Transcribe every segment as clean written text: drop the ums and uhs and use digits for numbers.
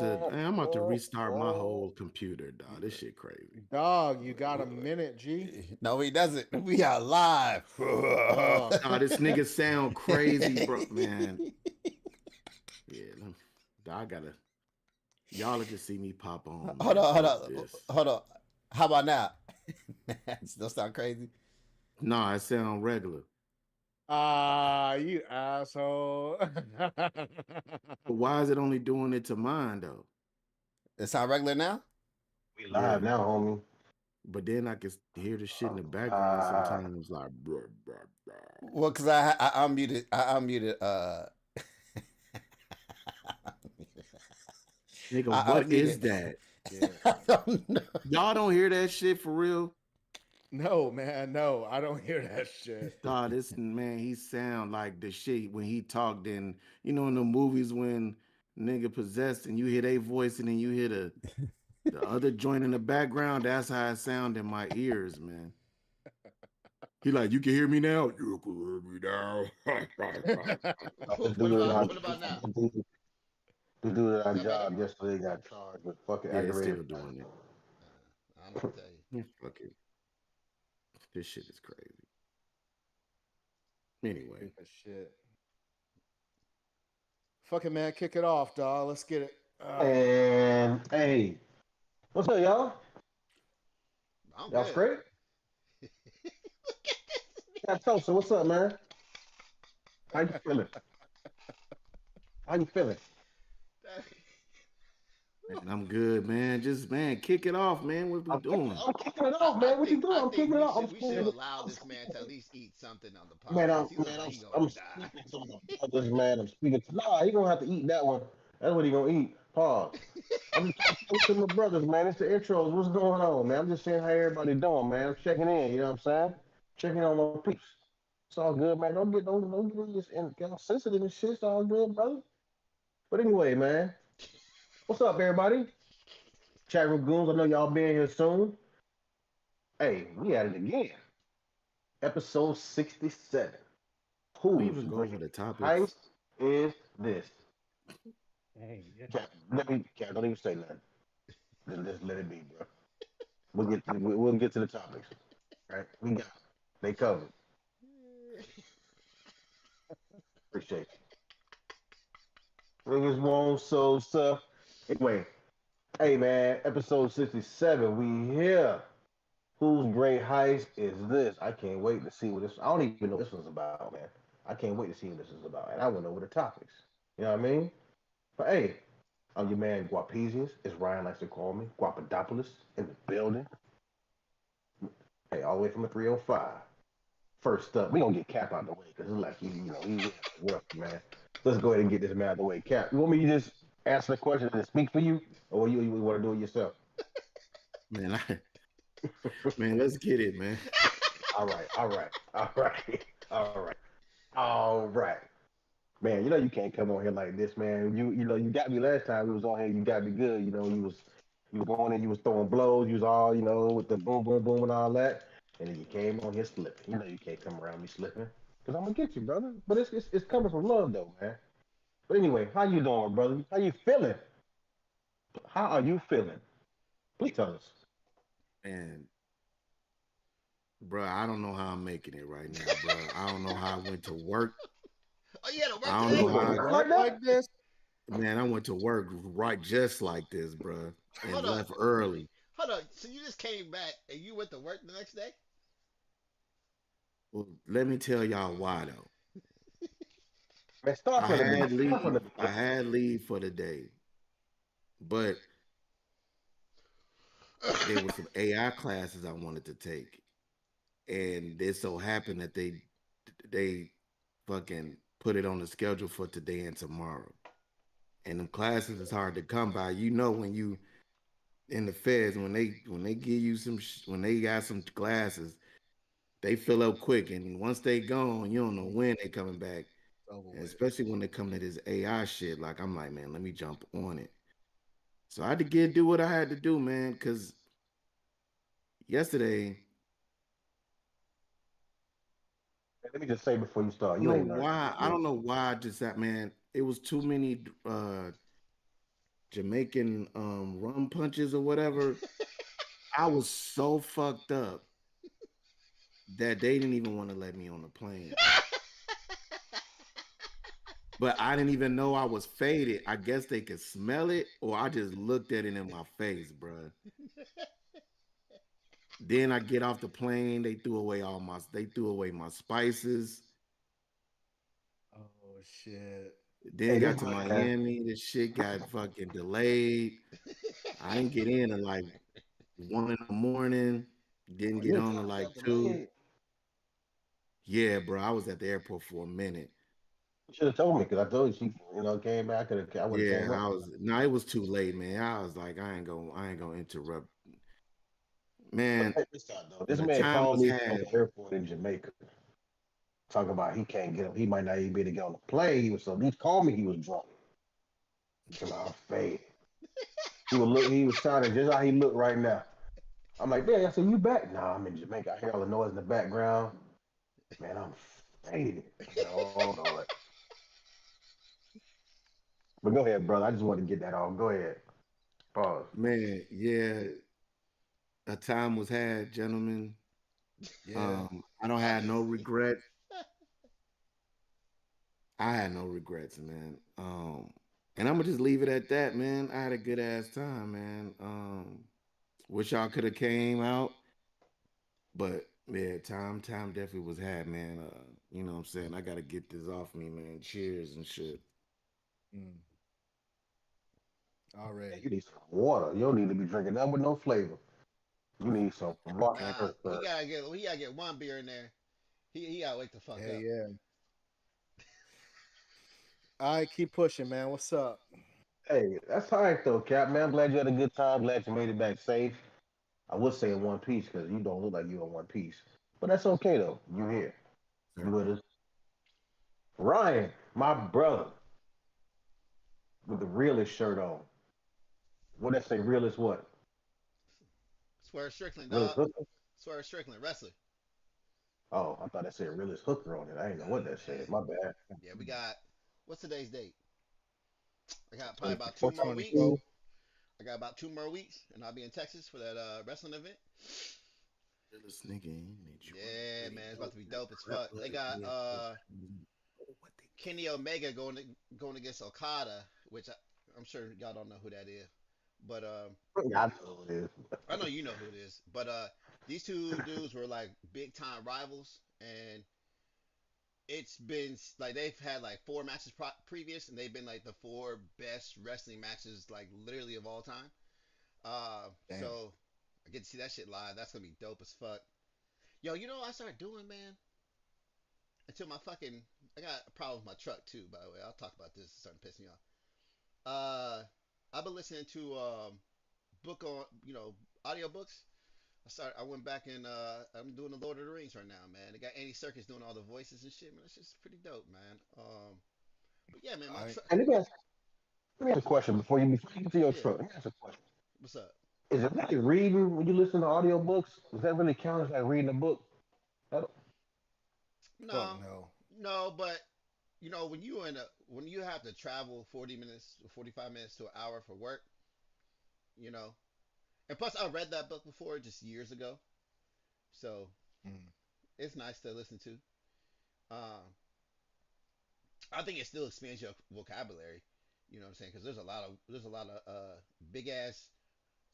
I'm about to restart my whole computer, dog. This shit crazy. Dog, you got a minute, G? No, he doesn't. We are live. Oh, Nah, this nigga sound crazy, bro. Man, yeah. I gotta. Y'all will just see me pop on, Hold man. on, hold Fuck on, this. hold on. How about now? Still sound crazy? Nah, it sound regular. you asshole. But why is it only doing it to mine though? It sound regular now? We live Yeah. now, homie. But then I can hear the shit in the background Uh, sometimes, like, bruh, bruh, bruh. Well, cause I unmuted. I unmuted. Nigga, I what is unmuted. that? Yeah. I don't know. Y'all don't hear that shit for real? No, man, no, I don't hear that shit. God, this man, he sound like the shit when he talked in, in the movies when nigga possessed and you hear their voice and then you hear the other joint in the background. That's how it sound in my ears, man. He like, you can hear me now? You can hear me now. this What dude, about what about now? the dude at Is our that better? job yesterday got charged with fucking Yeah, it's aggravated. still doing it. I don't know what to tell you. Yeah, fuck it. This shit is crazy. Anyway, Stupid shit. Fuck it, man. Kick it off, dog. Let's get it. And hey, what's up, y'all? I'm Y'all good. straight? Yeah, Tosa, what's up, man? How you feeling? How you feeling? man, I'm good, man. Just man, kick it off, man. What we doing? I'm kicking it off, man. What you doing? I I'm think kicking it we off. should we should allow this man to at least eat something on the Man, podcast. He look like he gonna I'm die. speaking to my brothers, man. I'm speaking to. Nah, he gonna have to eat that one. That's what he gonna eat. Pause. I'm just talking to my brothers, man. It's the intros. What's going on, man? I'm just saying how everybody doing, man. I'm checking in. You know what I'm saying? Checking on my peeps. It's all good, man. Don't get this and get all sensitive and shit. It's all good, brother. But anyway, man. What's up, everybody? Chat room goons. I know y'all being here soon. Hey, we at it again. Episode 67. We Whose even go over great the topics. heist is this? Hey, yeah. Cap, don't even say nothing. Just let it be, bro. We'll get to the topics. Right? We got it. They covered. Appreciate you. Niggas won't so stuff. Anyway, hey man, episode 67. We here. Whose great heist is this? I can't wait to see what this. I don't even know what this one's about, man. I can't wait to see what this is about, and I want to know what the topics. You know what I mean? But hey, I'm your man Guapesius, as Ryan likes to call me, Guapadopoulos in the building. Hey, all the way from the 305. First up, we gonna get Cap out of the way because it's like he's rough, man. Let's go ahead and get this man out of the way. Cap, you want me to just answer the question and speak for you, or you want to do it yourself? Man, man, let's get it, man. All right, all right. Man, you know you can't come on here like this, man. You got me last time we was on here. You got me good. You was going in, you was throwing blows. You was all with the boom boom boom and all that, and then you came on here slipping. You know you can't come around me slipping because I'm gonna get you, brother. But it's coming from love though, man. But anyway, how you doing, brother? How you feeling? How are you feeling? Please tell us. And bruh, I don't know how I'm making it right now, bruh. I don't know how I went to work. Oh, you had to work I don't You know today? was how at I, work like Work like that? this? man, I went to work right just like this, bruh, and Hold on, left early. hold on. So you just came back and you went to work the next day? Well, let me tell y'all why though. Man, start I from the beginning. had Start from the leave. I beginning. had leave for the day, but there was some AI classes I wanted to take, and it so happened that they fucking put it on the schedule for today and tomorrow. And them classes is hard to come by. You know when you in the feds when they give you when they got some classes, they fill up quick, and once they gone, you don't know when they coming back. Over And with. especially when they come to this AI shit, like I'm like, man, let me jump on it. So I had to get do what I had to do, man. Because yesterday, Let me just say before you I start, don't you know ain't learning why. shit I yet. don't know why. Just that, man. It was too many Jamaican rum punches or whatever. I was so fucked up that they didn't even want to let me on the plane. But I didn't even know I was faded. I guess they could smell it, or I just looked at it in my face, bruh. Then I get off the plane. They threw away my spices. Oh shit. Then Hey, this got to man, Miami. This shit got fucking delayed. I didn't get in at like 1 in the morning. Didn't you get was on to trying to like get two. delayed. Yeah, bro. I was at the airport for a minute. You should have told me because I told you she, came back. I would have Yeah, came up. I was. No, it was too late, man. I was like, I ain't gonna interrupt, But man. check this out though. This The man time called was me from had, the airport in Jamaica, talking about he can't get up. He might not even be able to get on the plane. He was so he called me. He was drunk. So I'm faded. He would look. He was sounding just how he looked right now. I'm like, man, I said, you back? Nah, I'm in Jamaica. I hear all the noise in the background. Man, I'm faded. I said, oh Lord. But go ahead, brother. I just wanted to get that off. Go ahead. Pause. man. Yeah, a time was had, gentlemen. Yeah. I don't have no Obviously. regrets. I had no regrets, man. And I'm gonna just leave it at that, man. I had a good ass time, man. Wish y'all could have came out, but yeah, time definitely was had, man. You know what I'm saying? I gotta get this off me, man. Cheers and shit. Mm, Man, already. you need some water. You don't need to be drinking nothing with no flavor. You need some water Nah, first, sir. he gotta get one beer in there. He gotta wake the fuck Hey, up. yeah. All right, keep pushing, man. What's up? Hey, that's all right though, Cap. Man, I'm glad you had a good time. Glad you made it back safe. I would say in one piece because you don't look like you in one piece. But that's okay though. You here. You Sir. with us. Ryan, my brother, with the realest shirt on. What that say? Realest what? Swear Strickland, Realest dog. hooker? Swear Strickland, wrestler. Oh, I thought that said realest hooker on it. I didn't know what Nah, that said. man. My bad. Yeah, we got. What's today's date? I got probably about two Twenty-four. more weeks. 24. I got about 2 more weeks, and I'll be in Texas for that wrestling event. Realest nigga in that you wanna Yeah, really man, it's about know. to be dope as Rap fuck. They like got me, what they Kenny Omega going against Okada, which I'm sure y'all don't know who that is, but I know it is. I know you know who it is. But these two dudes were like big time rivals, and it's been like they've had like 4 matches previous, and they've been like the four best wrestling matches like literally of all time. Damn. So I get to see that shit live. That's gonna be dope as fuck. Yo, you know what I started doing, man? Until my fucking I got a problem with my truck too. By the way, I'll talk about this. It's starting to piss me off. Uh, I've been listening to book on audiobooks. I went back and I'm doing the Lord of the Rings right now, man. They got Andy Serkis doing all the voices and shit, man. That's just pretty dope, man. But yeah, man, my I truck. And let me ask a question before you get to your Yeah, truck. Let me ask a question. what's up? Is it really reading when you listen to audiobooks? Does that really count as like reading a book? I don't, fuck No, no. no, but when you have to travel 40 minutes or 45 minutes to an hour for work, you know. And plus, I read that book before just years ago, so Mm. it's nice to listen to. Um, I think it still expands your vocabulary. You know what I'm saying? Because there's a lot of big ass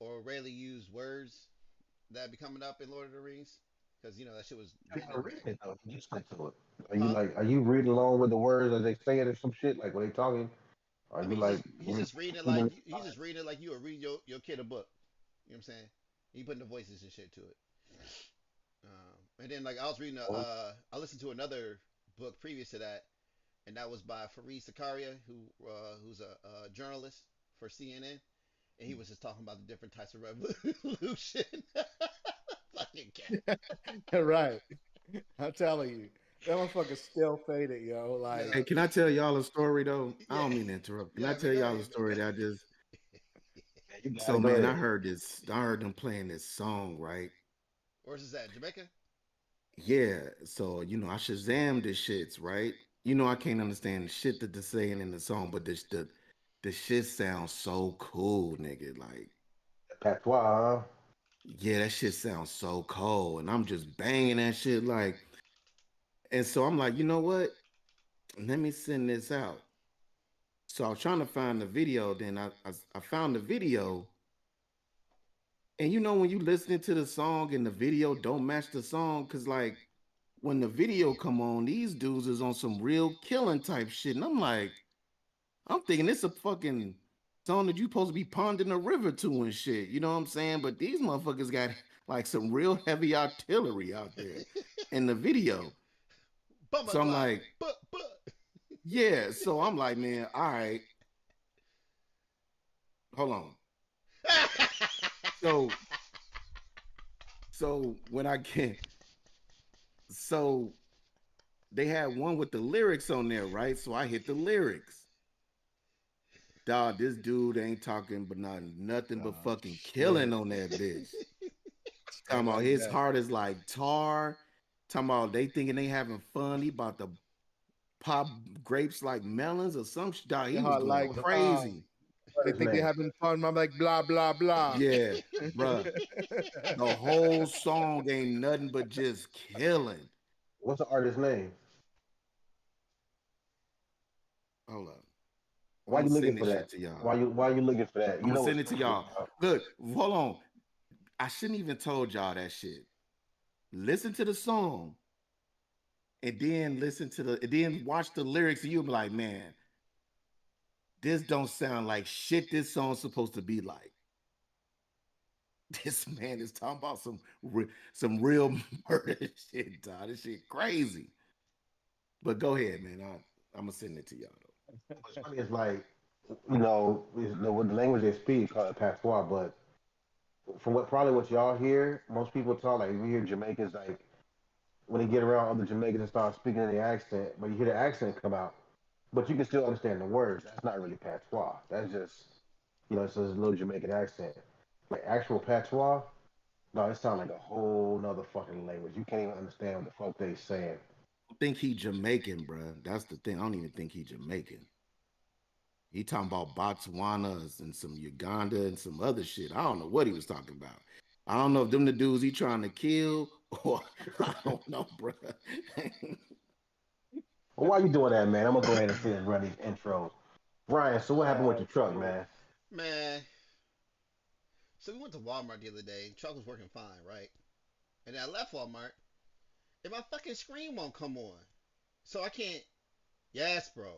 or rarely used words that be coming up in Lord of the Rings. Because that shit was you're written not in, reading it though. You just stick to it. huh? Are you reading along with the words as they say it or some shit? Like when they talking? Are I you mean, like reading it? he's just reading it like you would read your kid a book. You know what I'm saying? He putting the voices and shit to it. And then like I was reading I listened to another book previous to that, and that was by Fareed Zakaria, who's a journalist for CNN, and he was just talking about the different types of revolution. Fucking cat. Right. I'm telling you. That motherfucker's still faded, yo. Yo, Hey, can I tell y'all a story though? I yeah, don't mean to interrupt. Can I yeah, man, tell go y'all a ahead, man. story that I just Yeah, you got so it. Go man, I ahead. heard this, I heard them playing this song, right? Where's this at? Jamaica? Yeah. So, I Shazam this shits, right? I can't understand the shit that they're saying in the song, but this the the shit sounds so cool, nigga. Like, Patois, huh? yeah, that shit sounds so cold. And I'm just banging that shit like, and so I'm like, you know what? Let me send this out. So I was trying to find the video. Then I found the video. And you know when you listening to the song and the video don't match the song, cause like when the video come on, these dudes is on some real killing type shit. And I'm like, I'm thinking it's a fucking song that you supposed to be ponding a river to and shit. You know what I'm saying? But these motherfuckers got like some real heavy artillery out there in the video. Bummer So I'm glide. like, But. yeah. So I'm like, man, all right, hold on. So so when I get so they had one with the lyrics on there, right? So I hit the lyrics. Dog, this dude ain't talking but nothing but Oh fucking killing shit! on that bitch. Straight Talking about like his that. heart is like tar. Talking about they thinking they having fun. He about to pop grapes like melons or some shit. Dog, he Your was heart going like What's the crazy. they artist think they name? having fun. I'm like blah blah blah. Yeah, bruh. The whole song ain't nothing but just killing. What's the artist name? Hold up. I'm Why gonna you send looking this for shit that? to y'all. Why you looking for that? I'm You gonna know send what's it to crazy, y'all. bro. Look, hold on. I shouldn't even told y'all that shit. Listen to the song and then listen to the and then watch the lyrics and you'll be like, man, this don't sound like shit this song's supposed to be like. This man is talking about some real murder shit, dog. This shit crazy. But go ahead, man. I'm gonna send it to y'all though. What's funny is like, the language they speak called it patois, but from what y'all hear, most people talk like we hear Jamaicans like when they get around other Jamaicans and start speaking in the accent, but you hear the accent come out, but you can still understand the words. That's not really patois. That's just it's just a little Jamaican accent. Like actual patois, no, it sounds like a whole nother fucking language. You can't even understand what the fuck they saying. I think he Jamaican, bro. That's the thing. I don't even think he Jamaican. He talking about Botswana and some Uganda and some other shit. I don't know what he was talking about. I don't know if them the dudes he trying to kill or I don't know, bro. Well, why you doing that, man? I'm gonna go ahead and finish running these intros. Brian, so what happened with Oh your truck, shit! man? Man, so we went to Walmart the other day. Truck was working fine, right? And then I left Walmart, and my fucking screen won't come on. So I can't. Yes, bro.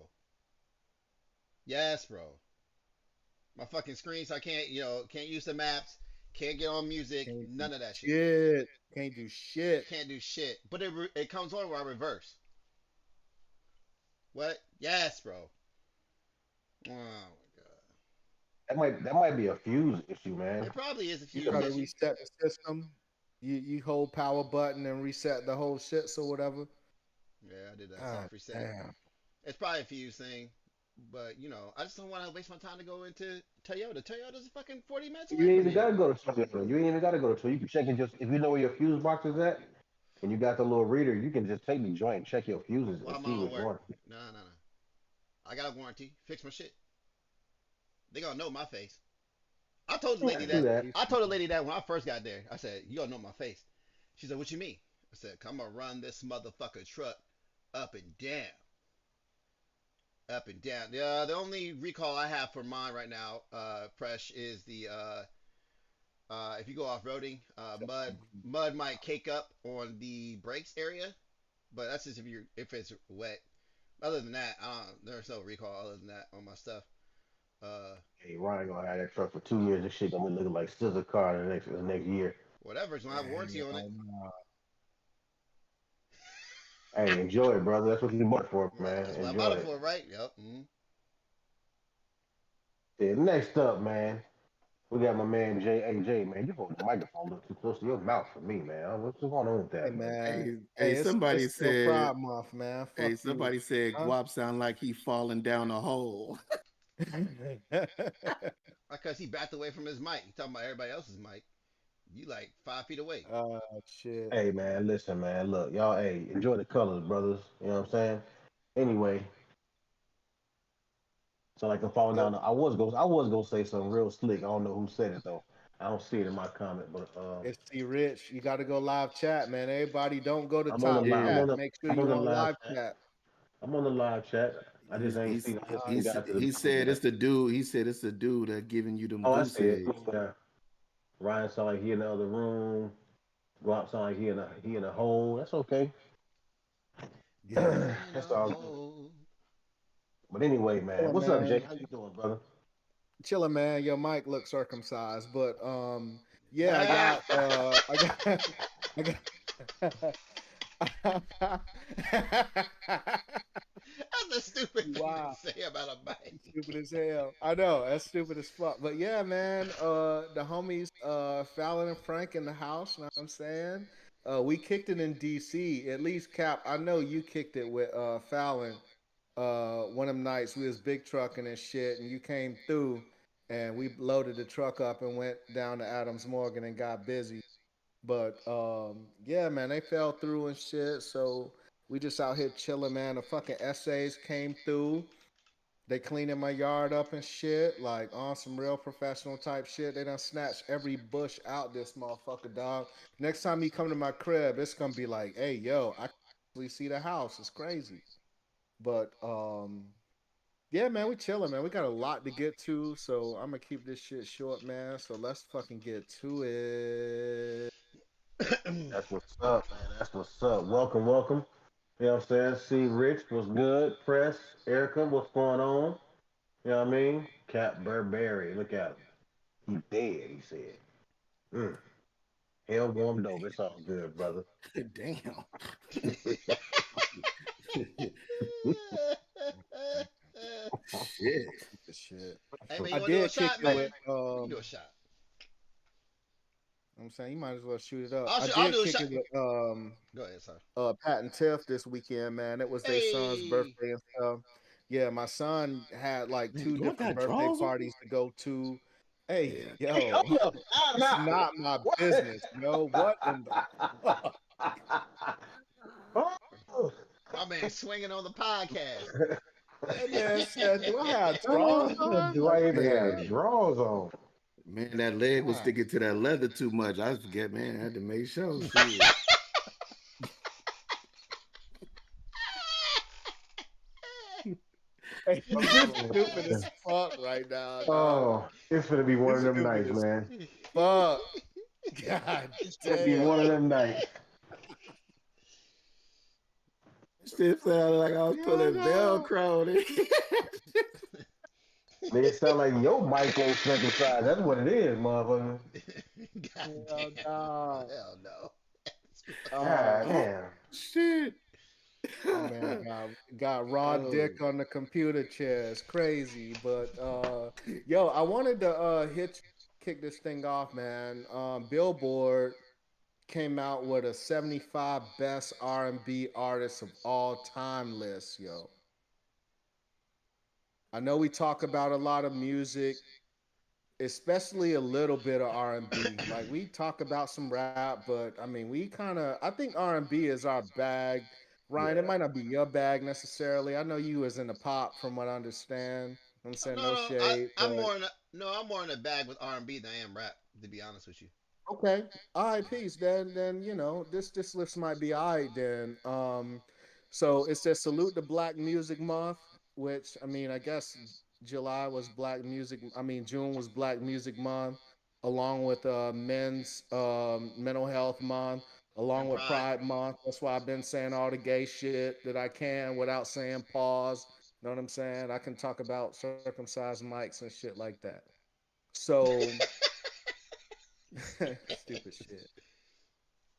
Yes, bro. My fucking screen, so I can't, can't use the maps, can't get on music, Can't do none of that shit. shit. Can't do shit. Can't do shit. But it comes on where I reverse. What? Yes, bro. Oh my god. That might be a fuse issue, It man. probably is a You fuse try to issue. reset the system. You hold power button and reset the whole shit or whatever. Yeah, I did that God soft reset. damn. It's probably a fuse thing. But I just don't want to waste my time to go into Toyota. Toyota's fucking 40 minutes You away ain't from even here. gotta go to Toyota. You ain't even gotta go to Toyota. You can check it just if you know where your fuse box is at, and you got the little reader. You can just take the joint and check your fuses and Why see mine don't what's work? going. No, no, no. I got a warranty. Fix my shit. They gonna know my face. I told the Yeah, lady do that. that. I told the lady that when I first got there. I said, "You gonna know my face." She said, "What you mean?" I said, "I'm gonna run this motherfucker truck up and down, up and down." The only recall I have for mine right now, Presh, is the if you go off roading, mud might cake up on the brakes area, but that's just if it's wet. Other than that, there's no recall other than that on my stuff. Uh, Hey, Ryan gonna have that truck for 2 years. This shit gonna be looking like scissor car the next year. Whatever, it's gonna have warranty on it. Damn. Hey, enjoy it, brother. That's what you bought it for, man. That's what I Enjoy bought it it. for, right? Yep. Yeah, next up, man, we got my man JAJ, man. You hold the microphone a little too close to your mouth for me, man. What's going on with Hey that, man? man. Hey, Hey, it's somebody still said, Pride Month, man. hey, Fuck you. somebody said Huh? Guap sound like he falling down a hole. Because he backed away from his mic. He talking about everybody else's mic. You like 5 feet away. Oh shit. Hey, man, listen, man. Look, y'all, hey, enjoy the colors, brothers. You know what I'm saying? Anyway, So like I'm falling Yep. down. I was gonna say something real slick. I don't know who said it though. I don't see it in my comment, but It's T Rich. You got to go live chat, man. Everybody, don't go to I'm on the top live. Yeah, chat. Make sure I'm on you the on live live chat. chat. I'm on the live chat. I just he's ain't he's seen. I just All ain't right. got to the he comment said yet. it's the dude. He said it's the dude that giving you them Oh, I goose see it. eggs. Yeah. Ryan sound like he in the other room. Guap sound like he in a hole. That's okay. Yeah. In That's a all good. hole. But anyway, man, Chilling, what's up, Jay? man. How you doing, brother? Chilling, man. Your mic looks circumcised, but yeah, Ah! I got, I got. That's a stupid thing to Wow. say about a bike. Stupid as hell. I know that's stupid as fuck. But yeah, man, the homies Fallon and Frank in the house, know what I'm saying? We kicked it in DC. At least Cap, I know you kicked it with Fallon. One of them nights we was big trucking and shit, and you came through and we loaded the truck up and went down to Adams Morgan and got busy. But yeah, man, they fell through and shit. So we just out here chilling, man. The fucking essays came through. They cleaning my yard up and shit, like on some real professional type shit. They done snatched every bush out this motherfucker, dog. Next time he come to my crib, it's gonna be like, hey, yo, I can actually see the house. It's crazy. But yeah, man, we chilling, man. We got a lot to get to, so I'm gonna keep this shit short, man. So let's fucking get to it. That's what's up, man. That's what's up. Welcome, welcome. You know what I'm saying? See Rich, what's good? Press, Erica, what's going on? You know what I mean? Cap Burberry, look at him. He dead, he said. Mm. Hell warmed over. It's all good, brother. Damn. Shit. Stupid shit. Hey man, I you want to do a did kick shot, it with man? We can do a shot. I'm saying you might as well shoot it up. I'll I I'll did do a kick shot. it with Go ahead, sir. Pat and Tiff this weekend, man. It was their son's Hey. birthday and stuff. Yeah, my son had like Man, two do I different got birthday drawers on? parties to go to. Hey, Yeah. Hey, hold yo, up. Time it's out. not my What? business, yo. What in the fuck? Oh. My man swinging on the podcast. That man said, "Do I have drawers Oh, on?" do Like, I even have Man, drawers on? man, that leg was God. sticking to that leather too much. I forget, man. I had to make sure. Shit. Hey, yo, you Oh, stupid as man. fuck right now, dog. Oh, it's gonna be one You of them stupid nights, as man. fuck. God It's gonna be damn. one of them nights. Still sounded like I was Yeah, pulling dog. Velcro. Man, it sound like your mic ain't circumcised. That's what it is, motherfucker. God Yeah, damn. dog. Hell no. God Um, Oh damn. shit. My man got raw Oh dick on the computer chair. It's crazy. But yo, I wanted to kick this thing off, man. Billboard came out with a 75 best R&B artists of all time list, yo. I know we talk about a lot of music, especially a little bit of R&B. Like we talk about some rap, but I mean, we kind of I think R&B is our bag. Ryan, it Yeah. might not be your bag necessarily. I know you was in the pop from what I understand. I'm No, saying no, no no. shade, I'm but more in a no. I'm more in a bag with R&B than I am rap. To be honest with you. okay. All right, peace. Then you know, this list might be all right then. So it says salute the Black Music Month, which I mean, I guess July was Black Music. I mean, June was Black Music Month, along with Men's Mental Health Month, along And with Pride. Pride Month. That's why I've been saying all the gay shit that I can without saying pause. Know what I'm saying? I can talk about circumcised mics and shit like that. So stupid shit.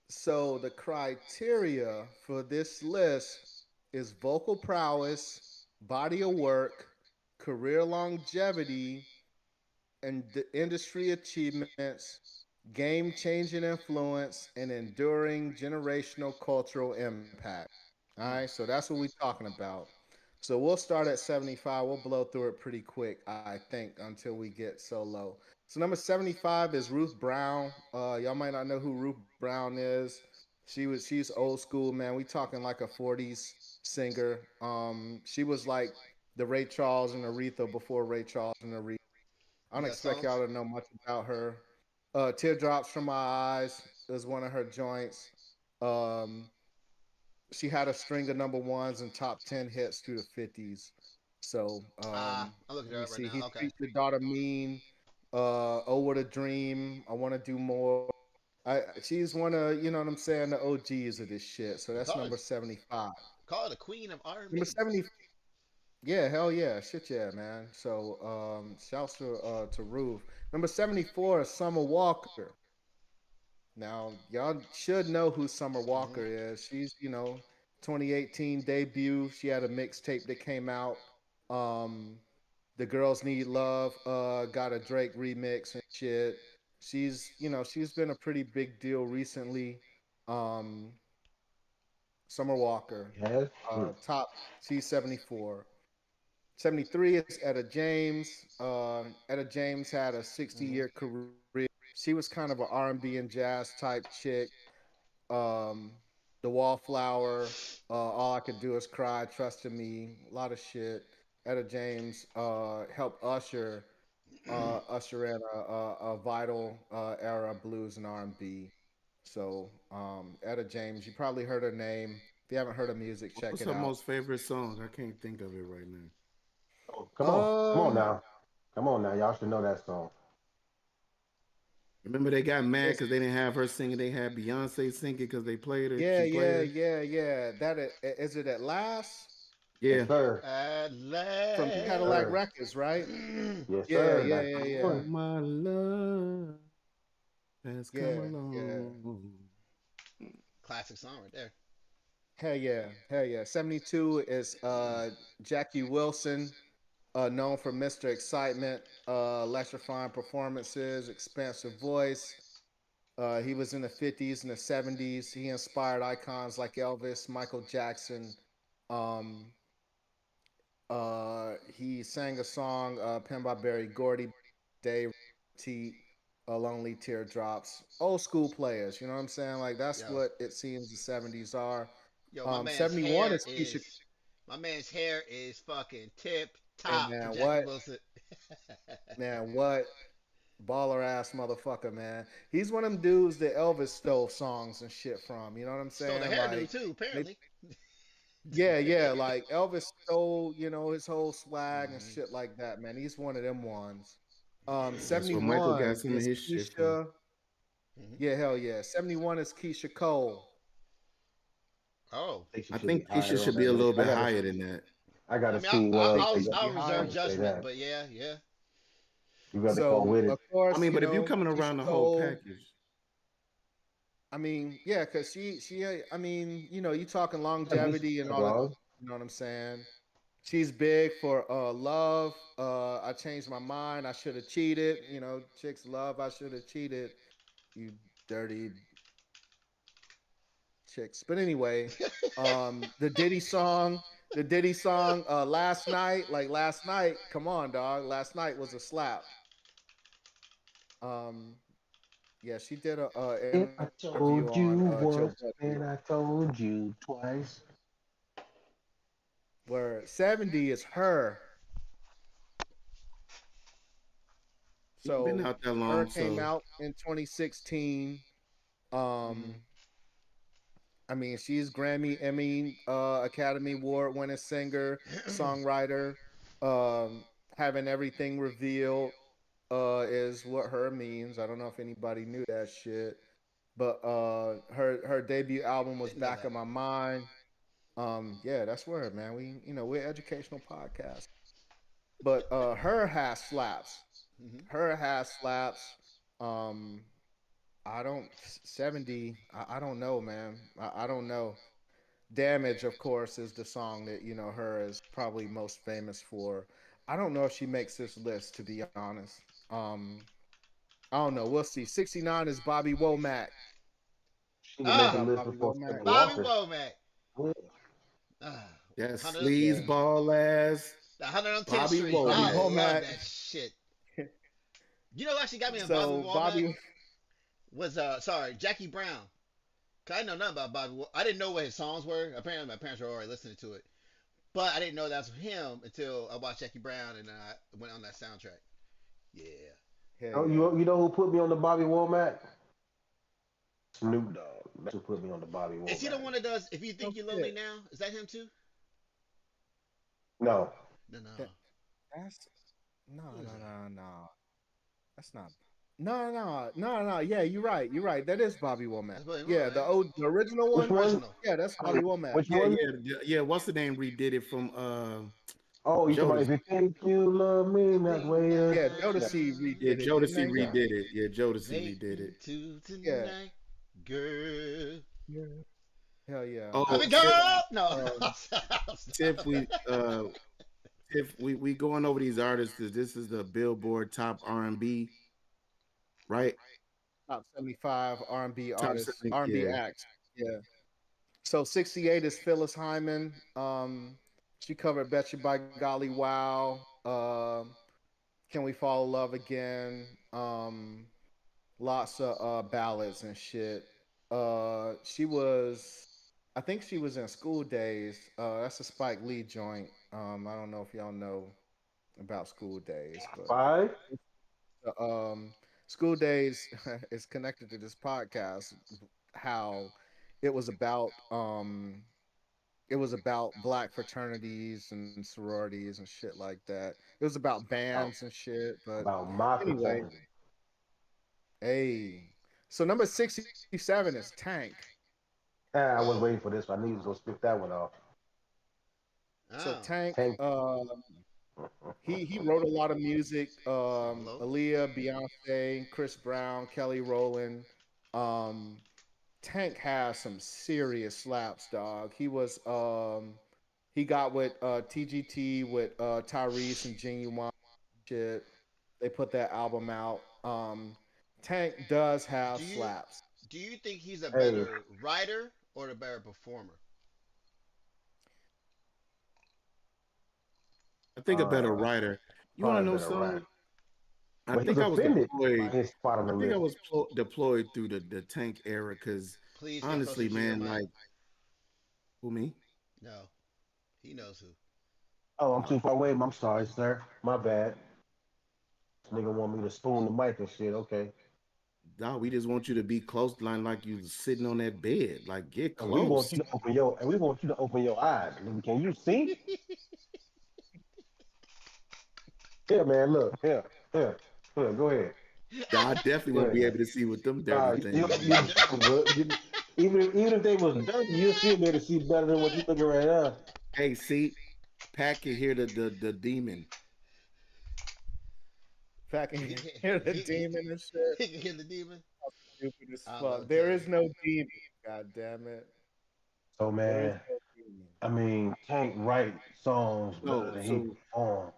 So the criteria for this list is vocal prowess, body of work, career longevity, and industry achievements, game changing influence, and enduring generational cultural impact. All right, so that's what we're talking about. So we'll start at 75. We'll blow through it pretty quick, I think, until we get so low. So number 75 is Ruth Brown. Y'all might not know who Ruth Brown is. She's old school, man. We talking like a 40s singer. She was like the Ray Charles and Aretha before Ray Charles and Aretha. I You don't got expect songs? y'all to know much about her. Teardrops from My Eyes is one of her joints. Um, she had a string of number ones and top 10 hits through the 50s. So I'm looking let her me up right see. now. He Okay. featured Daughter Mean, Oh What a Dream, I Want to Do More. She's one of, you know what I'm saying, the OGs of this shit. So They that's call her number 75. the queen of Number R&B. 70, yeah, hell yeah, shit yeah, man. So shouts to Roof. Number 74 is Summer Walker. Now y'all should know who Summer Hmm. Walker is. She's 2018 debut. She had a mixtape that came out. Um, the Girls Need Love got a Drake remix and shit. She's been a pretty big deal recently. Um, Summer Walker, Yes. top C74. 73 is Etta James. Etta James had a 60-year Hmm. career. She was kind of an R&B and jazz type chick. Um, the Wallflower, All I Could Do Is Cry, Trust in Me, a lot of shit. Etta James helped usher in a vital era of blues and R&B. So Etta James, you probably heard her name. If you haven't heard her music, check What's it her out. most favorite song? I can't think of it right now. Oh, come on Um, now, come on now. Y'all should know that song. Remember they got mad it's because they didn't have her singing. They had Beyonce singing because they played her. yeah, She played yeah, her. yeah, yeah. Is it at last Yeah. Yes, sir. At from Yes, Cadillac sir. last. Records, right? Yes, Yeah, sir. yeah, That's yeah, the yeah, Oh one. my love has come yeah, yeah. along. Classic song right there. Hell yeah, hell yeah. 72 is Jackie Wilson, known for Mr. Excitement, electrifying performances, expansive voice. He was in the 50s and the 70s. He inspired icons like Elvis, Michael Jackson. Um, he sang a song penned by Barry Gordy, Day, Teet, Lonely Teardrops. Old school players, you know what I'm saying? Like that's Yo, what it seems the 70s are. yo, my man's 71 hair is Keisha. is my man's hair is fucking tip Hey top for man, Jackie what? Wilson. Man, what? Baller ass motherfucker, man. He's one of them dudes that Elvis stole songs and shit from. You know what I'm Stole the saying? hairdo Like, too, they, apparently. yeah, yeah. Like Elvis stole, his whole swag and Hmm. shit like that, man. He's one of them ones. That's where Michael got 71 some of is his shit from. Keisha. Hmm. Yeah, hell yeah. 71 is Keisha Cole. Oh, I think she I should be think Keisha higher on should be that a list. little bit higher than that. I I gotta mean, see what You else think they she got should be I'll higher? reserve to say judgment, that. but yeah, yeah. You got to go So, with of it. I course, mean, but if you coming Keisha around the whole Cole. package, I mean, yeah, because I mean, you talking That's decent longevity and all that. dog. You know what I'm saying? She's big for love. I changed my mind. I should have cheated. Chicks love. I should have cheated. You dirty chicks. But anyway, the Diddy song, last night, like last night. Come on, dog. Last night was a slap. Um, yeah, she did a If interview I on told Joe you Budden once, then I told you twice. where 70 is her. he ain't been So out that her long. came So out in 2016. Hmm. Um, I mean, she's Grammy, Emmy, Academy Award winning singer, songwriter. Um, Having everything revealed is what her means. I don't know if anybody knew that shit, but her debut album was Didn't know Back that. of My Mind. Yeah, that's where man. We're educational podcast, but her has slaps. Hmm. Her has slaps. Um, I don't 70. I don't know, man. I don't know. Damage, of course, is the song that her is probably most famous for. I don't know if she makes this list, to be honest. Um, I don't know. We'll see. 69 is Bobby Womack. She didn't You know make the Ah, about list Bobby before Womack? Summer Bobby Walker. Womack. Yeah. Ah, that 100, Yeah. sleazeball ass the 110th Bobby Street. Bobby I Womack. love Womack. that shit. You know what actually got me on Bobby So Womack Bobby, was sorry Jackie Brown. 'Cause I know nothing about Bobby. I didn't know what his songs were. Apparently, my parents were already listening to it. But I didn't know that was him until I watched Jackie Brown and I went on that soundtrack. Yeah. Hell Oh, yeah. you know who put me on the Bobby Womack? Snoop Dogg. That's who put me on the Bobby Is he the Womack. one that does "If You No Think You're Lonely shit. Now"? Is that him too? No, No, no. That that's Who is that? no. That's not. No. Yeah, you're right. You're right. That is Bobby Womack. That's William Yeah, Monroe, right? the original which one. one? Original. Yeah, that's Bobby Wait, Womack. which Yeah, one? yeah. What's the name redid it from Oh, you talking about Jodeci? if you think you love me, To not me way up. Yeah, Yeah, Jodeci now, Yeah, redid it, didn't Jodeci they? yeah. redid it. Yeah, Jodeci late redid it. into Yeah. tonight, girl. Yeah. Hell yeah. I Oh, mean, Tiff, girl. No, Um, Tiff, stop. we going over these artists. This is the Billboard Top R&B, right? top 75 R&B Top artists, 70. R&B Yeah. acts. Yeah. So 68 is Phyllis Hyman. She covered "Bet You by Golly Wow." "Can We Fall in Love Again?" Lots of ballads and shit. She was, I think she was in School Days. That's a Spike Lee joint. I don't know if y'all know about School Days, but Five. um, School Days is connected to this podcast. How it was about black fraternities and sororities and shit like that. It was about About, bands and shit. But about my anyway, fraternity. hey. So number 67 is Tank. Ah, I was Oh, waiting for this. I knew you was gonna skip that one off. So oh, Tank, Tank. he wrote a lot of music. solo. Aaliyah, Beyonce, Chris Brown, Kelly Rowland. Um, Tank has some serious slaps, dog. He got with TGT with Tyrese and Genuine shit. They put that album out. Tank does have Do you slaps. do you think he's a Hey, better writer or a better performer? I think a better uh, writer. You want to probably know better rap. something? I But he was think I was offended by deployed. his spot on I the think I list. was deployed through the tank era because Please get closer honestly, to your man, mic. like who me? No, he knows who. Oh, I'm too far away. I'm sorry, sir. My bad. This nigga want me to spoon the mic and shit. Okay. Dog, we just want you to be close, line like you sitting on that bed. Like get And we want close. you to open your and we want you to open your eyes. Nigga, can you see? Yeah, man. Look. Here. Here. Here. Go ahead. I definitely Go won't ahead, be man. able to see with them dirty Nah, things you on. definitely would. Even if they was dirty, you still be able to see better than what you looking right now. Hey, see, Pat can hear the demon. If I he, can he, hear the he, demon and shit, he can hear the demon. stupid as I don't know fuck. what to There tell is you. no demon. God damn it. So There is man, no demon. I mean, Tank write songs better No, than he so perform.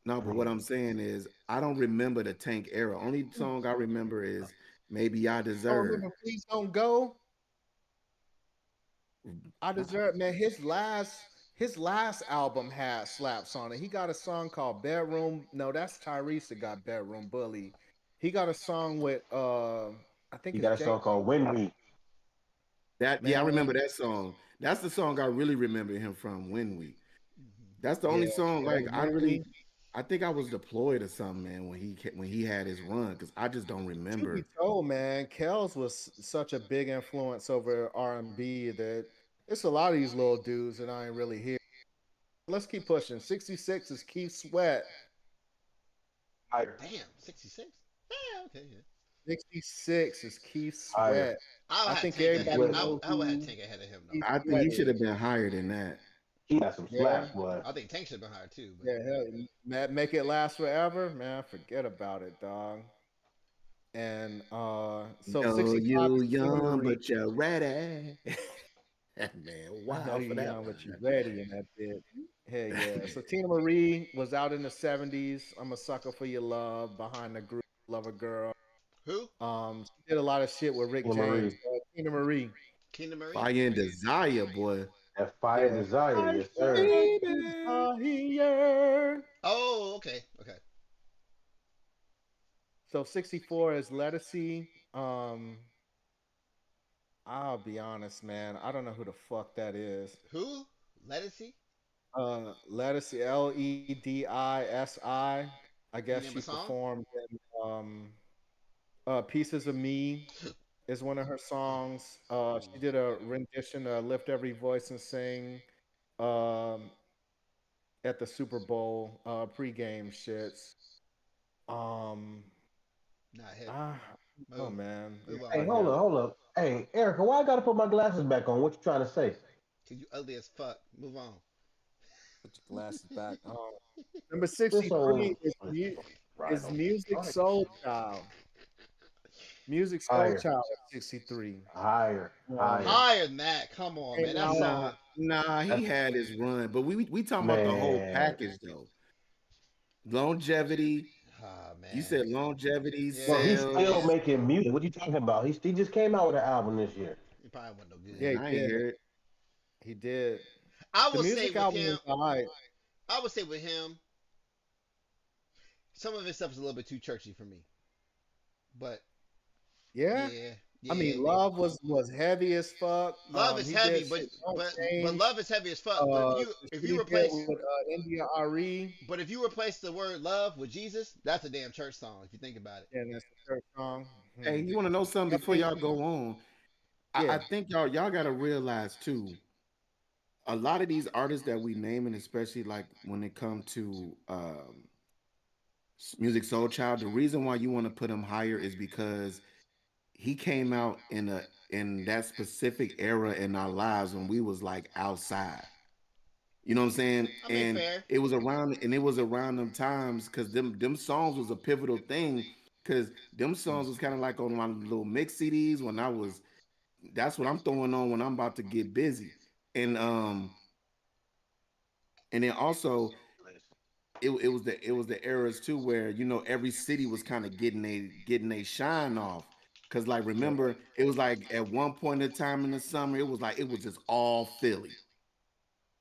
no, I but what mean, I'm saying is I don't remember the tank era. Only song I remember is Maybe I Oh, Deserve. remember, please don't go. I deserve, man. His last album had slaps on it. He got a song called Bedroom. No, that's Tyrese that got Bedroom Bully. He got a song with I think he it's got a Jay. song called "When We." That yeah, I Man, remember that song. That's the song I really remember him from When We. Mhm. That's the yeah, only song that like I When We. really I think I was deployed or something, man, when he had his run because I just don't Truth be remember. told, man, Kels was such a big influence over R&B that it's a lot of these little dudes that I ain't really hear. Let's keep pushing. 66 is Keith Sweat. I, Damn, 66. Yeah, okay, yeah. 66 is Keith I, Sweat. I would I have think Tank he ahead. everybody sweat. knows I would have who Tank ahead of him though. Keith I think Sweat he should have is. been higher than that. He got some Yeah, slaps, boy. I think Tank should have been higher too, but yeah, hell, Make It Last Forever, man, forget about it, dog. And so No, 65 you is Tina young, Marie. but you're ready. Man, I know wow for you're that young, but you're one. ready in that bit. Hell yeah. So Tina Marie was out in the 70s. I'm a sucker for your love, Behind the Groove, Lover Girl. who? She did a lot of shit with Rick Tina James. Marie, Tina Marie. Kingdom Marie. Fire and Desire, boy. that fire Yeah. desire, I yes sir. said Baby. desire. Oh, okay, okay. So 64 is Lettucey. I'll be honest, man. I don't know who the fuck that is. Who? Lettucey. Ledisi, Ledisi. I Can you guess name she a song? performed in "Pieces of Me" is one of her songs. She did a rendition, "Lift Every Voice and Sing," um, at the Super Bowl pregame shits. Um, Not hit. ah, oh Move. man, Move yeah, Hey, on. hold up, hold up. Hey, Erica, why I gotta put my glasses back on? What you trying to say? Cause you ugly as fuck. Move on. Put your glasses back. uh, number This 63 old right is on. Music All right. Soul Child. Music Soul Higher, Child at 63. higher, Um, higher. Higher than that. Come on, man. came That out. Nah, song. nah, he That's had his run, but we talking about the whole man. package though. Longevity. Ah, You man. said longevity, Bro, Yeah. he's still sales. making music. What you talking about? He just came out with an album this year. He probably wasn't no good. Yeah, Man, I he ain't did. hear it. He did. I The will say music with album him. was alright. I would say with him, some of his stuff is a little bit too churchy for me. But Yeah. yeah, I mean, yeah. Love was heavy as fuck. Love is He heavy, did but shit. Don't but change. love is heavy as fuck. But The if shit you he did replace with India Ari. but if you replace the word love with Jesus, that's a damn church song. If you think about it. And that's the third song. Hey, Hmm. you want to know something I before mean, y'all go on? I yeah, think y'all got to realize too. A lot of these artists that we naming, especially like when it come to Music Soul Child, the reason why you want to put him higher is because he came out in that specific era in our lives when we was like outside. You know what I'm saying? I mean, And fair. it was around them times because them songs was a pivotal thing because them songs was kind of like on my little mix CDs when I was that's what I'm throwing on when I'm about to get busy. And and then also it was the eras too where every city was kind of getting a shine off. Cause like yeah, remember it was like at one point in time in the summer it was like it was just all Philly.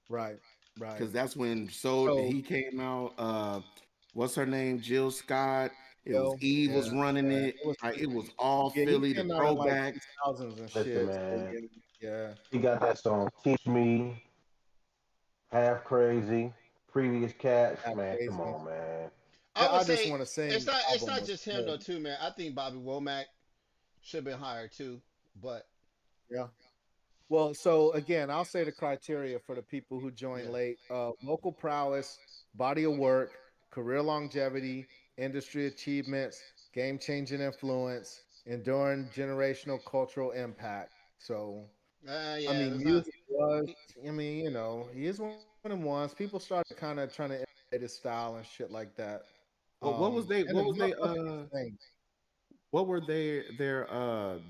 right, right. Cause that's when so So, he came out. What's her name? Jill Scott. It was Bill, Eve was Yeah. running yeah, it. Like it was all yeah, he Philly. The came out in like throwbacks. 2000s and Listen, shit. So man. yeah, yeah, He got that song "Teach Me," "Half Crazy," "Previous Cats." that Man, come crazy. on, man. I would I just say want to it's sing not it's album not was just him good. though too, man. I think Bobby Womack should have been higher too. But Yeah. Well, so again, I'll say the criteria for the people who join yeah. late: local prowess, body of work, career longevity, industry achievements, game-changing influence, enduring generational cultural impact. So, I Yeah, mean, there's not music was. he, I mean, he is one of them ones. People started kind of trying to emulate his style and shit like that. And the What was they motherfucker can sing. what were their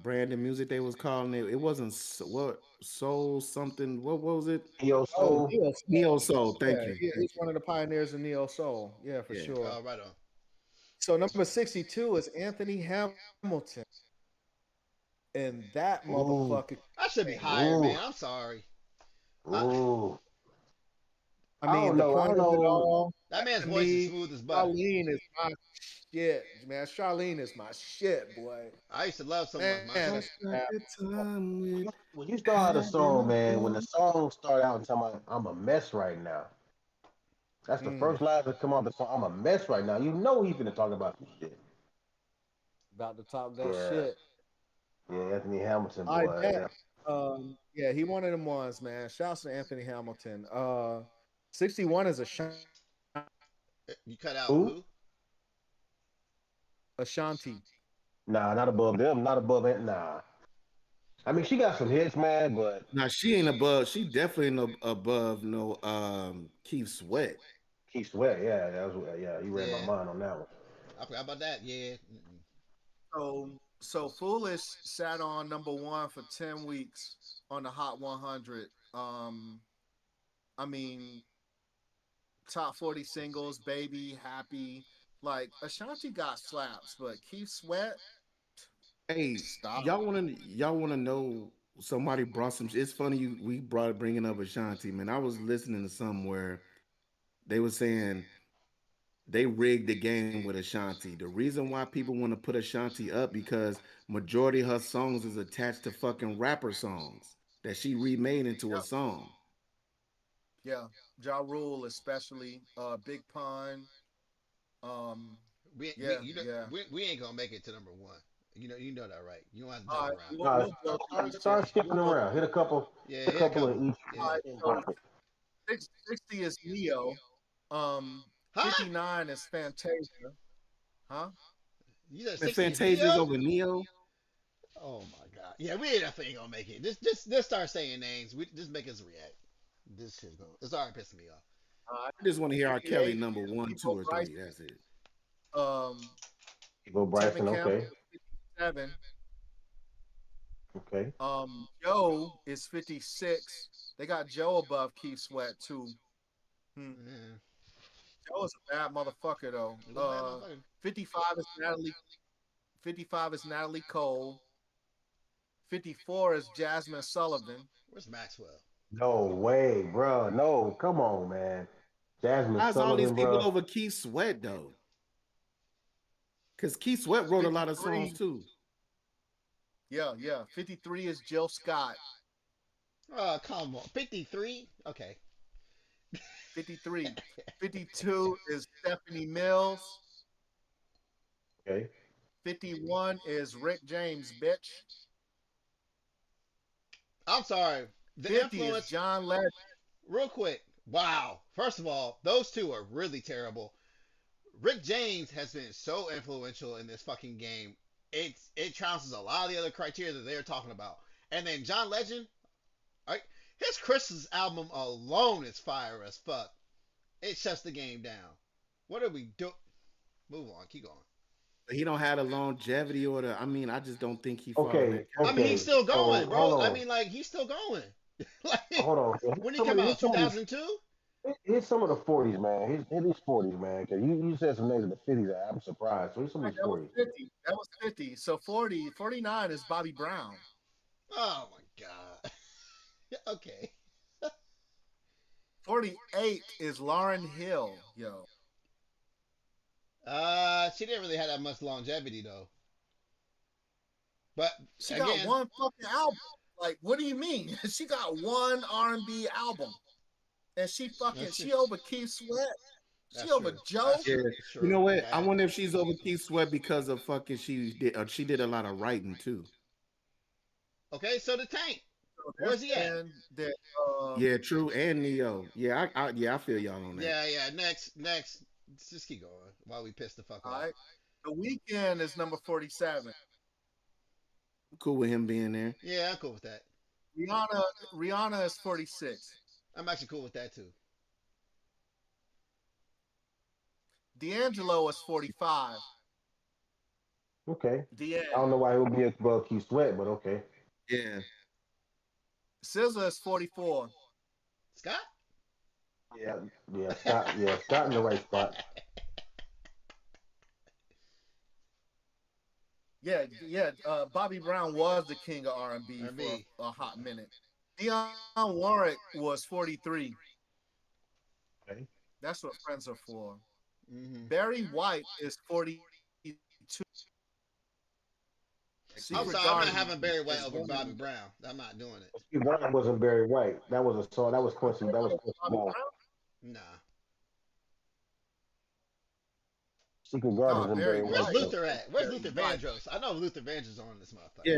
brand and music they was calling it? It wasn't what soul something. What was it? Yo, Oh, soul. neo Neo soul. soul. Yeah, Thank you. he's Thank you. one of the pioneers of neo soul. Yeah, for Yeah. sure. right on. So number 62 is Anthony Hamilton, and that Ooh, motherfucker can I should be sing. higher, ooh, man. I'm sorry. I, ooh. I I mean, don't the know. I point don't of it know. all that man's to voice is me, smooth as butter. Charlene is my shit, man. Charlene is my shit, boy. I used to love some of my Man, that's shit. Just a like bad the time we When you start had out a song, in man, when the love. song start out and tell me I'm a mess right now, that's the mm, first line that come out the song. I'm a mess right now. You know he's gonna talk about some shit. about to talk that Yeah, shit. yeah, Anthony Hamilton, I boy. bet. Yeah. Yeah, he one of them ones, man. Shouts to Anthony Hamilton. 61 is You cut out Who? who? Ashanti. Nah, not above them. Not above it. Nah. I mean, she got some hits, man, but Now she ain't above. She definitely ain't above no Keith Sweat. Keith Sweat, yeah, yeah. He read my Yeah, mind on that one. I forgot about that. Yeah. Mm-mm. So Foolish sat on number one for 10 weeks on the Hot 100. I mean, top 40 singles, Baby, Happy. Like Ashanti got slaps, but Keith Sweat, Hey, stop. y'all wanna know? Somebody brought some. It's funny we brought bringing up Ashanti, man. I was listening to somewhere they were saying they rigged the game with Ashanti. The reason why people want to put Ashanti up because majority of her songs is attached to fucking rapper songs that she remade into a song. Yeah, Ja Rule especially. Big Pun. Um, We yeah, you know yeah. we ain't gonna make it to number one. You know that, right? You don't have to All jump right, around. No, we'll blow through these start shits. skipping We'll blow around. through these. Yeah, Hit a here a couple couple. in All Yeah. right, each so bracket. 60 is Neo. Huh? 59 is Fantasia. Huh? You said And 60 is Fantasia's Neo? over Neo. Oh my god. Yeah, we definitely ain't gonna make it. Just start saying names. We just make us react. This shit's going. It's already pissing me off. All right. I just want to hear R. Kelly 58 number is one, two, Debo or Bryson. three. That's it. Um, Go Tevin Bryson. Campbell Okay. is 57. Okay. Joe is 56. They got Joe above Keith Sweat too. Hmm. Yeah. Joe is a bad motherfucker though. It was a bad motherfucker. 55 is Natalie. 55 is Natalie Cole. 54 is Jasmine Sullivan. Where's Maxwell? No way, bro. No, come on, man. Jasmine Why's all these Sullivan, people bro. over Keith Sweat though? Because Keith Sweat wrote a lot of songs 53, too. yeah, yeah. 53 is Jill Scott. Oh, come on. 53? Okay. 53. 52 is Stephanie Mills. Okay. 51 is Rick James, bitch. I'm sorry. The 50 is influence, John Legend. real quick. Wow. First of all, those two are really terrible. Rick James has been so influential in this fucking game. It trounces a lot of the other criteria that they're talking about. And then John Legend, right? His Christmas album alone is fire as fuck. It shuts the game down. What are we do? Move on. Keep going. But he don't have the longevity or the. I mean, I just don't think he fall in Okay. that I mean, he's Okay. still So going, hold bro. I on. mean, like he's still going. Like Hold on. when he come out, Here's some of these. 2002. Here's some of the 40s, man. Here's these 40s, man. Cause you said some names in the 50s. I'm surprised. So here's some of Right, these that was 40s. 50. That was 50. So 40, 49 is Bobby Brown. Oh my god. Okay. 48 is Lauren Hill. Yo. She didn't really have that much longevity though. But She got again, one fucking album. Like, what do you mean? She got one R&B album. And that's true. she over Keith Sweat. She That's over true. Joe. That's Yeah, you true. know what? I Yeah. wonder if she's over Keith Sweat because of fucking she did a lot of writing too. Okay, so the tank. So they're Where's he at? saying that Yeah, true. And Neo. Yeah, I feel y'all on that. Yeah, yeah. Next. Let's just keep going while we piss the fuck all off. right. The weekend is number 47. I'm cool with him being there. Yeah, I'm cool with that. Rihanna Rihanna is 46. I'm actually cool with that too. D'Angelo is 45. Okay. I D'Ang. don't know why he would be above Keith Sweat, but okay. Yeah. SZA is 44. Scott? Yeah. Yeah. Scott. Yeah. Scott in the right spot. Yeah, yeah. Bobby Brown was the king of R&B for R&B. a hot minute. Dionne Warwick was 43. Okay. That's what friends are for. Mm-hmm. Barry White is 42. I'm Secret sorry, I'm not Garden having Barry White is over one of Bobby the. Brown. I'm not doing it. Steve Brown wasn't Barry White. That was a song. That was Quincy. That was Quincy Bobby Brown. Brown? Nah. Secret No, Garden's and Barry Barry Where's White. White. Luther at? Where's Barry Luther White. Vandross? I know Luther Vandross on this motherfucker. Yeah,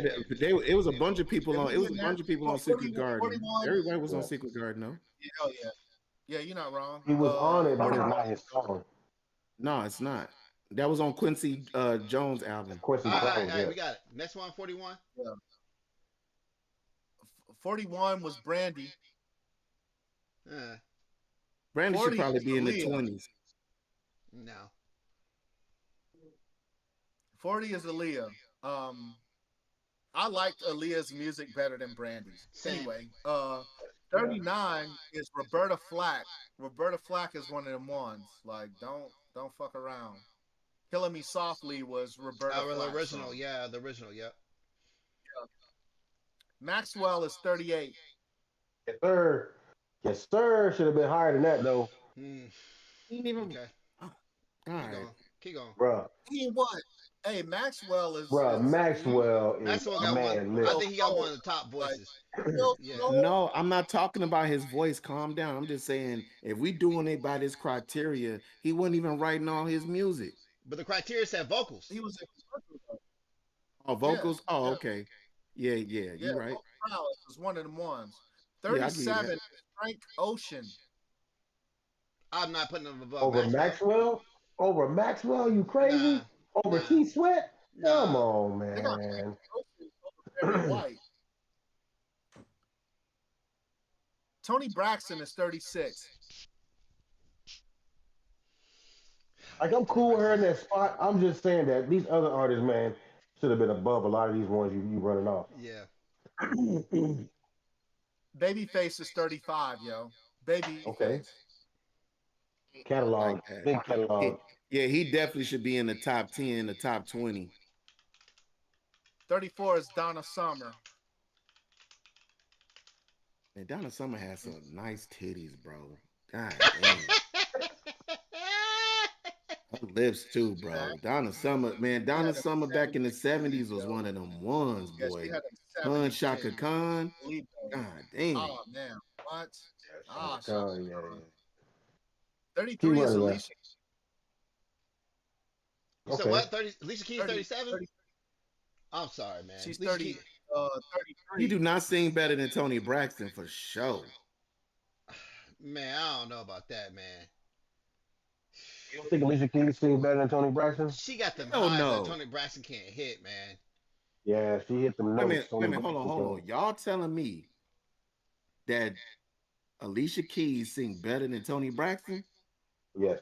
Okay. it was a bunch of people Did on. we It was get a that? bunch of people on 40, Secret Garden. 41? Everybody was on Yeah. Secret Garden, though. Yeah, hell yeah. Yeah, you're not wrong. He was on it, but it's 41. not his song. No, it's not. That was on Quincy Jones' album. Quincy Jones. All right, Yeah. we got it. Next one, 41. Yeah. 41 was Brandy. Uh, Brandon should 40 probably is be in the Aaliyah. 20s. no. 40 is Aaliyah. I liked Aaliyah's music better than Brandy's. Same. Anyway, 39 is Roberta Flack. Roberta Flack is one of them ones. Like, don't fuck around. Killing Me Softly was Roberta The Flack's original, song. yeah, the original, yep. Maxwell is 38. Yes, sir. Yes, sir. Should have been higher than that though, Hmm. He didn't even. Okay. Oh, all Keep right. going. Keep going. bruh. He what? Hey, Maxwell Bro, is Maxwell is Maxwell got one. man. I real Listen, think he got one soul. of the top Like voices. real Yeah. soul. No, I'm not talking about his voice. Calm down. I'm just saying if we doing it by this criteria, he wasn't even writing all his music. But the criteria said vocals. He was in commercial though. Oh, Yeah, vocals? Oh, yeah, okay. Yeah, yeah, yeah. you right. Vocal prowess was one of them ones. Yeah, I give you 37 that. is Frank Ocean. I'm not putting him above over Maxwell. Maxwell, over Maxwell, you Nah, crazy? Over nah, T Sweat? Come nah. on, They got Frank man. Ocean over Barry White. Tony Braxton is 36. Like I'm Tony cool with her in Braxton. that spot. I'm just saying that these other artists, man, should have been above a lot of these ones you running off. Yeah. Babyface is 35, yo. Babyface. Okay, Like catalog, that. big He, catalog. yeah, he definitely should be in the top 10, the top 20. 34 is Donna Summer. And Donna Summer has some nice titties, bro. God damn. Her lips too, Man, bro. Donna Summer, man, she Donna had them Summer back in the 70s titties, 70s was yo. one of them ones, Yeah, she boy. had them Hun 70s Shaka titties. Khan. Believe me. God damn. Oh, man. What? Yeah, Shaka Ah, Shaka Khan, yeah, Khan. yeah. Keep 33 is running that. Alicia. You said Okay. what? 30. Alicia Keys 30, 37. 30 I'm sorry, man. she's Alicia 30, Keys. He do 33. not sing better than Tony Braxton for sure. Man, I don't know about that, man. You don't think Alicia Keys sings better than Tony Braxton? She got them Hell highs that no. Tony Braxton can't hit, man. Yeah, she hit them notes. Wait Tony a minute, hold on, Braxton hold can. on. Y'all telling me that Alicia Keys sing better than Tony Braxton? Yes.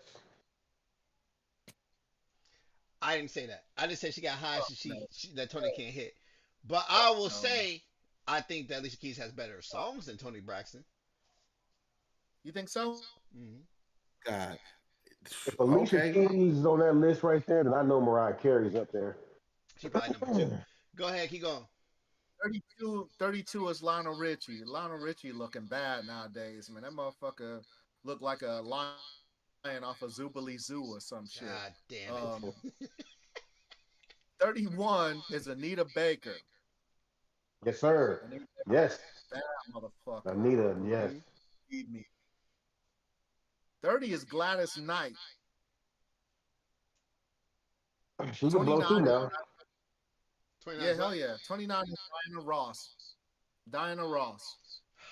I didn't say that. I didn't say she got highs No, that Tony can't hit. But I will no. say I think that Alicia Keys has better songs than Tony Braxton. You think so? Hmm. God. If Alicia Okay. Keys is on that list right there, then I know Mariah Carey's up there. She probably number two. Go ahead, keep going. 32 is Lionel Richie. Lionel Richie looking bad nowadays, man. That motherfucker look like a lion off of Zoobilee Zoo or some shit. God Um, damn it. 31 is Anita Baker. Yes, sir. Anita Yes. bad motherfucker. Anita, yes. Hmm. Believe me. 30 is Gladys Knight. She can blow too 29 is now. 29 yeah, is hell what? yeah. 29 is Diana Ross. Diana Ross.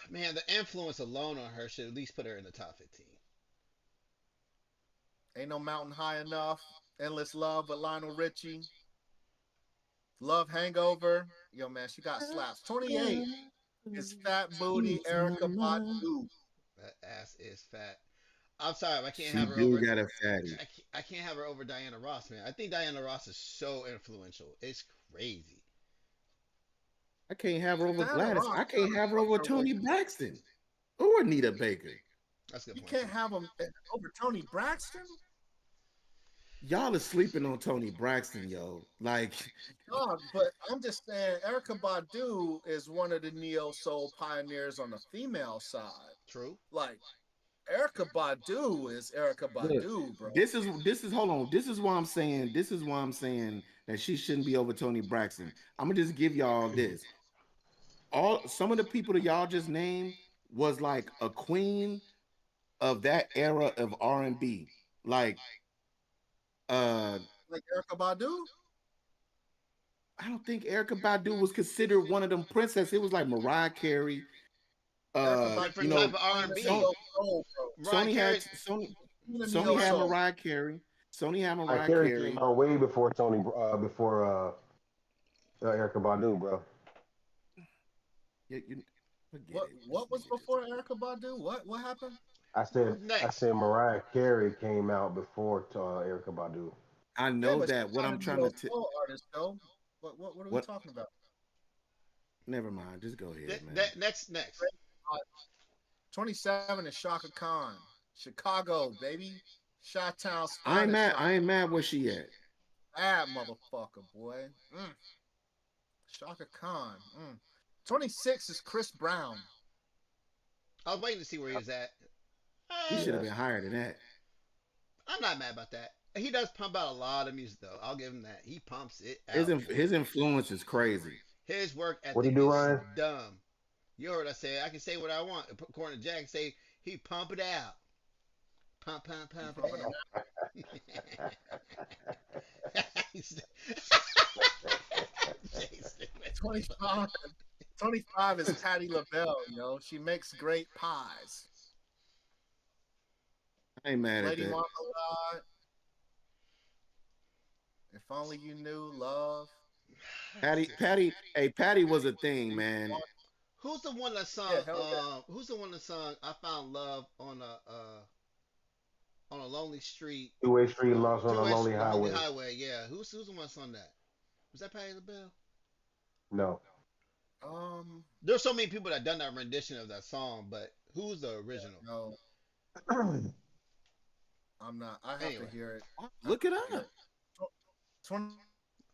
Man, the influence alone on her should at least put her in the top 15. Ain't no mountain high enough. Endless Love with Lionel Richie. Love Hangover. Yo, man, she got slaps. 28 is Fat Booty Erica Badu. That ass is fat. I'm sorry, I can't She have her do over. got a fatty. I can't have her over Diana Ross, man. I think Diana Ross is so influential. It's crazy. I can't have her over Diana Gladys. Ross I got can't a have her over fucker with. Tony Braxton or Anita Baker. That's a good You point can't too. have him over Tony Braxton? Y'all are sleeping on Tony Braxton, yo. Like, God, but I'm just saying, Erica Badu is one of the neo soul pioneers on the female side. True. Like, Erica Badu is Erica Look, Badu, bro. this is hold on. This is why I'm saying that she shouldn't be over Tony Braxton. I'm gonna just give y'all this. All some of the people that y'all just named was like a queen of that era of R&B. Like uh Like Erica Badu? I don't think Erica Badu was considered one of them princesses. It was like Mariah Carey. Erica You Different Badu type is know, of queen of Sony, R&B. neo soul, bro. Mariah Carey. Queen of Sony neo had soul. Mariah Carey. Sony had my Mariah Carey came Carey. out way before Erica Badu, bro. Yeah, you forget What it. This what was nigga just before Erica Badu? What happened? I Next. said Mariah Carey came out before Erica Badu. I Yeah, know but that she's what not I'm a trying neo to soul artist, though. What are we what talking about? never mind. Just go ahead, man. Next. 27 is Shaka Khan. Chicago, baby. Chi-Town I ain't spotted mad. Shaka. I ain't mad where she at. Bad motherfucker, boy. Shaka Khan. 26 is Chris Brown. I was waiting to see where he was at. He Uh, should have been Yes. higher than that. I'm not mad about that. He does pump out a lot of music though. I'll give him that. He pumps it His out, man. his influence is crazy. His work What do you ethic do, is Ryan? dumb. You heard I say I can say what I want. According to Jack, say he pump it out. Pump, pump, He pump it pumping out. out. 25, 25 is Patty LaBelle, She makes great pies. I ain't mad at Lady that. Marmalade, if only you knew love. Patty was a thing, Stevie man. Wonder. Who's the one that Yeah, sung? hell yeah. Who's the one that sung? I found love on a lonely street, Two-way street lost on a two-way lonely lonely highway. highway. Yeah, who's the one that sung that? Was that Patti LaBelle? No. Um, There's so many people that done that rendition of that song, but who's the original? no, I'm not. I have to Anyway, hear it. I have Look it to hear up. it.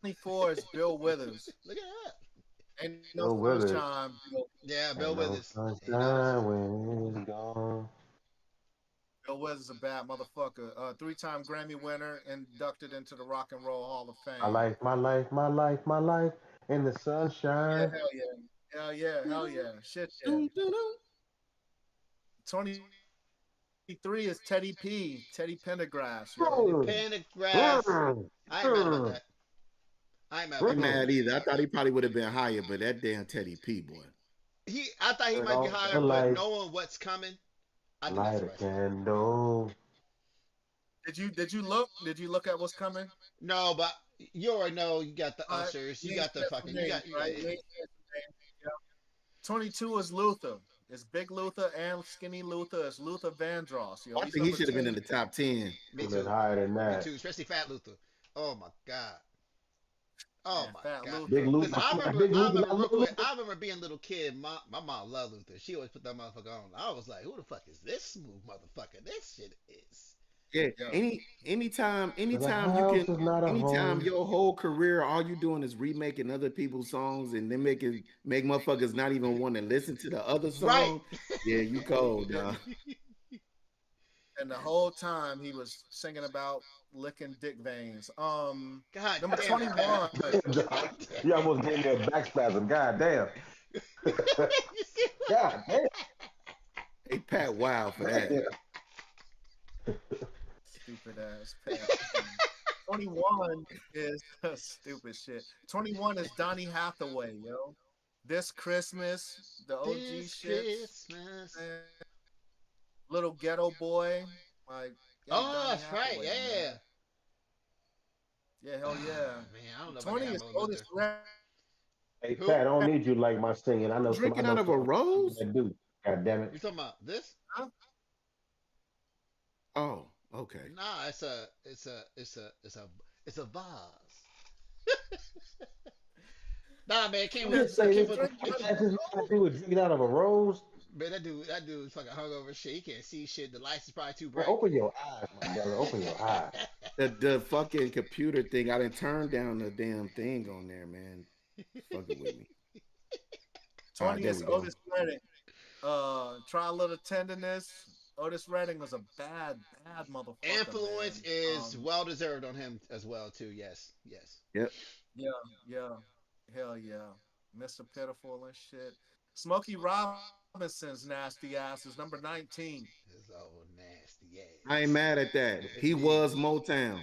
24 is Bill Withers. look at that. Ain't no Bill Withers. sunshine. Yeah, Bill Ain't no Withers. Ain't no sunshine when it's gone. Bill Withers is a bad motherfucker. Three-time Grammy winner, inducted into the Rock and Roll Hall of My Fame. life, my life, my life, my life in the Yeah, sunshine. hell yeah. Hell yeah, hell yeah. Shit yeah. Dun, dun, dun. 23 is Teddy P. Teddy Pendergrass, Teddy Mm, Pendergrass. mm, I ain't mad about mm, that. I ain't mad I about ain't that. mm. mad either. I thought he probably would have been higher, but that damn Teddy P boy. I thought he Turn might be off higher, the but light, knowing what's coming, I think that's light the a right song. candle. Did you look at what's coming? No, but you already know you got the ushers, you You ain't got the said some fucking, names, right? You ain't said some names. Yeah. 22 is Luther. It's Big Luther and Skinny Luther. It's Luther Vandross. I He's think he number should have been 10. in the top 10. me Should have been too, higher than me that. too, especially Fat Luther. Oh my god. Oh Man, my Fat god. Big Luther. Luke, Listen, my big I Luke, remember not real little quick. Luther. I remember being a little kid. My mom loved Luther. She always put that motherfucker on. I was like, who the fuck is this smooth motherfucker? This shit is. Yeah. Yeah. Cause a Anytime you can, house is not a anytime home. your whole career, all you doing is remaking other people's songs and then make motherfuckers not even want to listen to the other Right. song. Yeah, you cold, Yeah. dog. And the whole time he was singing about licking dick veins. God Number damn it, Pat. 21. God damn You almost gave me a back spasm. God damn. it. You see God damn. Hey, Pat, wow for that. Stupid ass Pat. 21 is stupid shit. 21 is Donny Hathaway, yo. This Christmas, the OG this shits. Christmas. Man. Little ghetto boy. Like, yeah, Oh, Donny that's right. Hathaway, Yeah. man. Yeah, hell yeah. Ah, man, I don't know if I can 20 have is no Otis Luther. Hey Who? Pat, I don't need you like my singing. I Drinking out know of a some people rose? that do. God damn You it. talking about this? Huh? Oh, okay. Nah, it's a vase. Nah, man, it came You with Yeah, didn't say it came this. with drinking out of That's a just rose. nothing to do with drinking out of a rose. man. That dude fucking hungover shit. He can't see shit. The lights is probably too Man, bright. open your eyes, my brother. Open your eyes. The fucking computer thing, I didn't turn down the damn thing on there, man. Fucking with me. All right, 20 there is we go. Otis Redding. Try a little tenderness. Otis Redding was a bad motherfucker, Influence man. is well deserved on him as well too. Yes, yes. Yep. Yeah, yeah, hell yeah. Mr. Pitiful and shit. Smokey Robinson's nasty ass is number 19. His old nasty I ain't ass. mad at that. Yes, He he is. was Motown.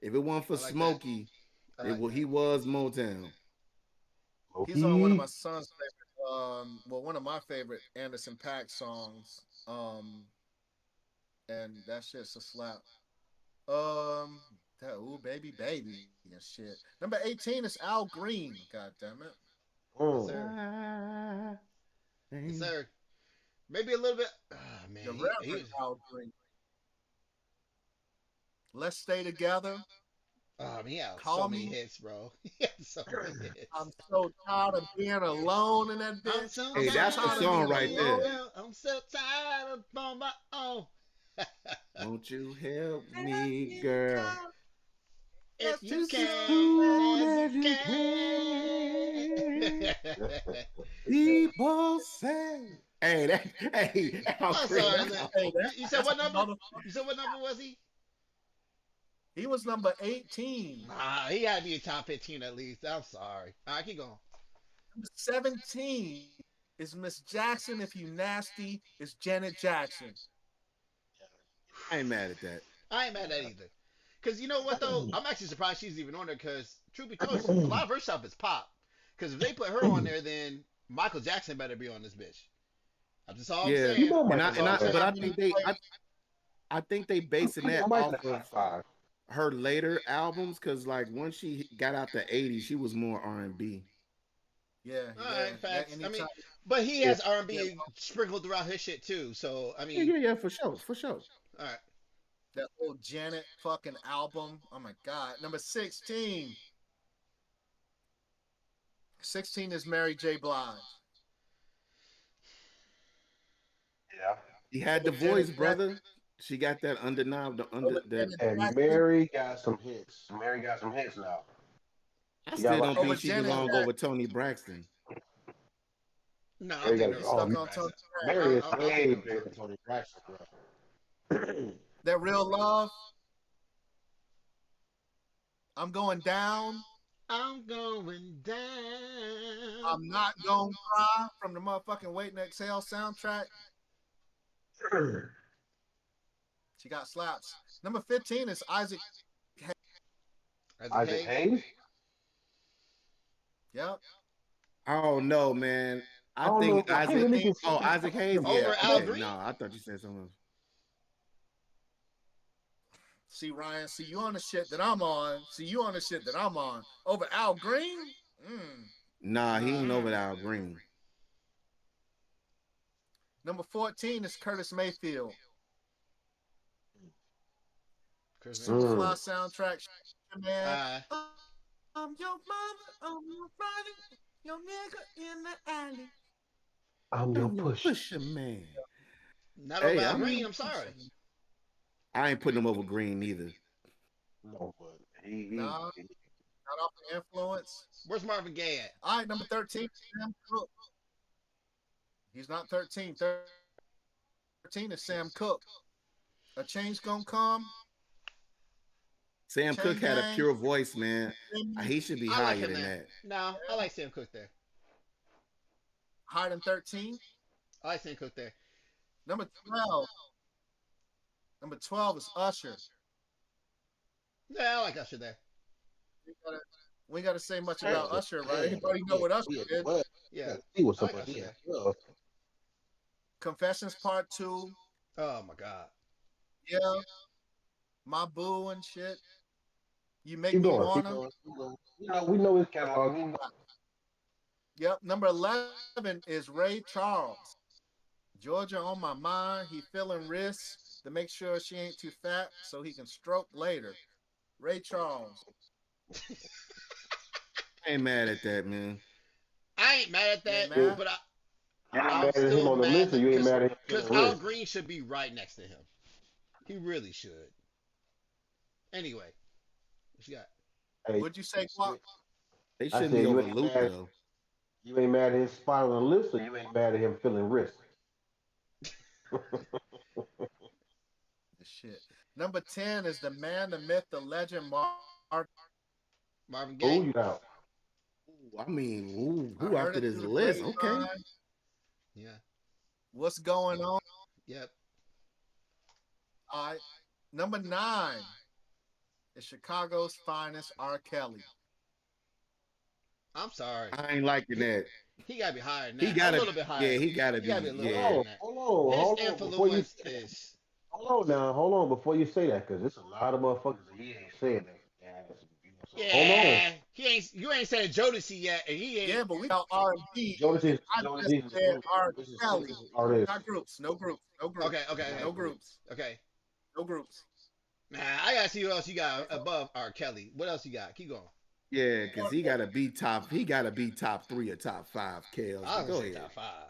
If it weren't for I like that. Smokey, I like he that. was Motown. He's on one of Loki. my son's favorite, well, one of my favorite Anderson Paak songs. And that shit's a slap. Um, that ooh baby baby and shit. Number 18 is Al Green. God damn it. Yes, Mm. sir. I Yes, ain't- sir. Maybe a little bit. Oh man, The he Reverend was. Al Green. Let's stay together. Oh, man, he had so Call many me. hits, bro. He had so many hits. I'm so tired of being alone in that I'm bitch. so I'm Hey, so that's the tired of tired song being of right being there. alone. alone. I'm so tired of on my own. Won't you help me, girl? If you Just as can, soon as you as you can. can. People say, hey, Al I'm Green, sorry. that's a Hey, You said that's what a number? motherfucker. You said what number was he? He was number 18. Nah, he had to be a top 15 at least. I'm sorry. All right, keep going. Number 17 is Miss Jackson. If you nasty, is Janet Jackson. I ain't mad at that. I ain't mad at that either. Cause you know what though, I'm actually surprised she's even on there. Cause truth be told, a lot of her stuff is pop. Cause if they put her on there, then Michael Jackson better be on this bitch. That's just all I'm Yeah, You saying. know and Michael That's all I'm Jackson. but saying. I think they basing You know that Michael off the top of five. her later albums because like once she got out the '80s, she was more R&B. Yeah, All yeah. right, That facts. I mean, anytime. but he Yeah. has Yeah, R&B sprinkled throughout his shit too. So I Yeah, mean, yeah, yeah, for sure, for sure. all right. that old Janet fucking album. Oh my god. Number 16. 16 is Mary J. Blige. Yeah. She had Over the Janet voice, Jackson. brother. She got that undeniable, the under Over that. Janet And Jackson. Mary got some hits. Mary got some hits now. I She got a still lot don't of Over think hits. she Janet belong Jackson. over Tony Braxton. No, I Mary think got they're You all oh stuck Tony on Tony Braxton. Braxton. Mary is I think way they're all bigger than Tony. Tony Braxton, bro. That real love. I'm going down. I'm going down. I'm not gonna cry from the motherfucking Wait and Exhale soundtrack. She got slaps. Number 15 is Isaac. Isaac Isaac Hayes. Hayes? Yep. Oh no, man. I I don't know. think I can't Isaac. really 15. Oh, consider Isaac Hayes. him Yeah. Over top Al 10. Okay. Green. No, I thought you said something else. See, Ryan, see you on the shit that I'm on. See you on the shit that I'm on. Over Al Green? Mm. Nah, he ain't over Mm. Al Green. Number 14 is Curtis Mayfield. Chris Mayfield. Mm. Superfly soundtrack. Man, Uh, I'm your mother, I'm your brother, your nigga in the alley. I'm your I'm your push. pusher man. not over Hey, Al I I'm Green. your mean, I'm pusher. sorry. I ain't putting him over Green neither. No, but Nah, not off the influence. Where's Marvin Gaye at? All right, number 13, Sam Cooke. He's not 13. 13 is Sam Cooke. A change gonna come. Chain Sam Cooke gang. had a pure voice, man. Feel me? He should be I like higher him than there. that. No, I like Sam Cooke there. Higher than 13. I like Sam Cooke there. Number 12. Number 12 is Usher. Yeah, I like Usher there. We ain't gotta say much about damn, Usher, right? damn. Everybody know what Usher He did. well. Yeah, Gotta see what's I up like with Usher him. there. Well, Confessions Part 2. Oh my god. Yeah. My boo and shit. You make keep me going. Keep wanna. going. Keep going. We know his catalog. We know. Yep. Number 11 is Ray Charles. Georgia on my mind. He feeling risks to make sure she ain't too fat so he can stroke later. Ray Charles. I ain't mad at that, man. I ain't mad at You ain't that, You mad? but ain't I'm mad at him still on the mad list, or you ain't because mad at him because feeling Al rich. Green should be right next to him. He really should. Anyway, what you got? Hey, Would you say Guap? They I shouldn't be said over Luther though. you ain't mad at his spot on the list, or you ain't mad at him feeling rich. Shit. Number 10 is the man, the myth, the legend, Marvin Gaye. Marvin Who Gaye. you now? Ooh, I mean, who I after heard it this through the list? Okay. grapevine. Yeah. What's going on? Yep. All right. Number 9 is Chicago's finest, R. Kelly. I'm sorry. I ain't liking He that. he gotta be higher than He that. A gotta, little bit higher. yeah, he gotta He be, gotta be a little bit higher yeah. than that. Hold His on, hold on. Before you influence is. hold on now, hold on before you say that, because there's a lot of motherfuckers that he ain't saying that. Yeah, so hold on. Yeah, he ain't. You ain't said Jodeci yet, and he ain't. Yeah, but we got R&B, and I Jonas just is a said group. R. This is Kelly. citizen artist. Not groups. No groups. No Okay, groups. okay, Not okay, No group. groups. okay. No groups. Nah, I gotta see what else you got above R. Kelly. What else you got? Keep going. Yeah, because he gotta be top three or top five, Kales. I But was gonna go say ahead. top five.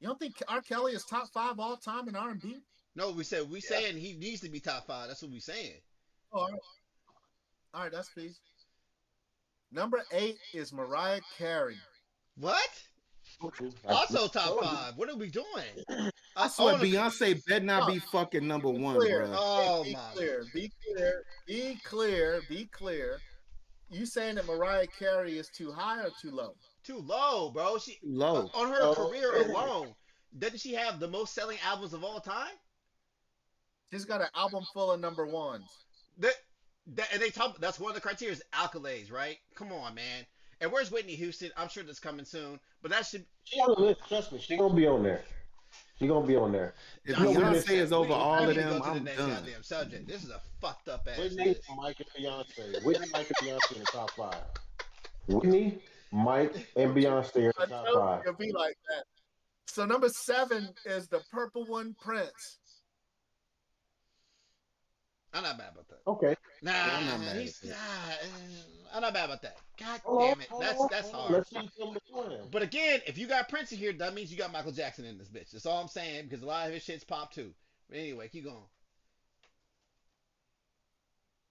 You don't think R. Kelly is top 5 all time in R&B? No, we Yeah. saying he needs to be top five. That's what we saying. Oh, all right, that's peace. Number 8 is Mariah Carey. What? Told you. I Also top told you. five. What are we doing? I I swear want to be. Beyonce better not No, be fucking number be one, clear. bruh. Hey, Oh be my, clear. Be clear. Be clear. Be clear. You saying that Mariah Carey is too high or too low? too low, bro. She Low. on her Oh, career alone, doesn't she have the most selling albums of all time? She's got an album full of number ones. That, and they talk. That's one of the criteria is accolades, right? Come on, man. And where's Whitney Houston? I'm sure that's coming soon. But that should. she on the list. Trust me, she gonna be on there. She gonna be on there. If You Nah, know, see, we that's Beyonce just is that. over We all of need to go them, to the I'm next done. goddamn subject. This is a fucked up ass Whitney, list. Mike, and Beyonce. Whitney, Mike, and Beyonce in the top five. Whitney, Mike, and Beyonce in the I top told you five. it'll be like that. So number 7 is the purple one, Prince. I'm not mad about that. Okay. Yeah, I'm not Nah, mad at he's. that. I'm not mad about that. God Hold on, damn it, hold that's on, that's hold on. hard. Let's see some before them. But again, if you got Prince in here, that means you got Michael Jackson in this bitch. That's all I'm saying because a lot of his shit's pop too. But anyway, keep going.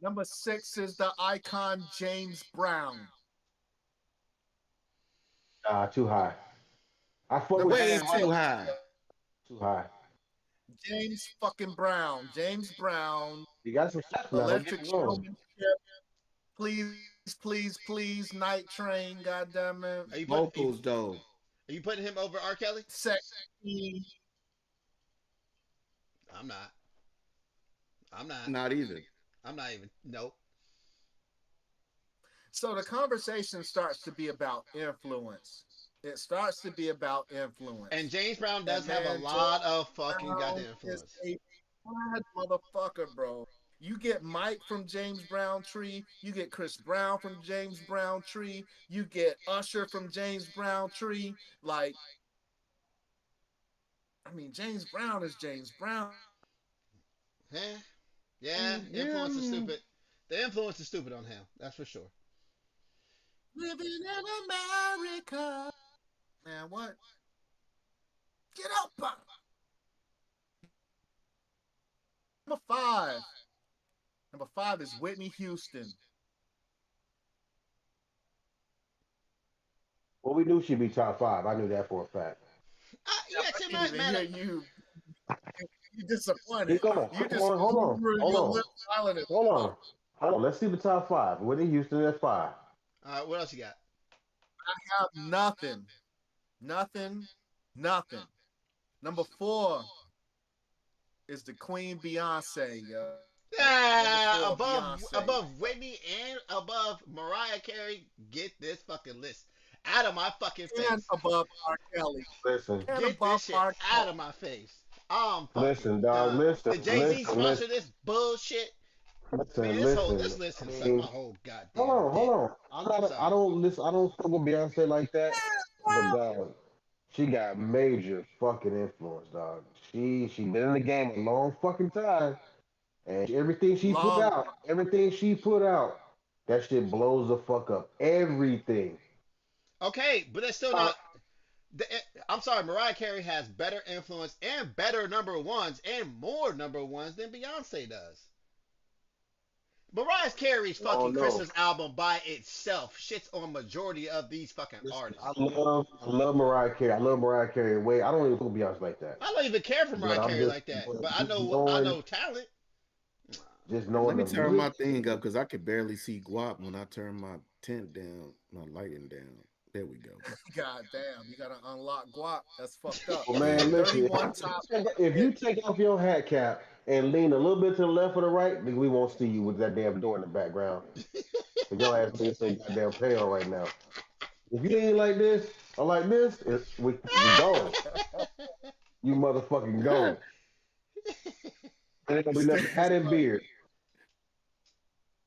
Number 6 is the icon James Brown. Too high. I fuck Number with Way James five, too Brown. high. Too high. James fucking Brown. James Brown. You got some shots now. Don't get Electric me wrong. Showmanship. Please, please, please. Night Train. God damn it. Are you putting Vocals though. are you putting him over R. Kelly? Sexy. I'm not. I'm not. Not either. I'm not even. Nope. So the conversation starts to be about influence. It starts to be about And influence. James Brown does And have a man, lot of fucking Brown goddamn is influence. a bad motherfucker, bro. You get Mike from James Brown Tree. You get Chris Brown from James Brown Tree. You get Usher from James Brown Tree. Like, I mean, James Brown is James Brown. Yeah, yeah. Yeah, I Influence is mean, stupid. The influence is stupid on him. That's for sure. Living in America. Man, what? Get up. Number 5. Number 5 is Whitney Houston. Well, we knew she'd be top five. I knew that for a fact. You Yeah, got I too didn't much, even man. hear you. You disappointed. Keep going. You Come just on. Hold on. Hold your on. lip silent as Hold fuck. on. Hold on. Let's see the top five. Whitney Houston at five. All right, what else you got? I have nothing. Nothing. Nothing. Number 4 is the Queen Beyonce, yo. Number 4, Beyonce. Above Whitney and above Mariah Carey. Get this fucking list out of my fucking And face. above R. Kelly. Listen. And Get above this shit R. out Kelly. of my face. I'm fucking Listen, dog. done. Listen. Did Jay Z Listen. sponsor Listen. this bullshit? Man, Listen. this Listen. list I can suck my mean, whole hold goddamn on. Hold dick. on. I'm not. I'm I sorry. don't listen. I don't fuck with Beyonce like that. But dog, she got major fucking influence, dog. She been in the game a long fucking time, and Long. everything she put out, that shit blows the fuck up. Everything. Okay, but that's still Uh, not. I'm sorry, Mariah Carey has better influence and better number ones and more number ones than Beyonce does. Mariah Carey's oh fucking no. Christmas album by itself shits on majority of these fucking Listen, artists. I love Mariah Carey. I love Mariah Carey. Wait, I don't even fuck with Beyonce like that. I don't even care for But Mariah I'm Carey like that, but but just I knowing, know talent. just let knowing me the turn my music. thing up because I could barely see guap when I turn my tent down, my lighting down. There we go. God damn. You got to unlock guap. That's fucked up. Well, Yeah. man, listen. 31 top. If you take off your hat cap and lean a little bit to the left or the right, then we won't see you with that damn door in the background. Cause your ass being so goddamn pale right now. If you ain't like this or like this, we gone. You motherfucking gone. And ain't gonna be nothing hat and beard.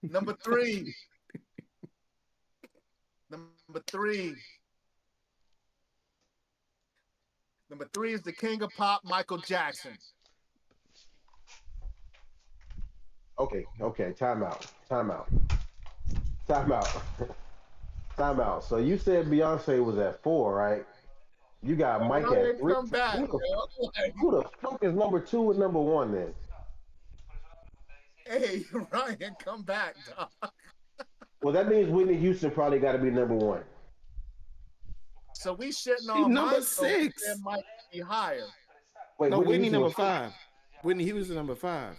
Number 3. Number 3. Number 3 is the king of pop, Michael Jackson. Okay. Time out. Time out. Time out. Time out. So you said Beyonce was at four, right? You got Mike at Ryan, three. come back, Who the yo. Like, who the fuck is number two and number one then? hey, Ryan, come back, dog. Well, that means Whitney Houston probably got to be number one. So we shitting She on number Mike, or we saying 6. Mike be higher? Wait, No, Whitney Whitney Houston number was. 5. Whitney Houston number 5.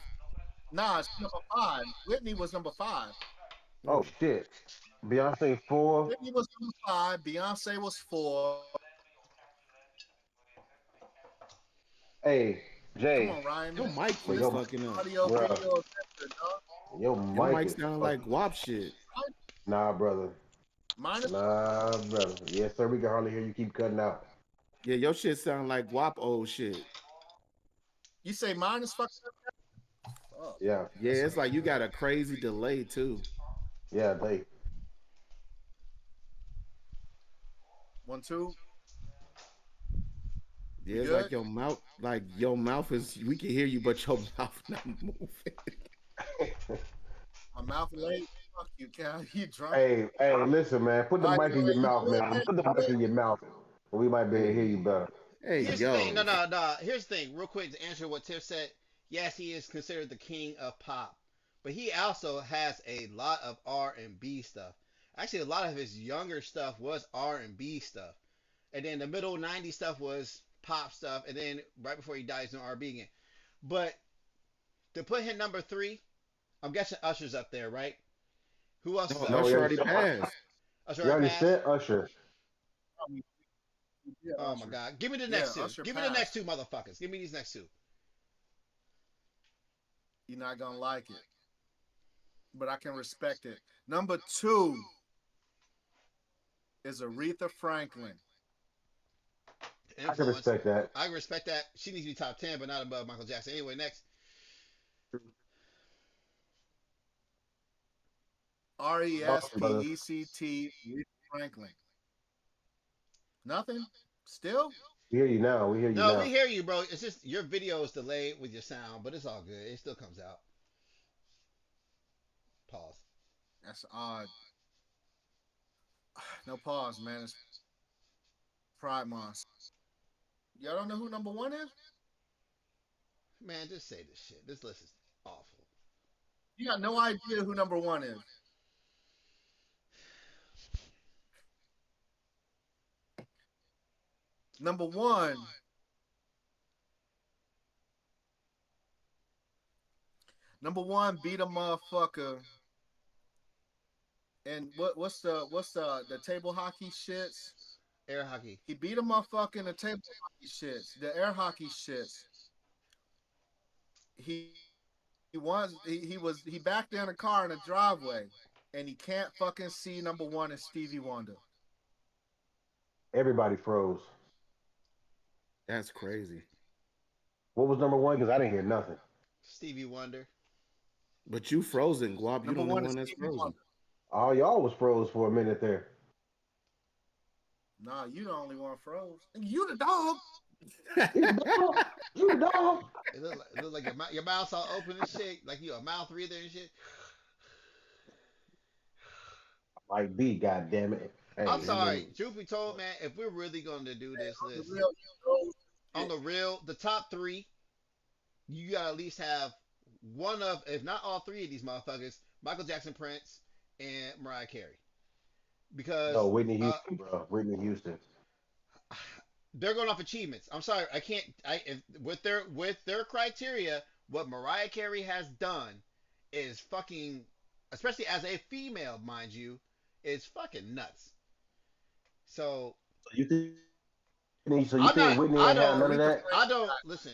Nah, it's number five. Whitney was number five. Oh Mm. shit. Beyonce 4. Whitney was number five. Beyonce was four. Hey, Come Jay, on, Ryan, Your man. mic bro, keeps This is fucking up. audio bruh, video adventure, dog. your Your mic mic is sounding like fucking. WAP shit. Right? Nah, brother. Mine is. Nah, brother. Yes, sir. We can hardly hear you. Keep cutting out. Yeah, your shit sound like WAP old shit. You say mine is fucking up. Yeah, Yeah, That's it's like you got a crazy delay too. yeah. They. 1, 2. We Yeah, it's good? like your mouth is. We can hear you, but your mouth not moving. My mouth late. Fuck you, Cal. You drunk? Hey, listen, man. Put the All right, mic in your anyway, you mouth, good, man. man? Put the You mic good? in your mouth. We might be able to hear you Hey, better. hey, Here's the thing. No, yo. no, no. Here's the thing. Real quick to answer what Tiff said. Yes, he is considered the king of pop, but he also has a lot of R&B stuff. Actually, a lot of his younger stuff was R&B stuff, and then the middle '90s stuff was pop stuff, and then right before he died, he's doing R&B again. But to put him number three, I'm guessing Usher's up there, right? Who else is No, up? No, we Usher already already said Usher. passed. Usher You already already passed. said Usher. Yeah, Oh my Usher. God! Give me the Yeah, next two. Usher Give me the next passed. two, motherfuckers. Give me these next two. You're not gonna like it, but I can respect it. Number two is Aretha Franklin. I can Influence. respect that. I respect that. She needs to be top 10, but not above Michael Jackson. Anyway, next. R E S Awesome, P brother. E C T. Aretha Franklin. Nothing. Still. We hear you now. We hear you No, we now. hear you, bro. It's just your video is delayed with your sound, but it's all good. It still comes out. Pause. That's odd. No pause, man. It's Pride Month. Y'all don't know who number one is? Man, just say this shit. This list is awful. You got no idea who number one is. Number one. Number one beat a motherfucker. And what's the table hockey shits? Air hockey. He beat a motherfucker in the table hockey shits, the air hockey shits. He backed in a car in a driveway, and he can't fucking see number one is Stevie Wonder. Everybody froze. That's crazy. What was number one? Because I didn't hear nothing. Stevie Wonder. But you frozen, Guap. You the Number only one is one that's Stevie frozen. Wonder. All y'all was froze for a minute there. Nah, you the only one froze. You the dog. You the dog. You the dog. It look like your mouth's all open and shit. Like you a mouth reader and shit. Like B, God damn it. I'm Hey, sorry. Truth be told, man, if we're really going to do this The list, real froze on shit. the real, the top three, you gotta at least have one of, if not all three of these motherfuckers, Michael Jackson, Prince, and Mariah Carey, no, because Whitney Houston, bro. Whitney Houston. they're going off achievements. I'm sorry, I can't. With their criteria, what Mariah Carey has done is fucking, especially as a female, mind you, is fucking nuts. So So you think? So you I'm think not. Whitney I ain't have don't. none of Aretha that? I Franklin don't listen.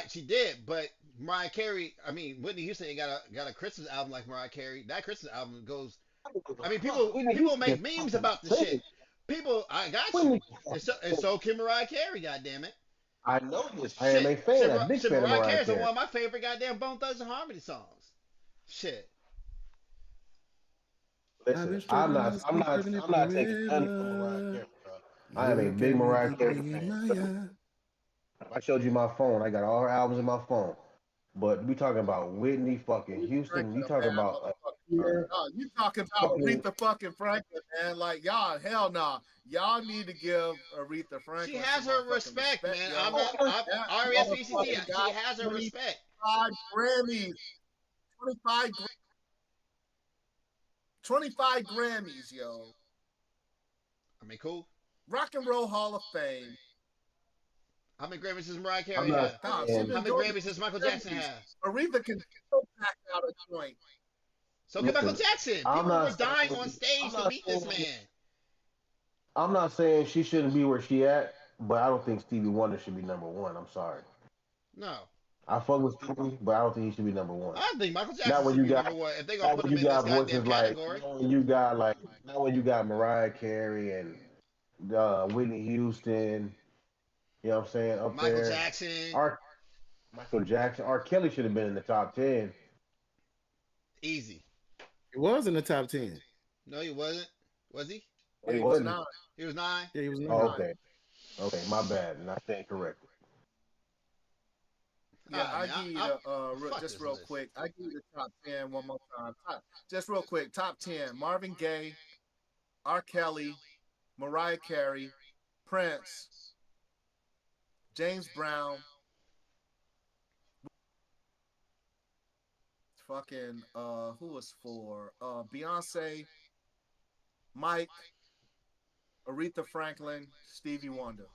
She did, but Mariah Carey. I mean, Whitney Houston ain't got a Christmas album like Mariah Carey. That Christmas album goes. I don't give a I mean, fuck. Whitney people Houston make can memes fucking about the shit. sing. People, I got you. Whitney. And so can Mariah Carey. Goddamn it. I know this. I am Shit. a fan. A big fan of Mariah Mariah Carey's one Carey. of my favorite goddamn Bone Thugs and Harmony songs. Shit. I've Listen, been struggling to keep living it I'm not taking nothing from Mariah forever. Carey, bro. I am a Look big at me Mariah looking Carey in fan. my eye. I showed you my phone. I got all her albums in my phone. But we talking about Whitney fucking Aretha Houston. Franklin We a talking bad about motherfucker. Nah, you talking about fucking Aretha fucking Franklin, man? Like y'all, hell nah. Y'all need to give Aretha She Franklin some has her motherfucking respect, respect, man. I'm yo. not. That RSVCT. motherfucker She got has her respect. 25 Grammys. 25, 25 Grammys, yo. I mean, cool. Rock and Roll Hall of Fame. How many Grammys does Mariah I'm Carey not have? Nah, she saying. How been many doing this Grammys does since Michael the Jackson '70s. have? Aretha can still pack out a joint. So can Michael Listen, Jackson. I'm People not were dying on saying. I'm stage to not meet this saying. man. I'm not saying she shouldn't be where she at, but I don't think Stevie Wonder should be number one. I'm sorry. No. I fuck with Stevie, but I don't think he should be number one. I think Michael Jackson Not when should you be got, number one if they're gonna not put when him you in this got goddamn voices like, category. not when you got Mariah Carey and Whitney Houston. You know what I'm saying? Up Michael there, Jackson, R. Michael Jackson, R. Kelly should have been in the top 10. easy. It was in the top 10. No, he wasn't. Was he? But Yeah, he he was wasn't. 9. He was nine. Yeah, he was Oh, nine. 9. okay, okay, my bad. Not saying correctly. Yeah, Ah I man, give you I the fuck just this real list. quick. I give you the top 10 one more time. Just real quick, top 10: Marvin Gaye, R. Kelly, Mariah Carey, Prince, James Brown, fucking who was for Beyonce, Mike, Aretha Franklin, Stevie Wonder.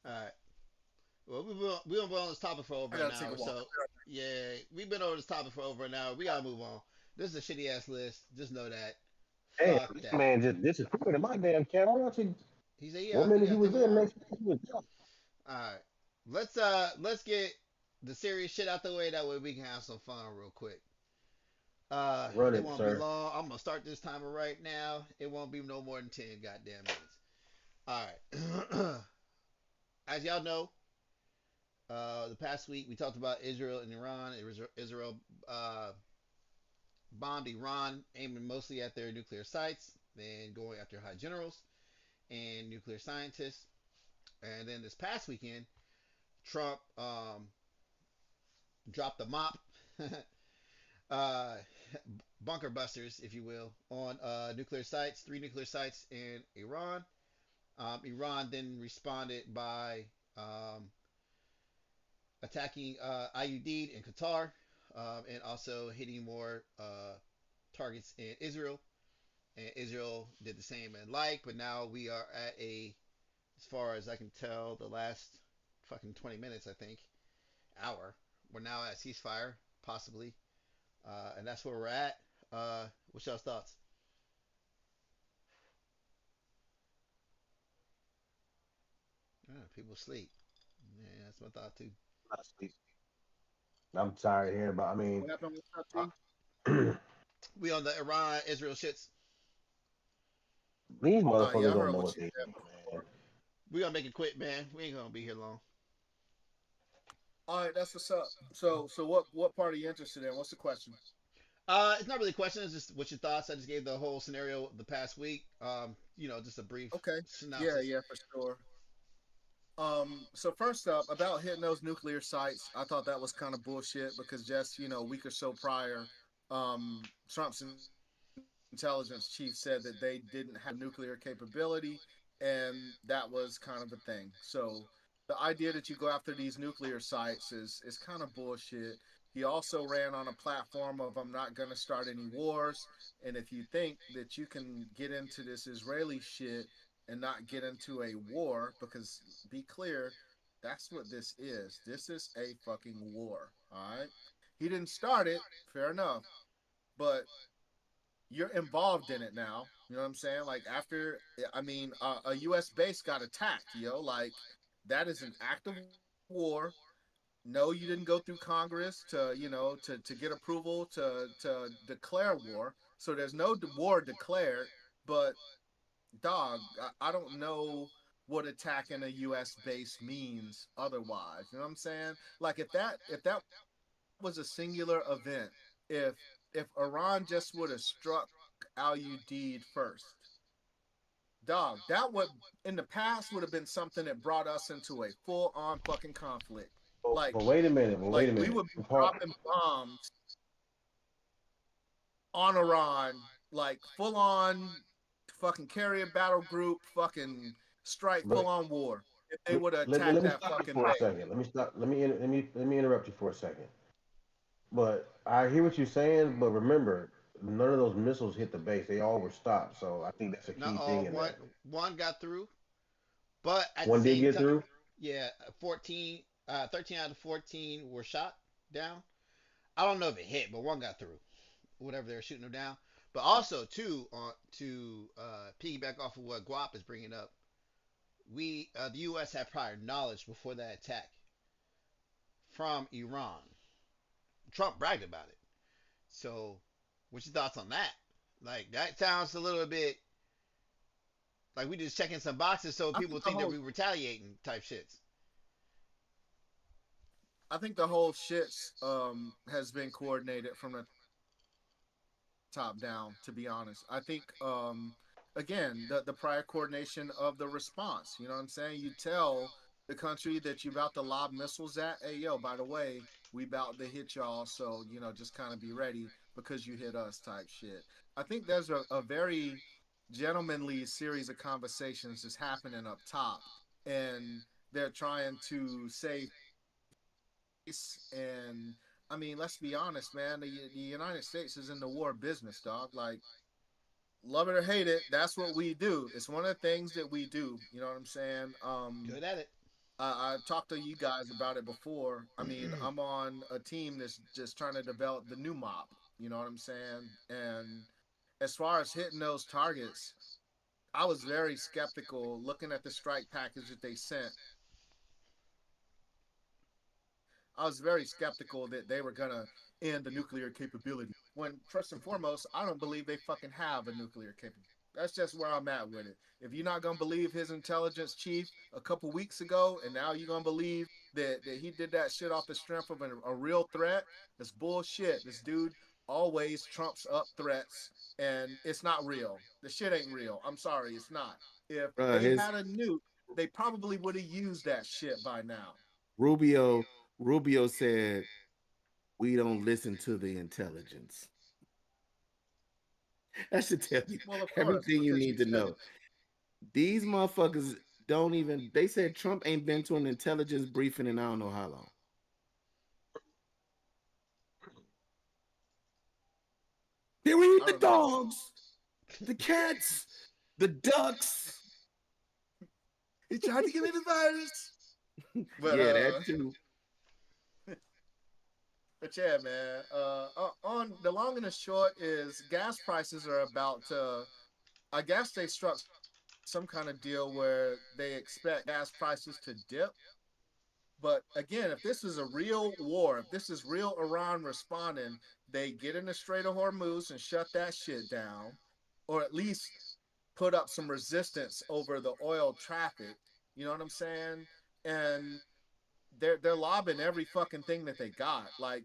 All right. Well, we've been on this topic for I over an gotta take a hour, walk. so yeah, we've been over this topic for over an hour. We gotta move on. This is a shitty ass list. Just know that. Damn, Fuck this that. man just disappeared in my damn camera. I see He said, "Yeah, one he minute he got to take was a in, walk." next minute he was gone. All right, let's get the serious shit out the way. That way we can have some fun real quick. Run It it, won't be sir. long. I'm gonna start this timer right now. It won't be no more than 10 goddamn minutes. All right. As y'all know, the past week we talked about Israel and Iran. Israel bombed Iran, aiming mostly at their nuclear sites, then going after high generals and nuclear scientists. And then this past weekend, Trump dropped the mop, uh, bunker busters, if you will, on nuclear sites, three nuclear sites in Iran. Iran then responded by attacking IUD in Qatar, and also hitting more targets in Israel. And Israel did the same and like, but now we are at as far as I can tell, the last fucking 20 minutes, I think, hour. We're now at ceasefire, possibly, and that's where we're at. What's y'all's thoughts? People sleep. Yeah, that's my thought too. Not sleep. I'm tired of hearing about. I mean, What happened with top I, 10? We on the Iran Israel shits. these Yeah, motherfuckers I don't heard know what what you they said. do, man. We gonna make it quick, man. We ain't gonna be here long. All right, that's what's up. So what part are you interested in? What's the question? It's not really a question. It's just what's your thoughts. I just gave the whole scenario the past week. Just a brief Okay. Yeah, synopsis. yeah, for sure. So first up, about hitting those nuclear sites, I thought that was kind of bullshit because just, a week or so prior, Trump's intelligence chief said that they didn't have the nuclear capability, and that was kind of a thing. So the idea that you go after these nuclear sites is kind of bullshit. He also ran on a platform of I'm not going to start any wars, and if you think that you can get into this Israeli shit and not get into a war, because be clear, that's what this is. This is a fucking war. All right. He didn't start it, fair enough, but you're involved in it now. You know what I'm saying? Like after, I mean, a U.S. base got attacked. Like that is an act of war. No, you didn't go through Congress to get approval to declare war. So there's no war declared. But dog, I don't know what attacking a U.S. base means otherwise. You know what I'm saying? Like if that was a singular event, if if Iran just would have struck Al-Udeid first, dog, that would in the past would have been something that brought us into a full on fucking conflict. But Like wait a minute. But wait like a we minute. would be dropping bombs on Iran, like full on fucking carrier battle group, fucking strike But full on war. If they would have attacked let me that stop you fucking for a base. second. Let me stop. Let me interrupt you for a second. But I hear what you're saying. But remember, none of those missiles hit the base. They all were stopped. So I think that's a Not key thing all in one that. one got through, but at the One did same get time, through. Yeah, 14, 13 out of 14 were shot down. I don't know if it hit, but one got through. Whatever they were shooting them down. But also too, on to piggyback off of what Guap is bringing up, the U.S. had prior knowledge before that attack from Iran. Trump bragged about it. So, what's your thoughts on that? Like that sounds a little bit like we just checking some boxes so I people think the think that whole we retaliating type shits. I think the whole shits has been coordinated from the top down, to be honest. I think again, the prior coordination of the response, you know what I'm saying? You tell the country that you about to lob missiles at, hey yo, by the way, we about to hit y'all, so you know, just kind of be ready because you hit us type shit. I think there's a very gentlemanly series of conversations that's happening up top, and they're trying to say and I mean, let's be honest, man. The United States is in the war business, dog. Like, love it or hate it, that's what we do. It's one of the things that we do. You know what I'm saying? Good at it. I've talked to you guys about it before. I mean, I'm on a team that's just trying to develop the new mop. You know what I'm saying? And as far as hitting those targets, I was very skeptical looking at the strike package that they sent. I was very skeptical that they were gonna end the nuclear capability. When first and foremost, I don't believe they fucking have a nuclear capability. That's just where I'm at with it. If you're not gonna believe his intelligence chief a couple weeks ago, and now you're gonna believe that he did that shit off the strength of a real threat, that's bullshit. This dude always trumps up threats, and it's not real. The shit ain't real. I'm sorry, it's not. If Bruh, they his had a nuke, they probably would have used that shit by now. Rubio Rubio said we don't listen to the intelligence. That should tell you Well, of course, everything you because need you to said know. These motherfuckers don't even. They said Trump ain't been to an intelligence briefing in I don't know how long. Here we eat I the remember. dogs, the cats, the ducks. He tried to give me the virus. But Yeah, that too. yeah, man. On the long and the short is gas prices are about to. I guess they struck some kind of deal where they expect gas prices to dip. But again, if this is a real war, if this is real Iran responding, they get in the Strait of Hormuz and shut that shit down, or at least put up some resistance over the oil traffic. You know what I'm saying? And they're lobbing every fucking thing that they got. Like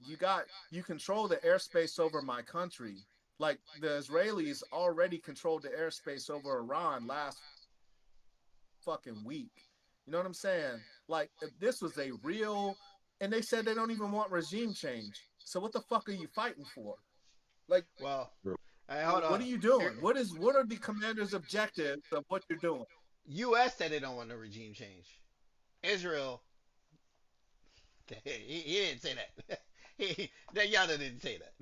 you control the airspace over my country. Like the Israelis already controlled the airspace over Iran last fucking week. You know what I'm saying? Like if this was a real and they said they don't even want regime change. So what the fuck are you fighting for? Like Well, True. hey, hold what on. are you Here, doing? What are the commander's objectives of what you're doing? U.S. said they don't want no regime change. Israel, he didn't say that. That Yada didn't say that.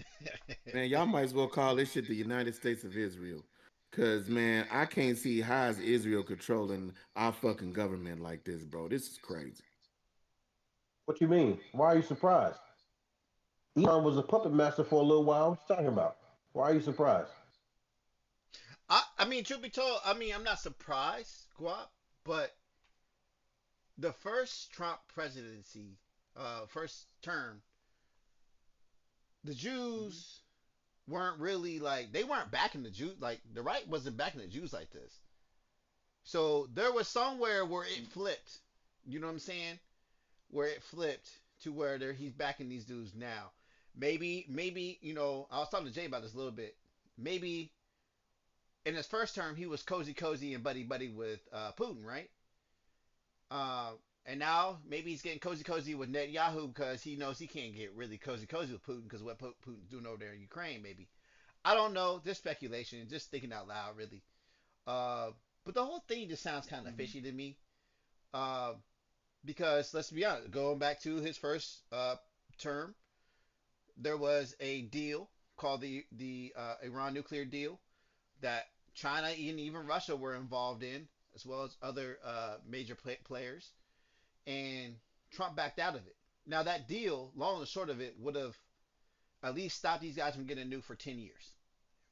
Man, y'all might as well call this shit the United States of Israel. Cause man, I can't see how is Israel controlling our fucking government like this, bro. This is crazy. What you mean? Why are you surprised? Elon was a puppet master for a little while. What you talking about? Why are you surprised? I mean, truth be told, I mean, I'm not surprised, Guap, but the first Trump presidency, first term, the Jews weren't really like they weren't backing the Jews like the right wasn't backing the Jews like this. So there was somewhere where it flipped. You know what I'm saying? Where it flipped to where he's backing these dudes now. Maybe I was talking to Jay about this a little bit. Maybe in his first term he was cozy and buddy with Putin, right? Uh, and now maybe he's getting cozy with Netanyahu because he knows he can't get really cozy with Putin because what Putin's doing over there in Ukraine. Maybe I don't know. Just speculation, just thinking out loud, really. Uh, but the whole thing just sounds kind of Mm-hmm. fishy to me. Uh, because let's be honest, going back to his first term, there was a deal called the Iran nuclear deal that China and even Russia were involved in, as well as other major players. and Trump backed out of it. Now that deal, long and short of it, would have at least stopped these guys from getting a nuke for 10 years.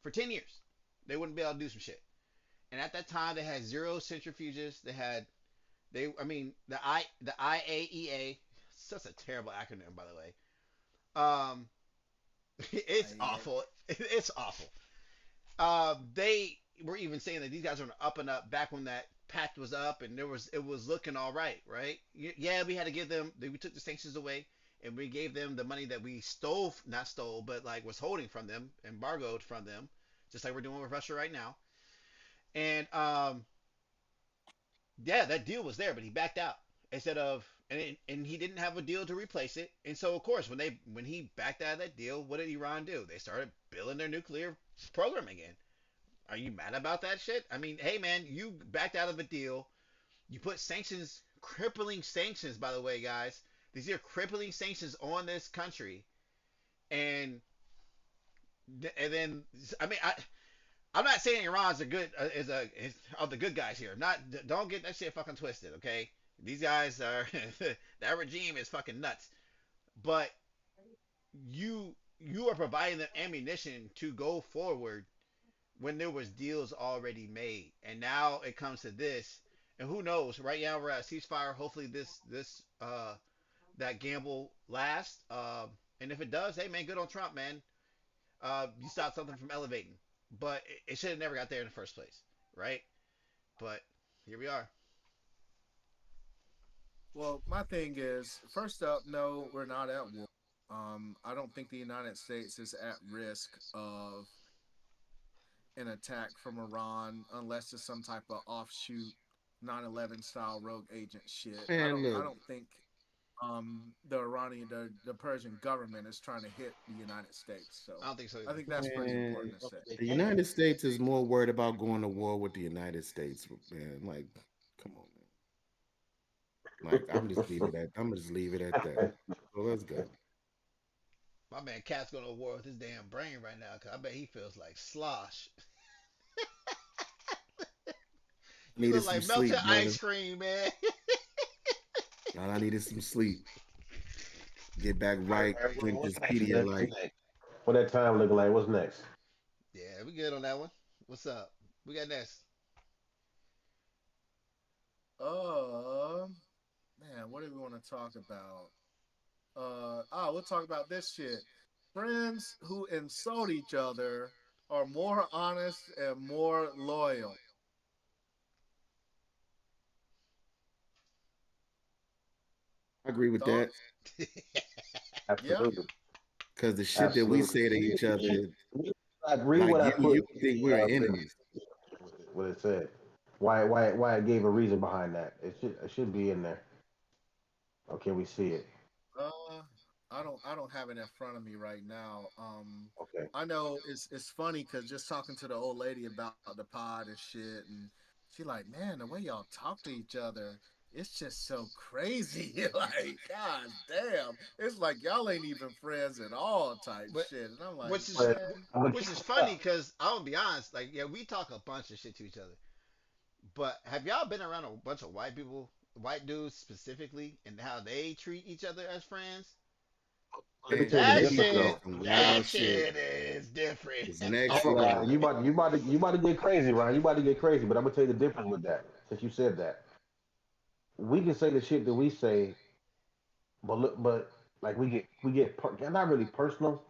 For 10 years, they wouldn't be able to do some shit. And at that time, they had zero centrifuges. I mean, the IAEA. Such a terrible acronym, by the way. Um, it's I, awful. It's awful. They were even saying that these guys are on the up and up back when that pact was up, and it was looking all right, right? Yeah, we had to give them. We took the sanctions away, and we gave them the money that we stole, not stole, but like was holding from them, embargoed from them, just like we're doing with Russia right now. And yeah, that deal was there, but he backed out instead of, and he didn't have a deal to replace it. And so of course when he backed out of that deal, what did Iran do? They started building their nuclear program again. Are you mad about that shit? I mean, hey man, you backed out of a deal. You put sanctions, crippling sanctions, by the way, guys. These are crippling sanctions on this country, and and then I mean I'm not saying Iran's a good is of the good guys here. Not don't get that shit fucking twisted, okay? These guys are that regime is fucking nuts. But you are providing them ammunition to go forward when there was deals already made, and now it comes to this, and who knows? Right now we're at ceasefire. Hopefully this that gamble lasts. And if it does, hey man, good on Trump, man. You stopped something from elevating, but it should have never got there in the first place, right? But here we are. well, my thing is, first up, no, we're not at war. I don't think the United States is at risk of an attack from Iran unless it's some type of offshoot 9/11 style rogue agent shit. I Man, don't I look, don't think the Iranian the Persian government is trying to hit the United States. I So don't think so I either. think that's pretty man, important to say. They the can. United States is more worried about going to war with the United States, man. Like, come on, man. Like, I'm just leave it at that. So let's go. My man Cat's going to war with his damn brain right now, cause I bet he feels like slosh. I He look needed some like melted sleep, brother. ice cream, man. All I needed some sleep. Get back All right, right, all right, drink what's this next, man? Pedialyte. What's next? What that time looking like? What's next? Yeah, we good on that one. What's up? We got next. Uh man, what do we want to talk about? We'll talk about this shit. Friends who insult each other are more honest and more loyal. I agree with that Thoughts? Yeah. Absolutely, because the shit that we absolutely. say to each other, I agree like what I you put think what we're I read, enemies. what it said. Why it gave a reason behind that. It should be in there. Okay, we see it. Uh, I don't have it in front of me right now. Okay. I know it's funny because just talking to the old lady about the pod and shit, and she like, man, the way y'all talk to each other, it's just so crazy. Like, god damn, it's like y'all ain't even friends at all, type But shit. And I'm like, which is But man, but which check is this funny out. because I'll be honest, like yeah, we talk a bunch of shit to each other. But have y'all been around a bunch of white people, white dudes specifically, and how they treat each other as friends? Let me Man, tell you the That they be difference doing though. shit, some that wild shit. shit is different. It's next Hold on, level. Ryan. You about to get crazy, Ryan. You about to get crazy. But I'm gonna tell you the difference with that. Since you said that, we can say the shit that we say, but look, but like not really personal,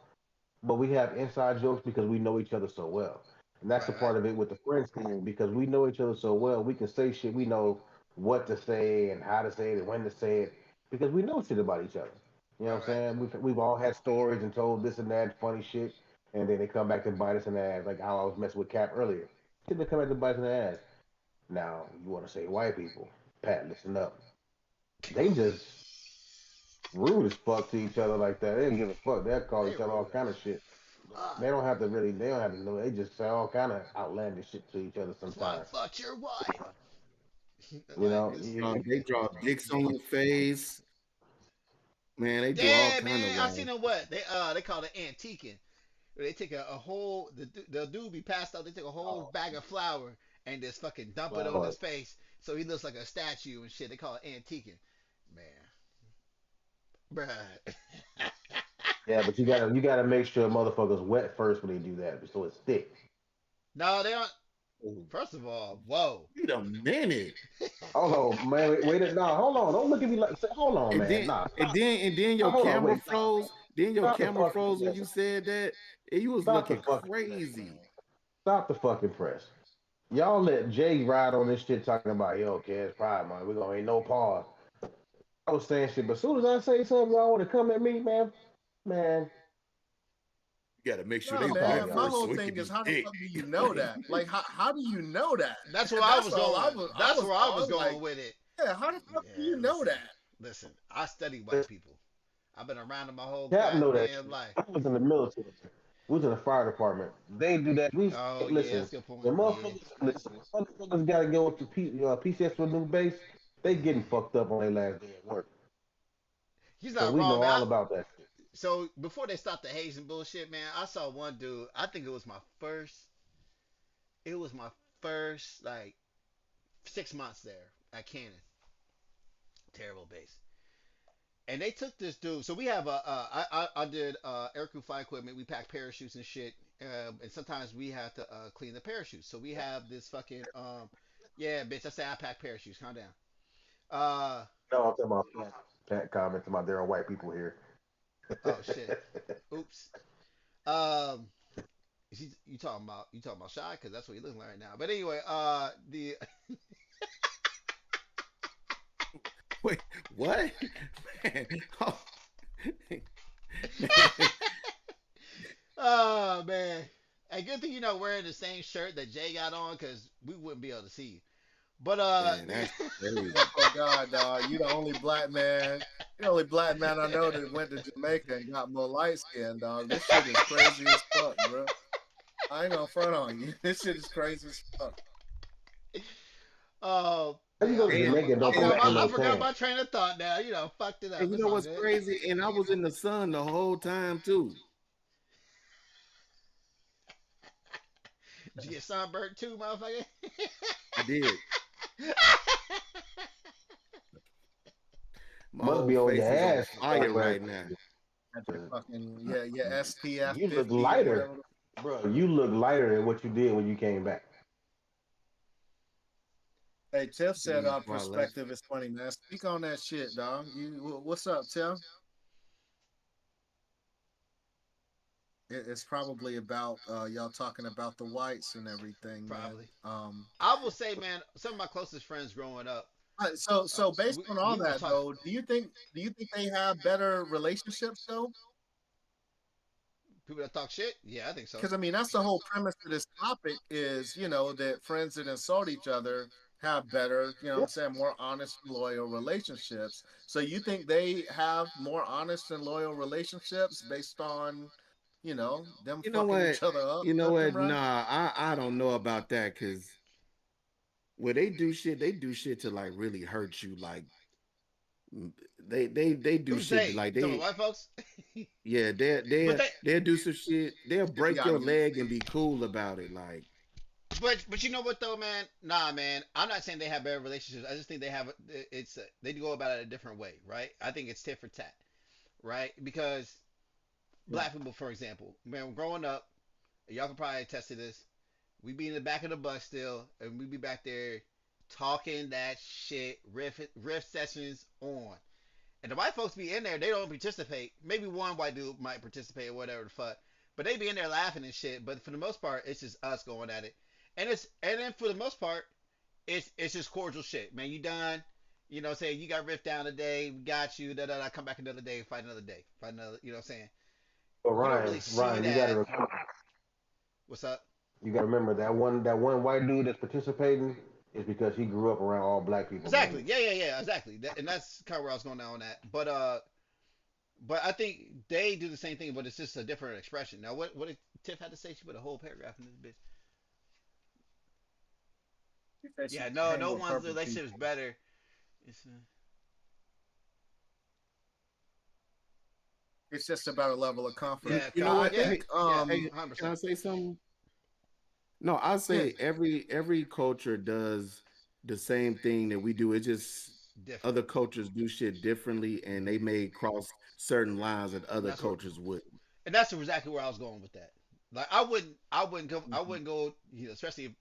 but we have inside jokes because we know each other so well. And that's the Right, right, part of it with the friends thing because we know each other so well. We can say shit. We know what to say and how to say it and when to say it because we know shit about each other. You know right, what I'm right. saying? We've all had stories and told this and that funny shit, and then they come back and bite us in the ass, like how I was messing with Cap earlier. Shit, they come back and bite us in the ass. Now you want to say white people? Pat, listen up. They just rude as fuck to each other like that. They don't give a fuck. They'll call They each other all rude kind of as shit. fuck. They don't have to really. They don't have to know. They just say all kind of outlandish shit to each other That's why I sometimes. fucked your wife. You Like know. this. They draw dicks on your face. Man, they do all Yeah, kind of man. I wild seen them. shit. What they call it antiquing. They take a whole the dude be passed out. They take a whole Oh, bag of flour and just fucking dump it on his Lord. face so he looks like a statue and shit. They call it antiquing. Man, bruh. Yeah, but you gotta make sure motherfuckers wet first when they do that, so it's thick. No, they don't. Oh, First of all, whoa. wait a minute. Hold on, man. Wait, nah, hold on. Don't look at me like. Hold on, And man. then Nah, and stop. then and then Nah, your hold on, camera wait. Stop. froze. Then your Stop the camera fucking froze when press. you said that. And you was Stop the looking fucking press, crazy. man. Stop the fucking press. Y'all let Jay ride on this shit talking about, yo, kids, pride, man. We gonna ain't no pause. I was saying shit, but as soon as I say something, y'all want to come at me, man. Man, You gotta make sure No, they fuck all wet man. My y'all. first whole so it thing can is be how the thick. fuck do you know Like, that? Like, how do you know that? That's where I That's was all I going. was. I That's was. where I I was was like, going with it. yeah. How the fuck do Yeah, you know listen, that? listen. I study white Listen, people. I've been around them my whole Cap know that goddamn shit. life. I was in the military. We was in the fire department. They do that. We Oh yeah, listen. that's a good point. When Yeah, motherfuckers listen, when motherfuckers gotta go to PCS for a new base. They getting fucked up on their last day at work. he's So not we wrong, know man. all about that shit. So before they stopped the Haitian bullshit, man, I saw one dude. I think it was my first. It was my first like 6 months there at Cannon. Terrible base. And they took this dude. So we have I did aircrew flight equipment. We pack parachutes and shit. And sometimes we have to clean the parachutes. So we have this fucking yeah, bitch. I say I pack parachutes. Calm down. Uh No, I'm talking about Pat comments about there are white people here. oh shit. Oops. Um, you talking about shy because that's what you're looking like right now. But anyway, the wait, what? Man, oh, man, oh man. And good thing you're not wearing the same shirt that Jay got on because we wouldn't be able to see you. But man, that's crazy. Oh God, dog. You the only black man. You the only black man I know that went to Jamaica and got more light skin, dog. This shit is crazy as fuck, bro. I ain't gonna front on you. This shit is crazy as fuck. oh How you man, go to And Jamaica and don't come and back with I no forgot tan? my train of thought now. You know, fucked it up. and you It's know all what's good. crazy? And I was in the sun the whole time too. Did you get sunburnt too, motherfucker? I did. My Must whole be on your face is on ass for fire sunburn. right now. At the fucking yeah SPF You look 50 or lighter, whatever. bro. You look lighter than what you did when you came back. Hey, Tiff said Before I left. perspective is funny, man. Speak on that shit, dog. What's up, Tiff? It's probably about y'all talking about the whites and everything, man. Probably. I will say, man, some of my closest friends growing up, So based on all we would that talk. though, do you think they have better relationships though? People that talk shit, yeah, I think so. Because I mean that's the whole premise of this topic is that friends that insult each other have better, what Yeah. I'm saying, more honest and loyal relationships. So you think they have more honest and loyal relationships based on them You know fucking what? each other up You know left and what? right? Nah, I don't know about that because when they do shit to like really hurt you. Like they do Who's shit to, they? like You talking they about white folks? yeah but they'll do some shit. They'll It's break your gotta be. leg and be cool about it. Like but you know what though, man? Nah, man. I'm not saying they have better relationships. I just think they have they go about it a different way, right? I think it's tit for tat, right? Because Yeah. black people, for example, man, growing up, y'all can probably attest to this. We be in the back of the bus still, and we be back there talking that shit, riff sessions on. And the white folks be in there, they don't participate. Maybe one white dude might participate or whatever the fuck. But they be in there laughing and shit. But for the most part, it's just us going at it. And then for the most part, it's just cordial shit. Man, you done? You know, saying you got ripped down today, we got you, da da da, come back another day, fight another day. Fight another, you know what I'm saying? But You don't really see Ryan, you gotta that. remember, What's up? that one white dude that's participating is because he grew up around all black people Exactly. mainly. Yeah, exactly. And that's kind of where I was going down on that. But I think they do the same thing, but it's just a different expression. Now, what did Tiff had to say? She put a whole paragraph in this bitch. She said she Yeah, can hang no with one's purple relationship is people. better. It's, It's just about a level of confidence. yeah, you know I what? yeah, think Hey, yeah, hey, hundred can I percent. say something? No, I yeah, say every culture does the same thing that we do. It just different. other cultures do shit differently, and they may cross certain lines that And other that's where cultures wouldn't. and that's exactly where I was going with that. Like I wouldn't go, especially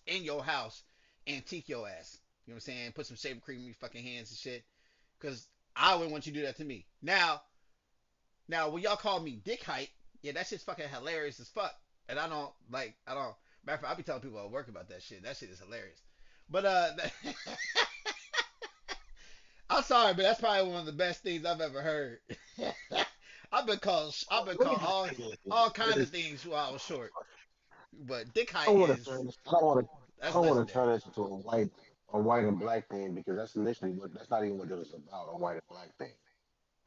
in your house, antique your ass. You know what I'm saying? Put some shaving cream in your fucking hands and shit. Cause I wouldn't want you to do that to me. Now when y'all call me dick height, yeah, that shit's fucking hilarious as fuck. And I don't. Matter of fact, I be telling people at work about that shit. That shit is hilarious. But I'm sorry, but that's probably one of the best things I've ever heard. I've been Let me called just say this. all kinds of This- things while I was short. But dick I height don't want to turn is this. I don't want to. I that's don't want to turn legendary. this into a white and black thing because that's initially what. That's not even what it was about. A white and black thing.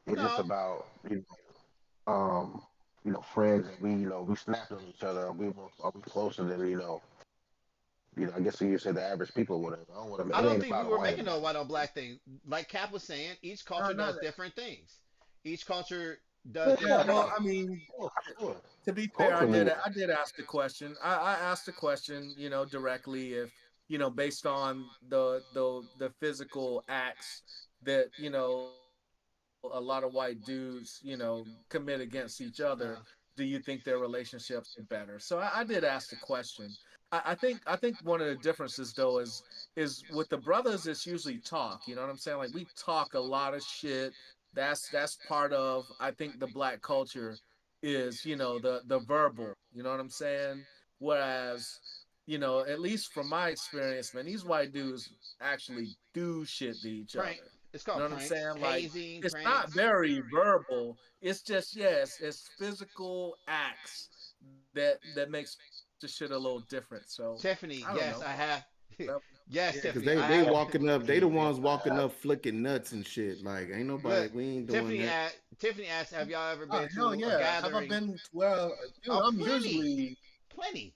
It's just No, about friends that we snapped on each other. Are we closer than I guess you say the average people, or whatever. I don't want to. I It don't ain't think we about a were white and making no black. white on black thing. Like Cap was saying, each culture not does that. different things. Each culture does Yeah, Yeah, different well, yeah, I things. mean, yeah, sure. to be fair, Culturally, I did ask the question. I asked the question, directly if, based on the physical acts that, a lot of white dudes, commit against each other, do you think their relationships are better? So I did ask the question. I think one of the differences though is with the brothers it's usually talk. You know what I'm saying? Like we talk a lot of shit. That's part of I think the black culture is the verbal. You know what I'm saying? Whereas at least from my experience, man, these white dudes actually do shit to each Prank. other. It's You called know what I'm pranks, saying? Like hazing, it's not pranks. very verbal. It's just it's physical acts that makes the shit a little different. So I don't know. Tiffany, yes, I have. Whatever. Yes, Yeah, because Tiffany, they I they have. walking up, they the ones walking up flicking nuts and shit. Like ain't nobody, Look, we ain't doing that. Tiffany asked, "Have y'all ever Oh been hell to a yeah! Have I gathering?" been to well, dude? Oh, I'm plenty, usually plenty.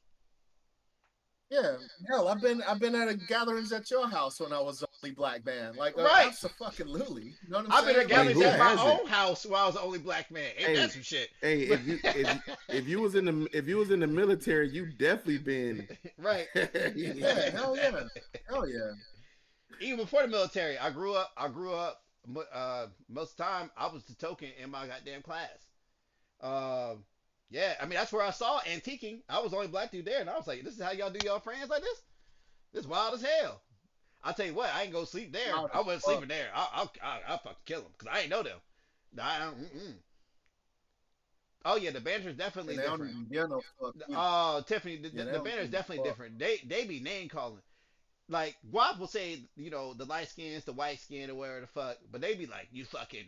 yeah. Hell, I've been at a gatherings at your house when I was the only black man. Like Right. abso-fucking-lutely. You know what I'm I've been at saying? Hey, Like gatherings who at my hasn't? own house while I was the only black man. Ain't that Hey, some shit? hey, But if you was in the military, you definitely been. right. yeah, hell yeah, hell yeah. Even before the military, I grew up. Most of the time, I was the token in my goddamn class. Um, yeah, I mean that's where I saw antiquing. I was the only black dude there, and I was like, "This is how y'all do y'all friends like this? This is wild as hell." I tell you what, I ain't go sleep there. Loud I as wasn't fuck. sleeping there. I'll fucking kill them because I ain't know them. I don't, Oh yeah, the banter's definitely And they don't different. even get no fuck either. Oh, Tiffany, Yeah, they the don't banter's give a definitely fuck. different. They be name calling. Like Guap will say, the light skins, the white skin, or whatever the fuck, but they be like, you fucking.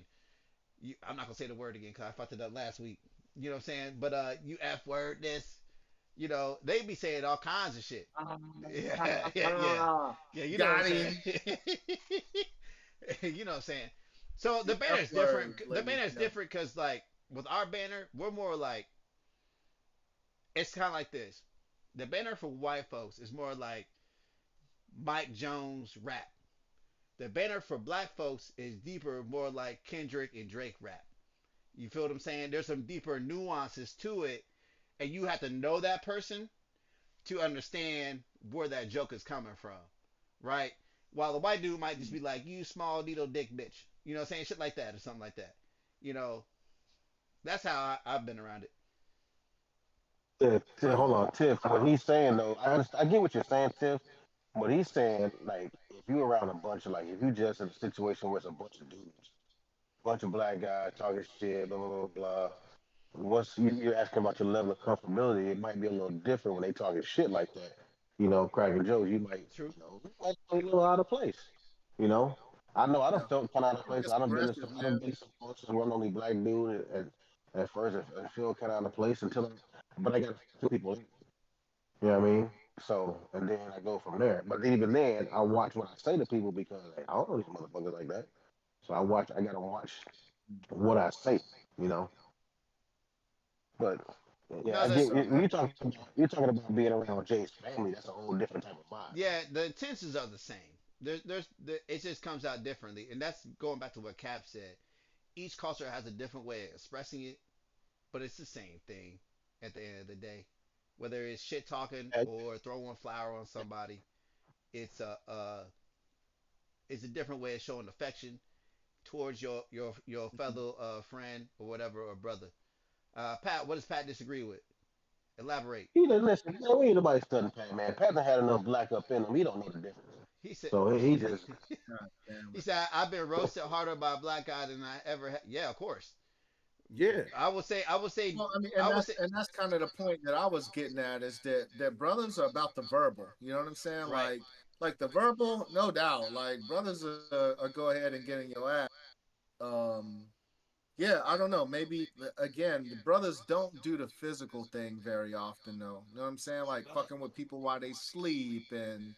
I'm not gonna say the word again because I fucked it up last week. You know what I'm saying? But you f word this. They be saying all kinds of shit. Yeah, yeah, yeah, yeah. You know what I'm Got saying? him. You know what I'm saying? So the The banner F is different. word, The ladies banner and is gentlemen. different because like with our banner, we're more like it's kind of like this. The banner for white folks is more like Mike Jones rap. The banner for black folks is deeper, more like Kendrick and Drake rap. You feel what I'm saying? There's some deeper nuances to it, and you have to know that person to understand where that joke is coming from, right? While the white dude might just be like, "You small needle dick bitch," you know, what I'm saying shit like that or something like that. You know, that's how I've been around it. Tiff, hold on, Tiff. What he's saying though, I get what you're saying, Tiff. But he's saying like if you around a bunch of if you just in a situation where it's a bunch of dudes, bunch of black guys talking shit, blah blah blah blah. Once you're asking about your level of comfortability, it might be a little different when they talking shit like that. Cracking jokes, True. you might feel a little out of place. You know, I know I Yeah. don't felt kind of out of place. It's aggressive, I done man. been to some functions where I'm the only black dude, and at first I feel kind of out of place but I got two people. You know what I mean? So, and then I go from there. But even then, I watch what I say to people because I don't know these motherfuckers like that. So I gotta watch what I say, you know. But yeah, No, I That's get what's up, man. you're talking about being around Jay's family. That's a whole different type of vibe. yeah, the intentions are the same. It just comes out differently, and that's going back to what Cap said. Each culture has a different way of expressing it, but it's the same thing at the end of the day. Whether it's shit talking Yeah, or throwing flour on somebody, it's is a different way of showing affection towards your fellow friend or whatever or brother. Pat, what does Pat disagree with? Elaborate. He didn't listen. Man, we ain't nobody studying Pat, man. Pat done had enough black up in him. He don't know the difference. He said. So he just God damn He it. said, "I've been roasted harder by a black guy than I ever had." Yeah, of course. Yeah. I would say. I would say. Well, I mean, I would say. and that's kind of the point that I was getting at is that brothers are about the verbal. You know what I'm saying? Right. Like the verbal, no doubt. Like brothers are go ahead and get in your ass. Um, yeah, I don't know. Maybe again, the brothers don't do the physical thing very often, though. You know what I'm saying? Like fucking with people while they sleep, and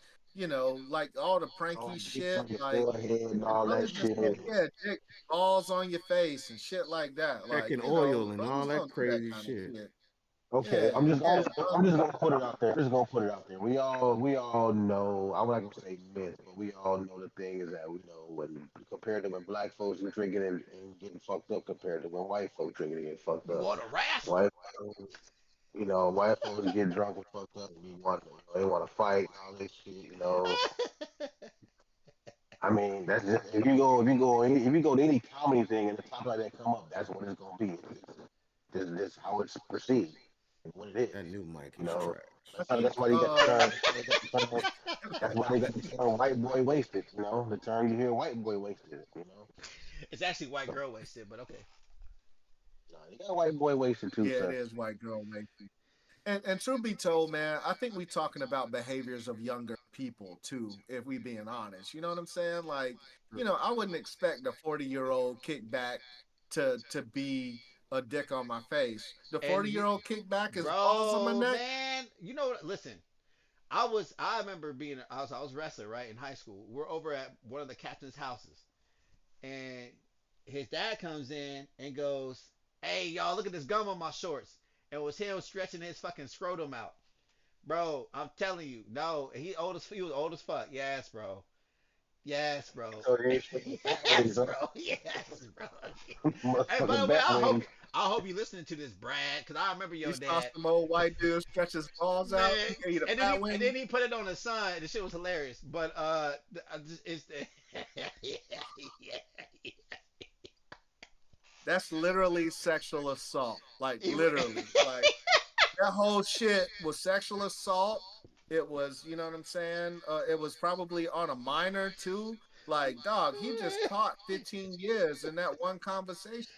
like all the oh, pranky dick shit. on your Like forehead and the all that brothers just shit. yeah, dick balls on your face and shit like that. Like Checking oil and all brothers that don't do that crazy kind of shit. shit. Okay, Yeah, yeah, I'm brothers. just gonna put it out there. Just gonna put it out there. We all know. I'm not gonna say myth, but we all know the thing is that we know when compared to when black folks are drinking and getting fucked up compared to when white folks drinking and getting fucked You up. want a rascal? White folks, white folks get drunk and fucked up and they want to fight and all this shit. I mean, that's just if you go to any comedy thing and the topic like that come up, that's what it's gonna be. This how it's perceived and what it is. That new mic You is know, trash. I that's think why you got the term. That's why they got the term "white boy wasted." The term you hear "white boy wasted." It's actually white So girl wasted, but okay. nah, you got white boy wasted too, yeah, it sir. is white girl maybe. And truth be told, man, I think we talking about behaviors of younger people too, if we being honest. You know what I'm saying? Like, I wouldn't expect a 40-year-old kickback to be a dick on my face. The And 40-year-old kickback is balls on my bro, neck. man, you know what? Listen, I remember being I was wrestler right in high school. We're over at one of the captain's houses, and his dad comes in and goes, "Hey, y'all, look at this gum on my shorts." And it was him stretching his fucking scrotum out. Bro, I'm telling you, no, he was old as fuck. Yes, bro. Yes, bro. So they the bat wings, Yes, huh? bro. Yes, bro. Hey, by the Motherfucking way, bat wings. I hope you listening to this, Brad, because I remember You your saw dad, some old white dude stretch his balls out. man. He gave you the And then bat wing. he put it on his son. And the shit was hilarious. But it's yeah, yeah. That's literally sexual assault. Like He- literally. Like that whole shit was sexual assault. It was, you know what I'm saying? It was probably on a minor too. Like, dog, he just caught 15 years in that one conversation.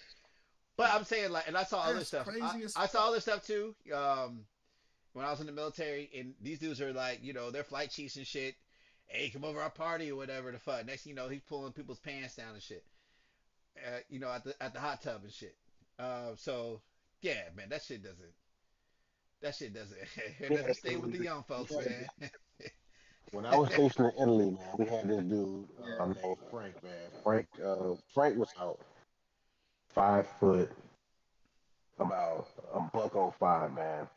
but I'm saying like, and I saw other That's stuff. crazy as I saw fuck. other stuff too. When I was in the military, and these dudes are like, they're flight chiefs and shit. Hey, come over our party or whatever the fuck. Next thing you know, he's pulling people's pants down and shit. At the hot tub and shit. So yeah, man, that shit doesn't it Yeah, doesn't stay with the young folks, man. when I was stationed in Italy, man, we had this dude Yeah. named Frank, man. Frank was out 5 foot, about a buck on five, man.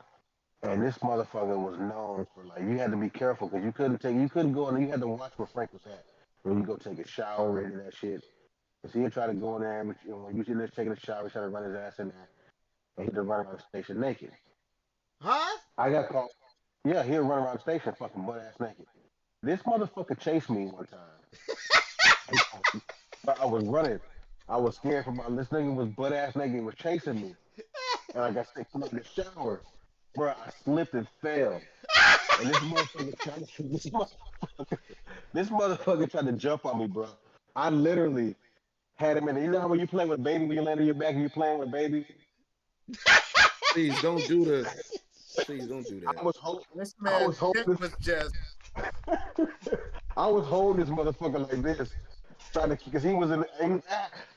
And this motherfucker was known for like you had to be careful because you couldn't go in there. You had to watch where Frank was at when you go take a shower and that shit. Cause he'd try to go in there, but when you see this taking a shower, he try to run his ass in there, and he'd run around the station naked. Huh? I got caught. Yeah, he'd run around the station fucking butt ass naked. This motherfucker chased me one time. But I was running. I was scared for my. This nigga was butt ass naked, was chasing me, and I got sick from the shower, bro. I slipped and fell. And this motherfucker tried to this motherfucker tried to jump on me, bro. I literally had him in. You know how when you play with a baby, when you land on your back and you're playing with a baby. Please don't do the. Please don't do I that. was holding. This I man was holding Dick this. was just I was holding this motherfucker like this, trying to, because he was in.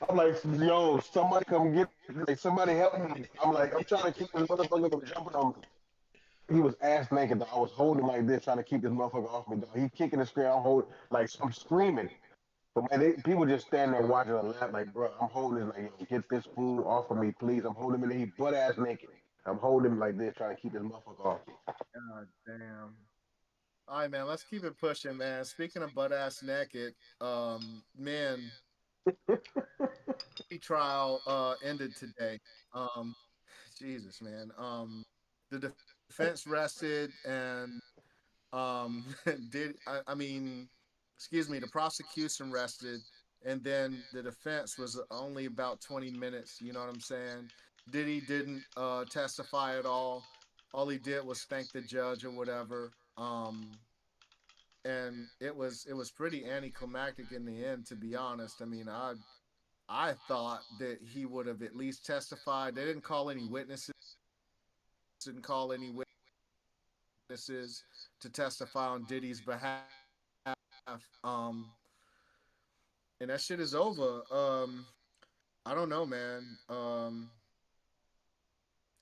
I'm like, yo, somebody come get, like, somebody help me. I'm like, I'm trying to keep this motherfucker from jumping on me. He was ass naked. Dog. I was holding him like this, trying to keep this motherfucker off me. Dog. He kicking and screaming. I'm holding, like, I'm screaming. But man, people just standing there watching and laugh like, bro, I'm holding him like, yo, get this fool off of me, please. I'm holding him in there. He butt ass naked. I'm holding him like this, trying to keep this motherfucker off me. God damn. All right, man. Let's keep it pushing, man. Speaking of butt ass naked, man, trial ended today. Um, Jesus, man. The defense rested and did I mean excuse me, the prosecution rested, and then the defense was only about 20 minutes. You know what I'm saying? Diddy didn't testify at all. All he did was thank the judge or whatever. And it was pretty anticlimactic in the end, to be honest. I mean, I thought that he would have at least testified. They didn't call any witnesses, didn't call any witnesses to testify on Diddy's behalf. And that shit is over. I don't know, man.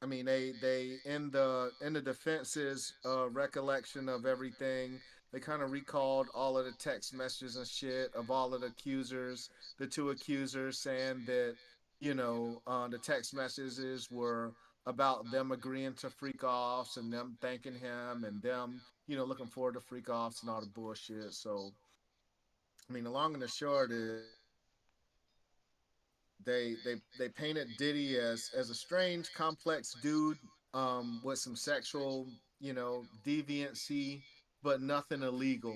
I mean, they in the defense's recollection of everything, they kind of recalled all of the text messages and shit of all of the accusers, the two accusers saying that the text messages were about them agreeing to freak offs and them thanking him and them looking forward to freak offs and all the bullshit. So I mean, the long and the short is they painted Diddy as a strange, complex dude with some sexual, deviancy, but nothing illegal.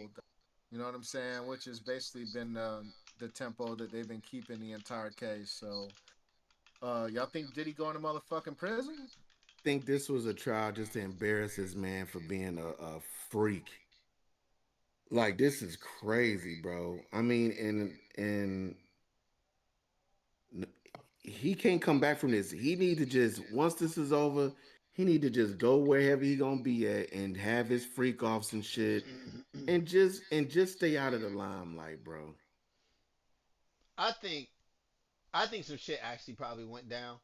You know what I'm saying? Which has basically been the tempo that they've been keeping the entire case. So, y'all think Diddy going to motherfucking prison? Think this was a trial just to embarrass this man for being a freak. Like this is crazy, bro. I mean, and he can't come back from this. He need to just once this is over, he need to just go wherever he gonna be at and have his freak offs and shit, and just stay out of the limelight, bro. I think I think some shit actually probably went down,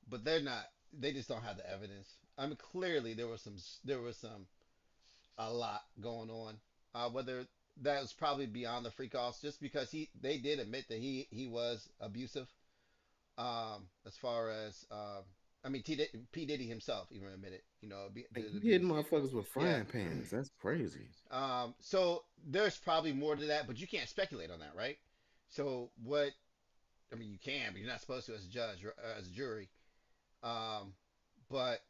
but they're not. They just don't have the evidence. I mean, clearly there was some a lot going on. Whether that was probably beyond the freak offs, just because they did admit that he was abusive. As far as I mean, P Diddy himself even admitted, Like did he hitting abuse. motherfuckers with Yeah. frying pans. That's crazy. So there's probably more to that, but you can't speculate on that, right? So what? I mean, you can, but you're not supposed to as a judge or as a jury. Um, but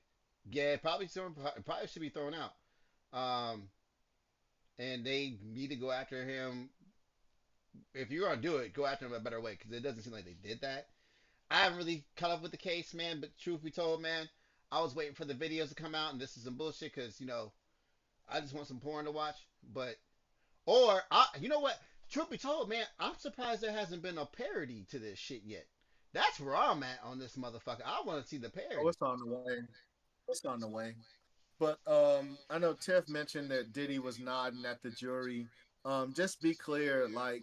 yeah, probably should be thrown out. Um, and they need to go after him. If you're gonna do it, go after him a better way because it doesn't seem like they did that. I haven't really caught up with the case, man. But truth be told, man, I was waiting for the videos to come out, and this is some bullshit because I just want some porn to watch. But you know what? Truth be told, man, I'm surprised there hasn't been a parody to this shit yet. That's where I'm at on this motherfucker. I want to see the Oh, parody. it's on the way. It's on the way. But I know Tiff mentioned that Diddy was nodding at the jury. Just be clear, like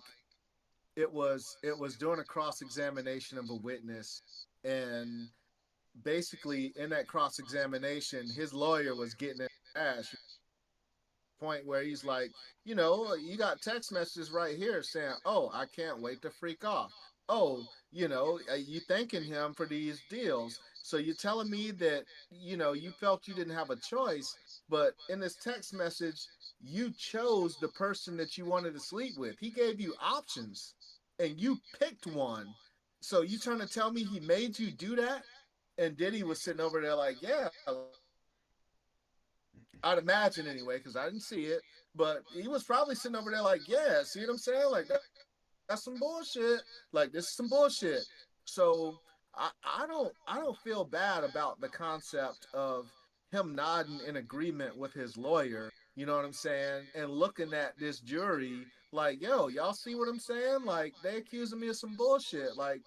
it was during a cross examination of a witness, and basically in that cross examination, his lawyer was getting his ass point where he's like, you got text messages right here saying, "Oh, I can't wait to freak off." Oh, you thanking him for these deals. So you're telling me that, you felt you didn't have a choice, but in this text message, you chose the person that you wanted to sleep with. He gave you options and you picked one. So you trying to tell me he made you do that? And Diddy was sitting over there like, yeah, I'd imagine anyway, because I didn't see it. But he was probably sitting over there like, yeah, see what I'm saying? Like that's some bullshit. Like this is some bullshit. So I don't feel bad about the concept of him nodding in agreement with his lawyer. You know what I'm saying? And looking at this jury like, yo, y'all see what I'm saying? Like they accusing me of some bullshit. Like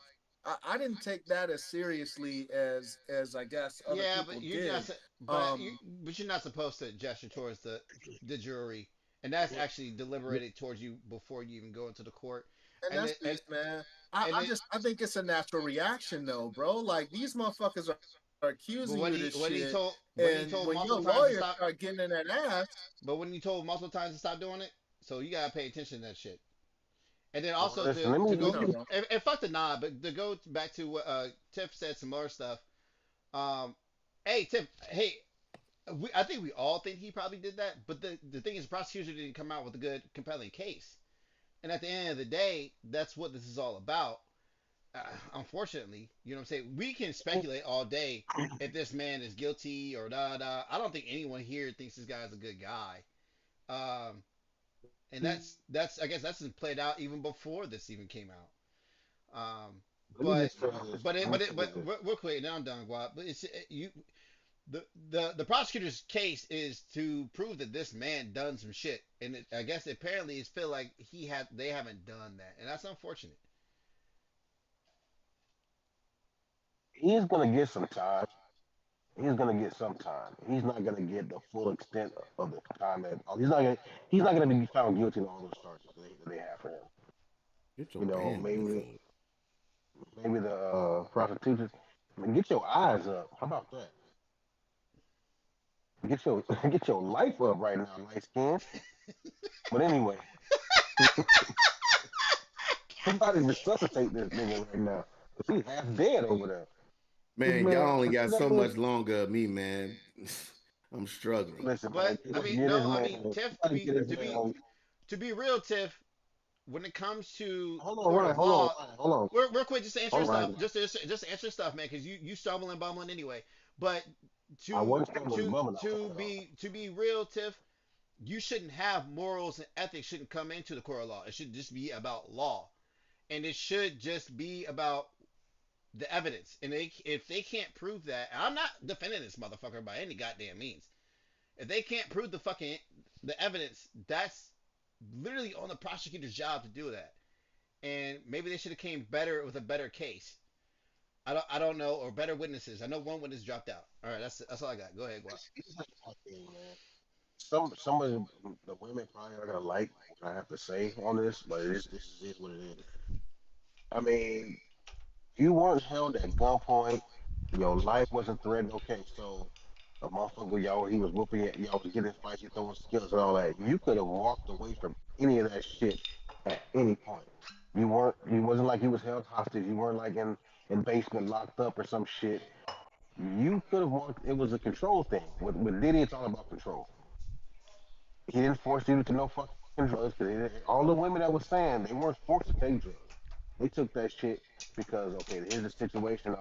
I didn't take that as seriously as I guess other Yeah, people but you're not. did. But Um, you're not supposed to gesture towards the jury, and that's actually deliberated towards you before you even go into the court. and And that's it, and peace, man. I, and I it, just I think it's a natural reaction though, bro. Like these motherfuckers are accusing you of this but shit, when and he when told your multiple times lawyer to stop, start getting in that ass, but when he told multiple times to stop doing it, so you gotta pay attention to that shit. And then Well, also listen, to you're go not wrong. and fuck the nod, but to go back to what Tiff said some more stuff. Um, hey Tiff, hey, I think we all think he probably did that, but the thing is, the prosecution didn't come out with a good, compelling case. And at the end of the day, that's what this is all about. Unfortunately, you know what I'm saying? We can speculate all day if this man is guilty or da da. I don't think anyone here thinks this guy is a good guy. Um, and that's I guess that's been played out even before this even came out. Um, Let me but just say this. but Let it me but say it but this. real quick, now I'm done, Guap. But you the prosecutor's case is to prove that this man done some shit, and I guess apparently it's feel like they haven't done that, and that's unfortunate. He's gonna get some time. He's gonna get some time. He's not gonna get the full extent of the time that he's not gonna be found guilty on all those charges that they have for him. Get your You know, band on the maybe phone. the prostitution. I mean, get your eyes up. How about that? Get your get your life up right now, light skin. But anyway, somebody resuscitate this nigga right now. 'Cause he's half dead over there. This Man, man, y'all only see got that so man? much longer of me, man. I'm struggling. Listen, But man, I mean, get his no, I mean, man. Tiff, Somebody get his man on. to be real, Tiff, when it comes to Hold on, court Ryan. of Hold on, law, Ryan. Hold on. real quick, just to answer Hold your on, stuff, Ryan. just to answer stuff, man, because you stumbling bumbling anyway. But I wasn't stumbling bumming. I was talking about. to be real, Tiff, you shouldn't have morals and ethics shouldn't come into the court of law. It should just be about law, and it should just be about the evidence. And if they can't prove that, and I'm not defending this motherfucker by any goddamn means. If they can't prove the evidence, that's literally on the prosecutor's job to do that. And maybe they should have came better with a better case. I don't know, or better witnesses. I know one witness dropped out. All right, that's all I got. Go ahead, Guap. It's just my thing, man. Some of the women probably are gonna like what I have to say on this, but this is it what it is. I mean, you weren't held at gunpoint. Your life wasn't threatened. Okay, so a motherfucker, y'all, he was whooping you, y'all was getting fights, you throwing skills and all that. You could have walked away from any of that shit at any point. You weren't. You wasn't like you was held hostage. You weren't like in basement locked up or some shit. You could have walked. It was a control thing. With Diddy, it's all about control. He didn't force you to no fucking drugs because all the women that was saying they weren't forced to take drugs. They took that shit because okay, here's the situation.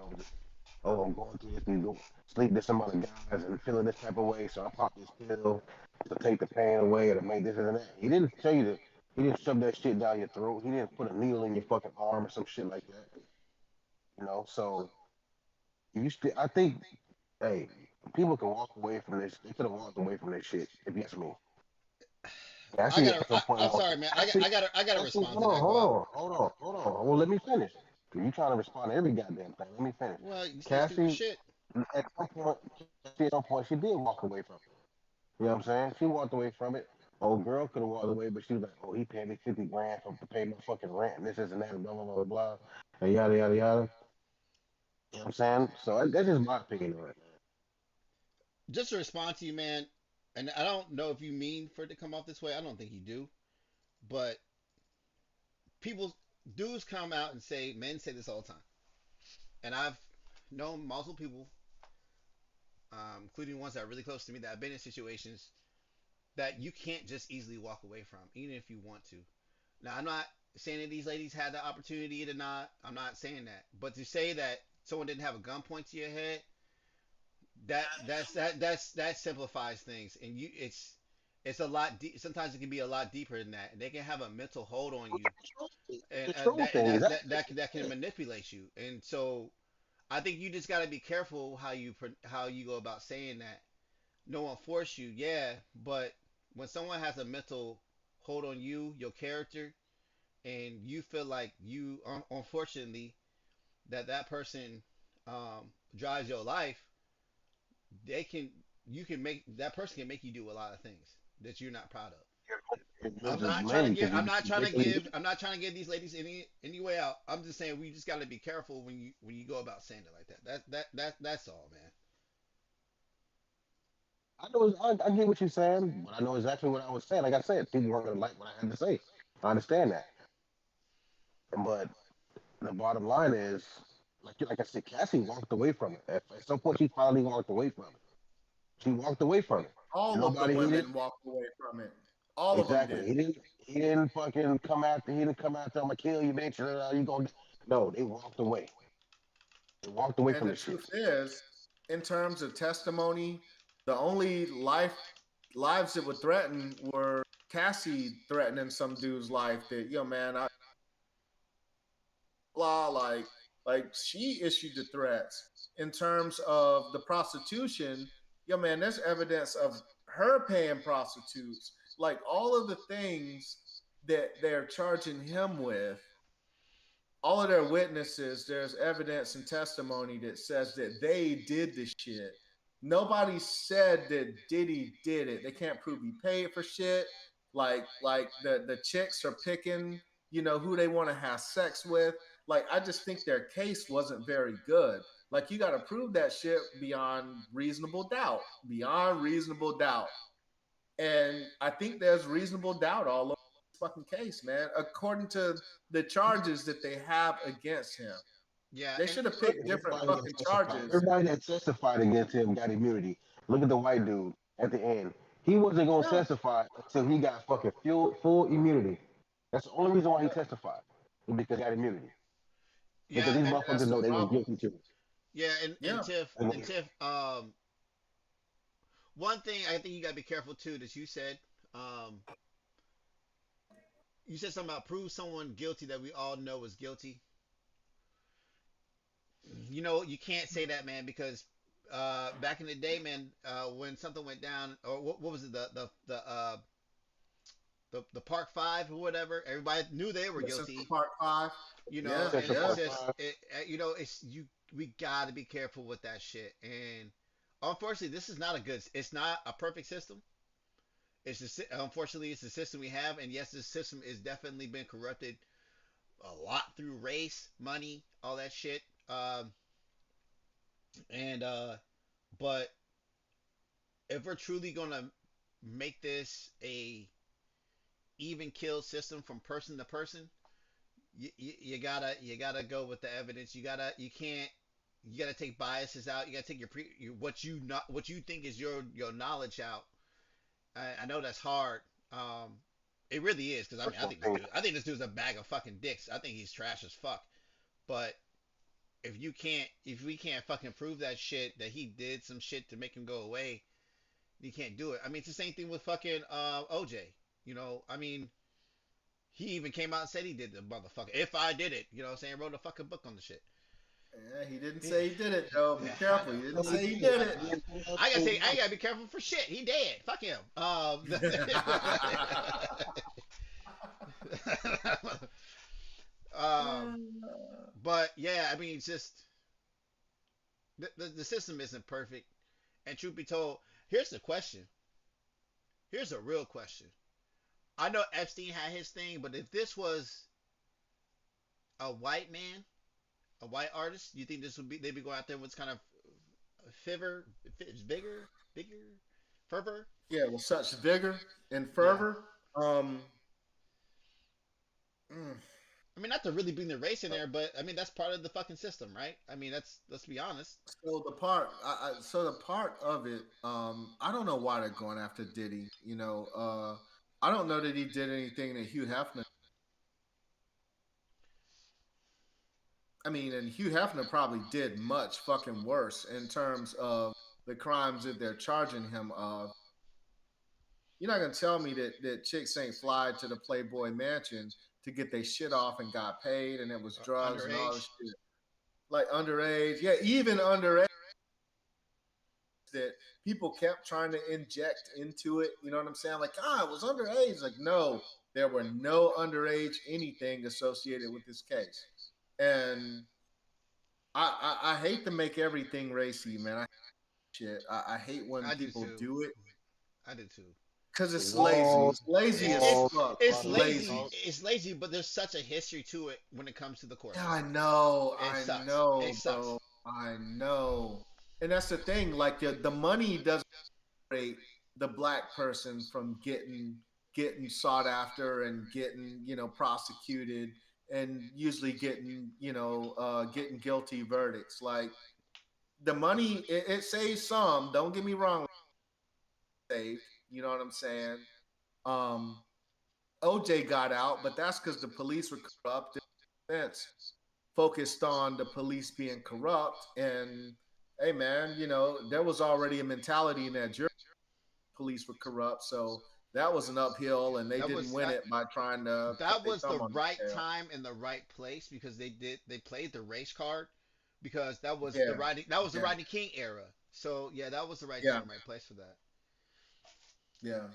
I'm going through this, you go sleep with some other guys and feeling this type of way, so I pop this pill to take the pain away or to make this and that. He didn't tell you to. He didn't shove that shit down your throat. He didn't put a needle in your fucking arm or some shit like that. You know, so you still. I think, hey, people can walk away from this. They could have walked away from this shit if you ask me. Cassie at some point I'm was sorry, man. Cassie. I gotta Cassie, respond to that, Guap. hold on. Well, let me finish. You trying to respond to every goddamn thing? Let me finish. Well, you say stupid Cassie, shit. at some point, Cassie at some point, she did walk away from it. You know what I'm saying? She walked away from it. Old girl could have walked away, but she was like, "Oh, he paid me 50 grand to pay my fucking rent, and this and that, and blah blah blah blah, and yada yada yada." You know what I'm saying? So that's just my opinion on it, man. Just to respond to you, man. And I don't know if you mean for it to come off this way. I don't think you do. But people, dudes come out and say, men say this all the time. And I've known multiple people, including ones that are really close to me, that have been in situations that you can't just easily walk away from, even if you want to. Now, I'm not saying that these ladies had the opportunity to not. I'm not saying that. But to say that someone didn't have a gun point to your head, that simplifies things, and it's a lot. Sometimes it can be a lot deeper than that, and they can have a mental hold on you, and Control thing is that. that can manipulate you. And so I think you just got to be careful how you go about saying that. No one forced you, yeah, but when someone has a mental hold on you, your character, and you feel like unfortunately, that person drives your life, they can you can make that person can make you do a lot of things that you're not proud of. It's just mainly because I'm not trying to give these ladies any way out. I'm just saying we just got to be careful when you go about saying it like that. That's all, man. I get what you're saying, but I know exactly what I was saying. Like I said, people weren't gonna like what I had to say. I understand that, but the bottom line is, like I said, Cassie walked away from it. At some point, she finally walked away from it. She walked away from it. And All of the nobody he didn't women walked away from it. All of them exactly. did. He didn't fucking come after. He didn't come after. I'm gonna kill you, bitch. You gonna? No, they walked away. They walked away And from the the shit. truth is, in terms of testimony, the only lives that were threatened were Cassie threatening some dude's life that, yo, man, I blah, like she issued the threats. In terms of the prostitution, yo, man, there's evidence of her paying prostitutes. Like all of the things that they're charging him with, all of their witnesses, there's evidence and testimony that says that they did the shit. Nobody said that Diddy did it. They can't prove he paid for shit. Like the chicks are picking, who they want to have sex with. Like I just think their case wasn't very good. Like you got to prove that shit beyond reasonable doubt. Beyond reasonable doubt. And I think there's reasonable doubt all over this fucking case, man. According to the charges that they have against him, Yeah, they and should have picked different Everybody that fucking testified, charges. everybody that testified against him got immunity. Look at the white dude at the end. He wasn't gonna Yeah, testify until he got fucking full immunity. That's the only reason why he yeah, testified, is because he got immunity. Because yeah, these and and motherfuckers that's the know they was problem. guilty too. yeah, and Yeah, Tiff, And and Tiff, one thing I think you gotta be careful too that um, you said something about prove someone guilty that we all know is guilty. You know, you can't say that, man, because back in the day, man, when something went down, or what was it, the Park Five or whatever, everybody knew they were the Central guilty. Park Five. You know, Yeah, and Central it's yeah, Park just, Five. it's you. We gotta be careful with that shit. And unfortunately, this is not a good. It's not a perfect system. Unfortunately, it's the system we have, and yes, this system is definitely been corrupted a lot through race, money, all that shit. And but if we're truly gonna make this a even kill system from person to person, you gotta go with the evidence. You gotta take biases out. You gotta take what you think is your knowledge out. I know that's hard. It really is because I mean First one thing. I think this dude's a bag of fucking dicks. I think he's trash as fuck. But if we can't fucking prove that shit that he did some shit to make him go away, you can't do it. I mean, it's the same thing with fucking OJ. I mean, he even came out and said he did the motherfucker. If I did it, what I'm saying, wrote a fucking book on the shit. yeah. He didn't Yeah, say he did it though. Be I careful. know. He didn't say he did it. I gotta be careful for shit. He dead. Fuck him. um, but yeah, I mean, it's just the system isn't perfect. And truth be told, here's the question. Here's a real question. I know Epstein had his thing, but if this was a white man, a white artist, you think this would be they'd be going out there with kind of fervor, bigger, fervor? Yeah, with such vigor and Yeah. fervor. Mm, I mean, not to really bring the race in there, but I mean that's part of the fucking system, right? I mean, that's let's be honest. so the part of it, I don't know why they're going after Diddy. I don't know that he did anything that Hugh Hefner. I mean, and Hugh Hefner probably did much fucking worse in terms of the crimes that they're charging him of. You're not gonna tell me that chicks ain't fly to the Playboy Mansion to get their shit off and got paid, and it was drugs and all this Underage. shit. Like underage, yeah, even underage that people kept trying to inject into it. You know what I'm saying? Like, it was underage. Like, no, there were no underage anything associated with this case. And I hate to make everything racy, man. I hate when I do people too. do it I do too. because it's lazy. Laws, It's lazy It's as it's laws, fuck. it's It's lazy. lazy. laws. It's lazy, but there's such a history to it when it comes to the court Yeah, I system. know. It I sucks. It know, sucks. bro. I know. And that's the thing. Like the money doesn't separate the black person from getting sought after and getting prosecuted and usually getting guilty verdicts. Like the money, it saves some. Don't get me wrong, saved. You know what I'm saying? Um, OJ got out, but that's because the police were corrupt. Defense focused on the police being corrupt. And hey, man, there was already a mentality in that jury police were corrupt. So that was an uphill, and they That didn't was win it by trying to cut that their was the thumb on the right scale. time and the right place because they played the race card because Yeah, that was the yeah, Rodney King era. So yeah, that was the right yeah, time, right place for that. yeah.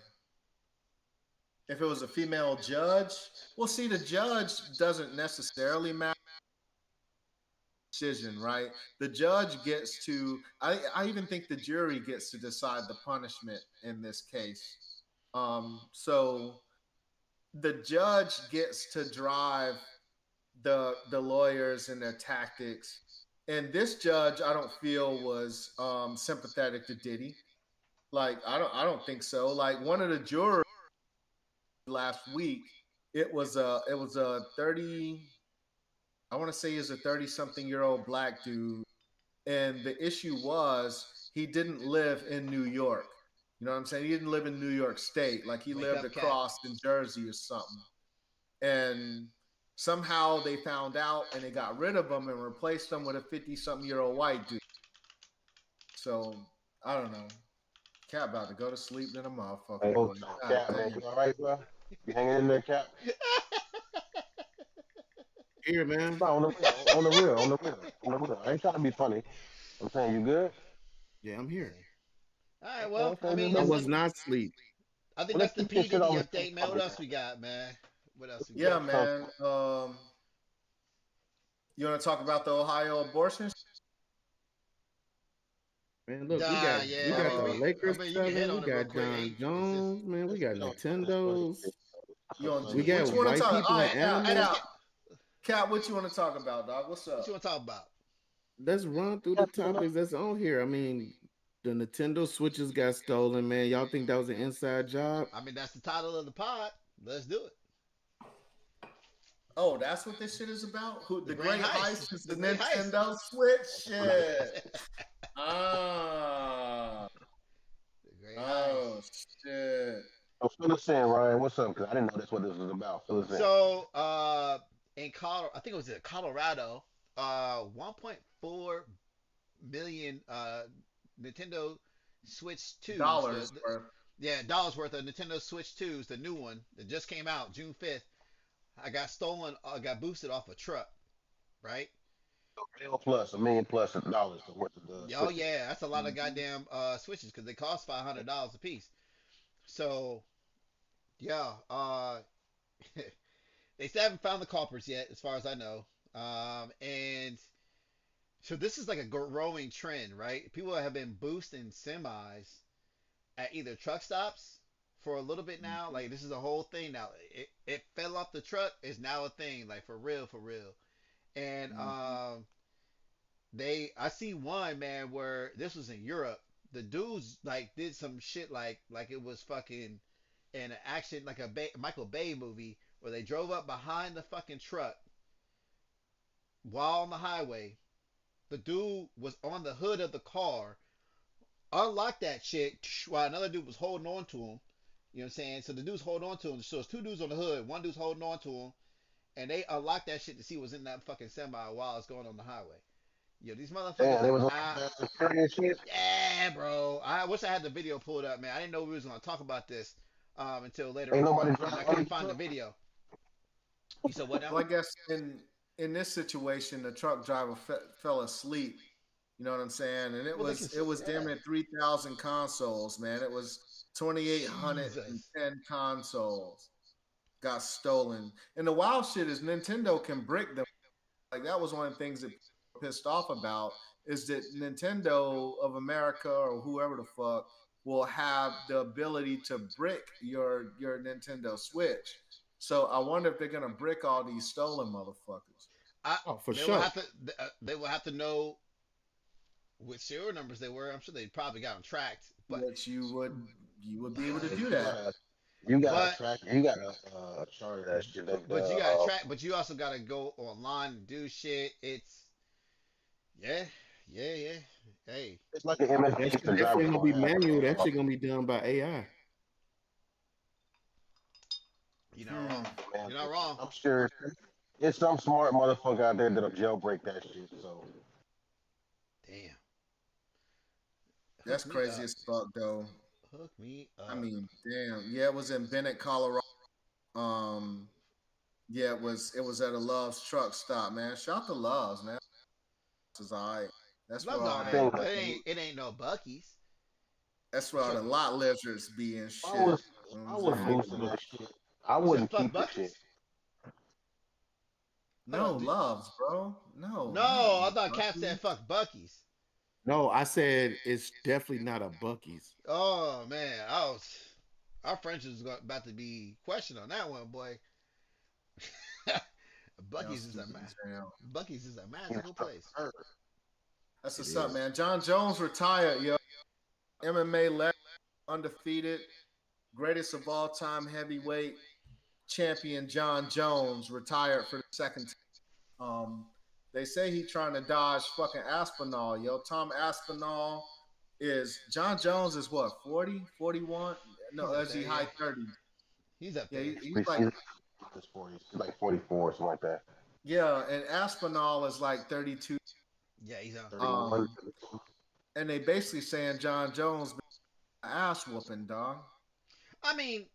If it was a female judge, well, see, the judge doesn't necessarily matter decision, right? The judge gets to. I even think the jury gets to decide the punishment in this case. So the judge gets to drive the lawyers and their tactics. And this judge, I don't feel was sympathetic to Diddy. Like I don't think so. Like one of the jurors last week, it was a 30. I want to say he's a 30-something-year-old black dude, and the issue was he didn't live in New York. You know what I'm saying? He didn't live in New York State. Like he Wake lived up, cat. across in Jersey or something. And somehow they found out and they got rid of him and replaced him with a 50-something-year-old white dude. So I don't know. Cat about to go to sleep than a Hey, motherfucker, hold boy. on, God Cap, man. damn. You all right, bro? You hanging in there, Cap? Here, man. No, on the real, on the real, on the real, on the real. I ain't trying to be funny. I'm saying you good. Yeah, I'm here. Yeah. All right. Okay, Well, okay, just making sure. I think Well, that's let's the keep P this shit Diddy on the same update, man. What topic, else man. we got, man? What else Let's we keep it Yeah, got? on some. man. You want to talk about the Ohio abortion? Man, look, we got Nah, we yeah. got the I Lakers mean, you can hit selling. We on it real got quick. Jon Ain't it's just Jones, man. We Let's got get on this first Nintendos. shit. You on We what got you want to white talk? All people right, and hey, animals. now, Cat, what you want to talk about, dog? What's what you up? want to talk about? Let's run through the topics that's on here. I mean, the Nintendo Switches got stolen, man. Y'all think that was an inside job? I mean, that's the title of the pod. Let's do it. Oh, that's what this shit is about. Who The the Grand Great Heist. Heist is The the Great Heist. Nintendo Switch Man, shit. Ah, The Great Heist. oh shit. so fill us in, Ryan. What's up? Because I didn't know that's what this was about. Fill us in. So, in Colorado, I think it was in Colorado, 1.4 million Nintendo Switch 2s. Dollars worth. Yeah, dollars worth of Nintendo Switch 2s, the new one that just came out June 5th. I got stolen, got boosted off a truck, right? A million plus dollars worth of the Oh switches. yeah, that's a lot of Mhm. goddamn Switches because they cost $500 a piece. So yeah, they still haven't found the culprits yet, as far as I know. And so this is like a growing trend, right? People have been boosting semis at either truck stops for a little bit now. Like this is a whole thing now. It fell off the truck is now a thing, like for real, for real. And Mhm. they I see one man where this was in Europe. The dudes like did some shit like it was fucking an action like a Michael Bay movie where they drove up behind the fucking truck while on the highway. The dude was on the hood of the car, unlocked that shit while another dude was holding on to him. You know what I'm saying? So the dude's holding on to him. So there's two dudes on the hood. One dude's holding on to him, and they unlocked that shit to see what's in that fucking semi while it's going on the highway. Yo, these motherfuckers Damn, they are was on out. that serious shit. Yeah, bro. I wish I had the video pulled up, man. I didn't know we was gonna talk about this until later Ain't nobody on, and I driving under couldn't the find the truck. video. You said what now? Well, I guess in this situation, the truck driver fell asleep. You know what I'm saying? And it Well, they was can. it was damn Yeah. near 3,000 consoles, man. It was Jesus. 2,810 consoles got stolen. And the wild shit is Nintendo can brick them. Like that was one of the things that people were pissed off about is that Nintendo of America or whoever the fuck will have the ability to brick your Nintendo Switch. So I wonder if they're gonna brick all these stolen motherfuckers. I Oh, for they will sure. have to. They will have to know which serial numbers they were. I'm sure they probably got them tracked, but Which you would be able to Man, do you that. gotta, you gotta but track, you gotta chart that shit. but you gotta track. But you also gotta go online and do shit. It's yeah, yeah, yeah. Hey, it's like an MSG That used shit, to that shit drive ain't gonna before be I had manual. That shit gonna be done by AI. you're not Hmm. wrong. man. You're not wrong. I'm sure it's some smart motherfucker out there that'll jailbreak that shit. So Damn. That's Hook me crazy up. as fuck though. Hook me I up. mean, damn. Yeah, it was in Bennett, Colorado. Um, yeah, it was at a Love's truck stop, man. Shout to Love's, man. This is all right. That's where Love's all all I the right, think but it ain't no Bucky's. that's where all Tr- the lot lizards be and if I shit. was You know if what I I'm was saying? boosting that shit, I you said wouldn't fuck keep the shit. Bucky's? Hold No, up. Love's, bro. No, not No, I thought Cap said Buc-ee's. fuck Bucky's. No, I said it's definitely not a Bucky's. Oh man, our friendship is about to be questioned on that one, boy. Y'all Bucky's is a stupid as hell. Bucky's is a You know, magical stuff place. hurt. That's It what's up, is. man. Jon Jones retired, yo. MMA legend, undefeated, greatest of all time heavyweight champion Jon Jones retired for the second time. They say he trying to dodge fucking Aspinall, yo. Tom Aspinall is Jon Jones is what 40, 41? No, He's up is he there, high yeah. 30s? He's up Yeah, there. he's He's like in his 40s. He's like 44 or something like that. yeah, and Aspinall is like 32. Yeah, he's on. 31. Um, and they basically saying Jon Jones been ass whooping, dog. I mean,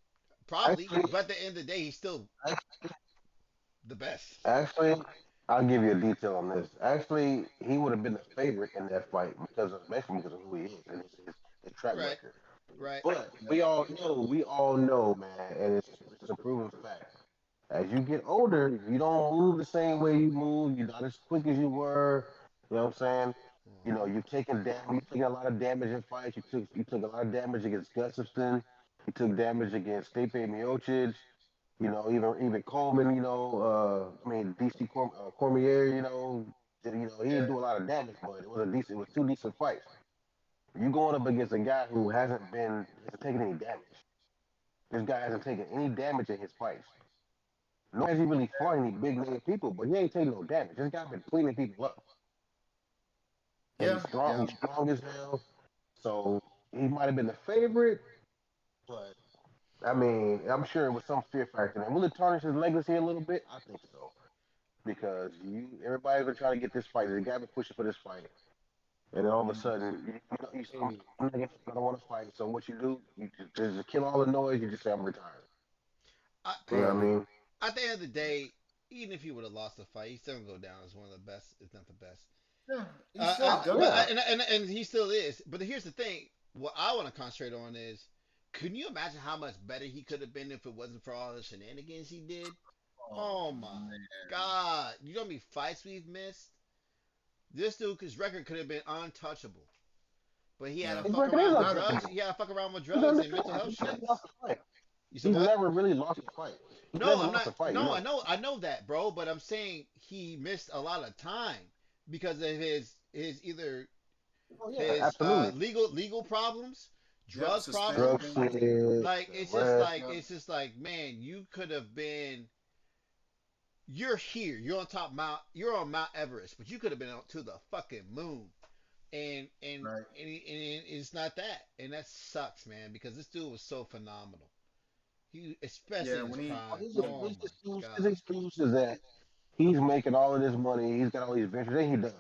probably, Actually, but at the end of the day, he's still the best. actually, I'll give you a detail on this. Actually, he would have been the favorite in that fight because of basically because of who he is and his track Right, record. right. But we all know, man, and it's a proven fact. As you get older, you don't move the same way you move. You're not as quick as you were. You know what I'm saying? You know, Hmm. you've taken damage. You taken a lot of damage in fights. You took a lot of damage against Gustafsson. You took damage against Stipe Miocic. You know, even Coleman. I mean Cormier. He didn't do a lot of damage, but it was a decent. It was two decent fights. You going up against a guy who hasn't taken any damage. This guy hasn't taken any damage in his fights. Nor has he really fought any big name people, but he ain't taking no damage. This guy been cleaning people up, and Yeah, he's strong. yeah, He's strong as hell. So he might have been the favorite, but I mean, I'm sure it was some fear factor. And will it tarnish his legacy a little bit? I think so because everybody's been trying to get this fight. The guy been pushing for this fight, and then all of a mm, sudden, you say, I don't want to fight. So what you do? You just kill all the noise. You just say I'm retired. I, You know Bro, what I mean? at the end of the day, even if he would have lost the fight, he's still gonna go down as one of the best, if not the best. yeah. He's still But gonna. Yeah. and he still is. But here's the thing: what I want to concentrate on is, can you imagine how much better he could have been if it wasn't for all the shenanigans he did? Oh Oh my man, God! You know how many fights we've missed? This dude, his record could have been untouchable, but he had to yeah. His fuck record is around with Not drugs. untouchable. He had to fuck around with He's drugs and mental undefeated. health He's never shits. lost a fight. You said He's what? never really lost a fight. He's No, never I'm lost not. a fight, you No, know. I know that, bro. But I'm saying he missed a lot of time because of his either Oh yeah, his absolutely. legal problems, yep. drug Drug problems. Suspension. shit, Like the rest. Yep. it's just like man, you could have been. You're here. You're on top Mount. You're on Mount Everest, but you could have been out to the fucking moon. And and Right. and it's not that, and that sucks, man. Because this dude was so phenomenal. He, especially Yeah. in his When he. prime. His, Yeah. Oh his my excuse, his god. excuse is that he's making all of this money. He's got all these ventures, and he does.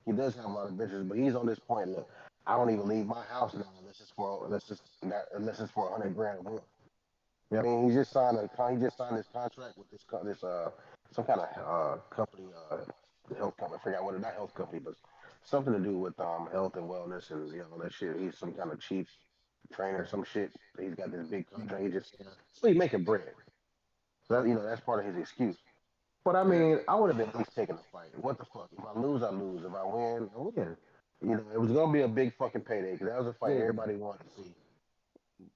He does have a lot of ventures, but he's on this point. Look, I don't even leave my house now unless it's for 100 grand a month. You know what I mean? He just signed this contract with this some kind of company, health company. I forgot what it not health company, but something to do with health and wellness and all that shit. He's some kind of chief trainer, some shit. He's got this big contract. So he's making bread. So that's part of his excuse. But I Yeah. mean, I would have been at least taking the fight. What the fuck? If I lose, I lose. If I win, I win. It was gonna be a big fucking payday because that was a fight look, everybody wanted to see.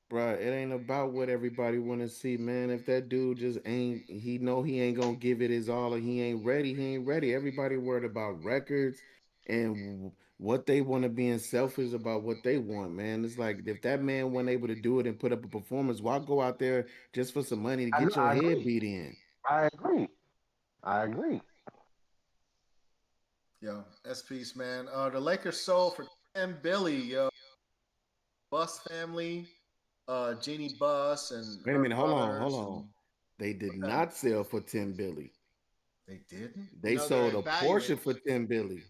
bro, it ain't about what everybody want to see, man. If that dude just ain't, he know he ain't gonna give it his all, or he ain't ready. He ain't ready. Everybody worried about records and what they want to being selfish about what they want, man. It's like if that man wasn't able to do it and put up a performance, why go out there just for some money to I know, get your I head agree. beat in? I agree. I agree. Yo. That's peace, man. The Lakers sold for 10 billion. Yo. Bus family. Jeannie Buss and Wait a her minute, hold brothers on. and They did what happened? not sell for 10 billy. They didn't. They No, they're sold a evaluating. portion for 10 billy.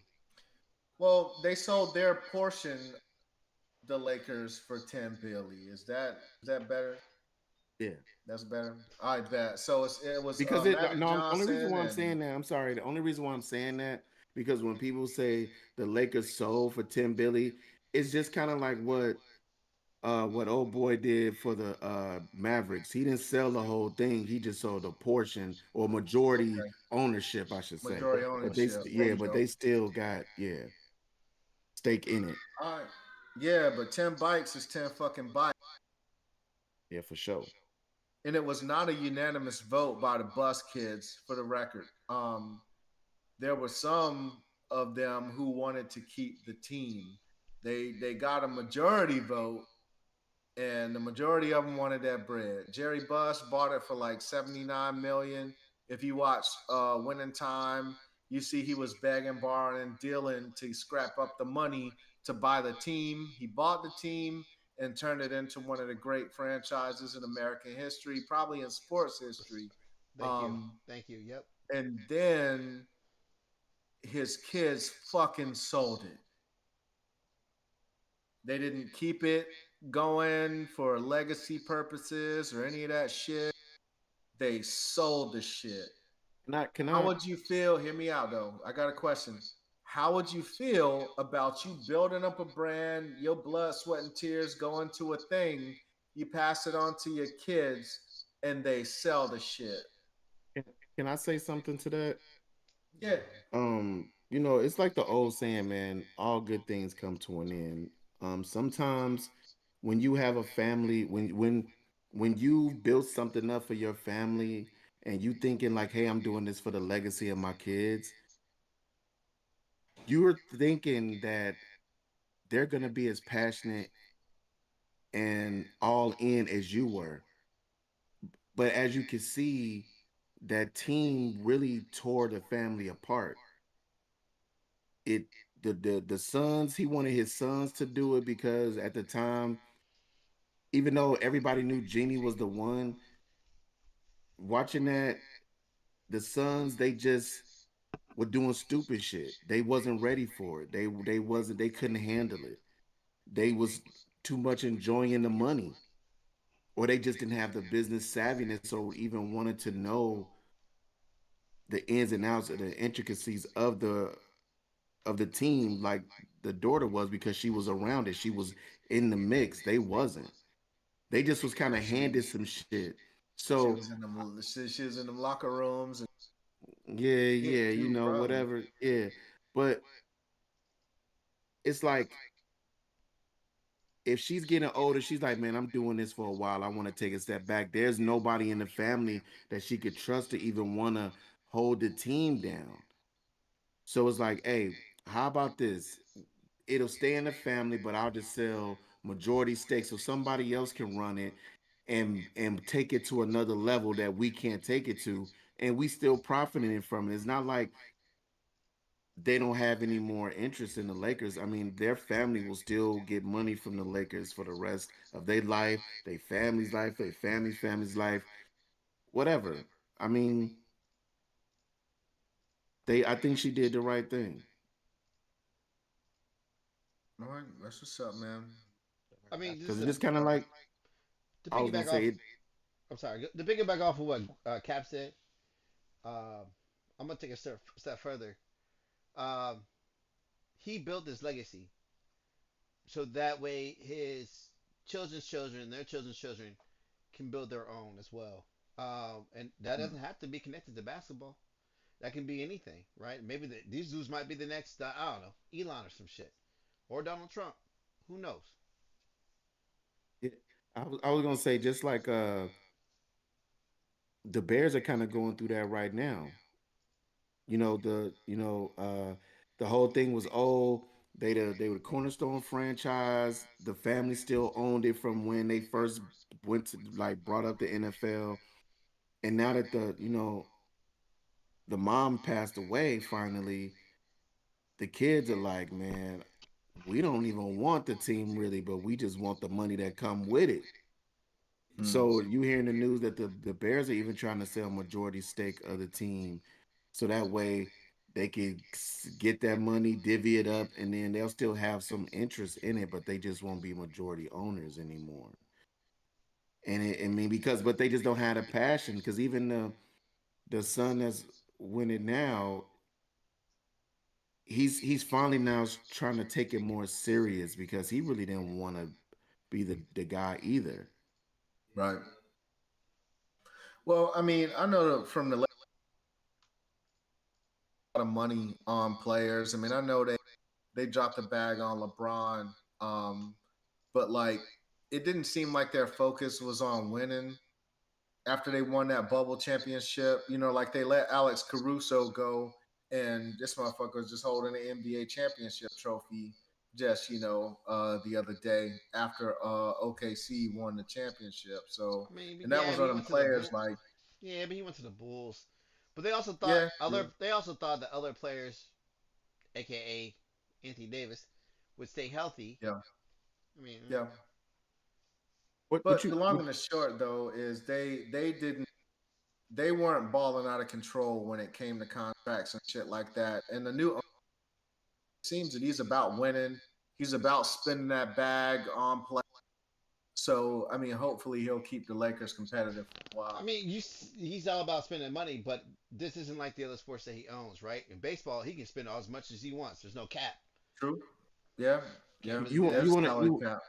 Well, they sold their portion the Lakers for 10 billion. Is that better? Yeah. That's better. I bet. So it was Because Magic only reason Johnson why I'm and saying that, I'm sorry, the only reason why I'm saying that, because when people say the Lakers sold for 10 billion, it's just kind of like what old boy did for the Mavericks. He didn't sell the whole thing. He just sold a portion or majority okay, ownership, I should say. majority But they ownership. There yeah, you but go. they still got stake in it. All right. Yeah, but 10 bikes is 10 fucking bikes. Yeah, for sure. And it was not a unanimous vote by the bus kids, for the record. There were some of them who wanted to keep the team. They got a majority vote, and the majority of them wanted that bread. Jerry Buss bought it for like 79 million. If you watch Winning Time, you see he was begging, borrowing, and dealing to scrap up the money to buy the team. He bought the team and turned it into one of the great franchises in American history, probably in sports history. Thank you. Um, Thank you. Yep. and then his kids fucking sold it. They didn't keep it going for legacy purposes or any of that shit. They sold the shit. Can How I would you feel? Hear me out though. I got a question. How would you feel about you building up a brand, your blood, sweat, and tears going to a thing, you pass it on to your kids, and they sell the shit? can, can I say something to that? Yeah. It's like the old saying, man, all good things come to an end. Sometimes when you have a family, when you've built something up for your family and you thinking like, hey, I'm doing this for the legacy of my kids, you're thinking that they're gonna be as passionate and all in as you were. But as you can see, that team really tore the family apart. It the sons, he wanted his sons to do it because at the time, even though everybody knew Jeannie was the one, watching that, the sons, they just were doing stupid shit. They wasn't ready for it. They couldn't handle it. They was too much enjoying the money. Or they just didn't have the business savviness or even wanted to know the ins and outs of the intricacies of the team like the daughter was because she was around it. She was in the mix. They wasn't. They just was kind Yeah, of handed some shit. she So was in them. She was in them locker rooms and yeah, shit yeah, too, bro. whatever. Yeah. But it's like if she's getting older, she's like, man, I'm doing this for a while. I want to take a step back. There's nobody in the family that she could trust to even want to hold the team down. So it's like, hey, how about this? It'll stay in the family, but I'll just sell majority stakes so somebody else can run it and take it to another level that we can't take it to, and we still profiting from it. It's not like they don't have any more interest in the Lakers. I mean, their family will still get money from the Lakers for the rest of their life, their family's life, whatever. I mean, I think she did the right thing. All right, that's what's up, man. I mean, this Because is it's just kind of like, to I was gonna piggyback off. say it. I'm sorry. To piggyback off of what Cap said. Um, I'm gonna take a step further. Um, he built this legacy so that way his children's children, their children's children, can build their own as well. And that Hmm. doesn't have to be connected to basketball. That can be anything, right? Maybe these dudes might be the next, I don't know, Elon or some shit, or Donald Trump. Who knows? I was gonna say just like the Bears are kind of going through that right now. The whole thing was they were the cornerstone franchise. The family still owned it from when they first went to like brought up the NFL. And now that the mom passed away finally, the kids are like, man, we don't even want the team really, but we just want the money that come with it. Hmm. So you hear in the news that the Bears are even trying to sell majority stake of the team, so that way they could get that money, divvy it up, and then they'll still have some interest in it, but they just won't be majority owners anymore. And I mean, because but they just don't have the passion. Because even the son that's winning now, he's finally now trying to take it more serious because he really didn't want to be the guy either. Right. Well, I mean, I know from the lot of money on players. I mean, I know they dropped the bag on LeBron, but like it didn't seem like their focus was on winning after they won that bubble championship. You know, like they let Alex Caruso go, and this motherfucker was just holding the NBA championship trophy. Just the other day after OKC won the championship. So, I mean, but and that yeah, was but on he them went to the players bull. like, Yeah, but he went to the Bulls. But they also thought yeah, other. yeah, They also thought that other players, aka Anthony Davis, would stay healthy. yeah, I mean, yeah. What But you the long and the short though is they weren't balling out of control when it came to contracts and shit like that. And the new seems that he's about winning. He's about spending that bag on play. So I mean, hopefully he'll keep the Lakers competitive for a I while. mean, he's all about spending money, but this isn't like the other sports that he owns, right? In baseball, he can spend as much as he wants. There's no cap. True. Yeah. Can't Yeah. really do you There's that. want to salary you cap.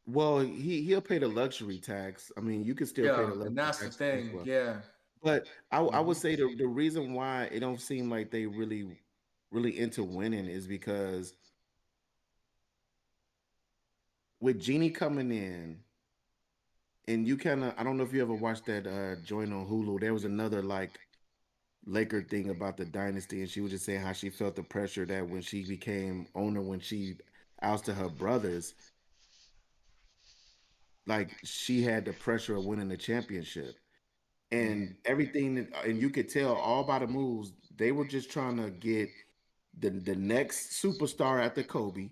well he'll pay the luxury tax. I mean, you can still pay the Yeah, and luxury that's the tax in thing. baseball. Yeah. But I would Hmm. say the reason why it don't seem like they really into winning is because with Genie coming in, and you kind of I don't know if you ever watched that joint on Hulu. There was another like Laker thing about the dynasty, and she was just saying how she felt the pressure that when she became owner, when she ousted her brothers, like she had the pressure of winning the championship and everything, and you could tell all by the moves they were just trying to get the next superstar after Kobe,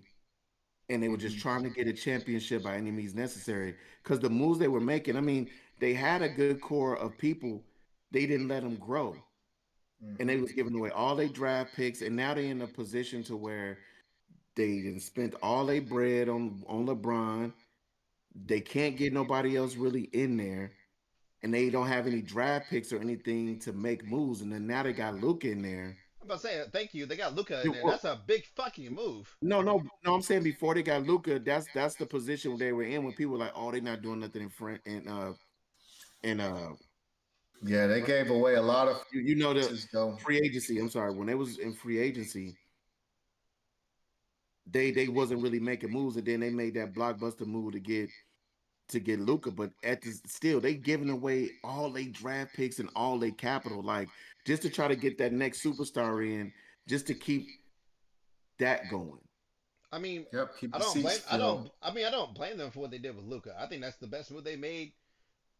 and they were just Hmm. trying to get a championship by any means necessary. Because the moves they were making, I mean, they had a good core of people, they didn't let them grow, and they Hmm. was giving away all their draft picks, and now they're in a position to where they didn't spent all their bread on LeBron. They can't get nobody else really in there, and they don't have any draft picks or anything to make moves. And then now they got Luke in there. I'm about to say thank you. They got Luca in You- there. well, That's a big fucking move. no. I'm saying before they got Luca, that's the position they were in when people were like, oh, they're not doing nothing in front and Yeah, they gave away a lot of you know the pieces though. free agency. I'm sorry, when they was in free agency, they wasn't really making moves, and then they made that blockbuster move to get Luca. But at the still, they giving away all they draft picks and all they capital, like just to try to get that next superstar in, just to keep that going. I mean, Yep, keep I the don't seats blame. I filled. don't. I mean, I don't blame them for what they did with Luca. I think that's the best move they made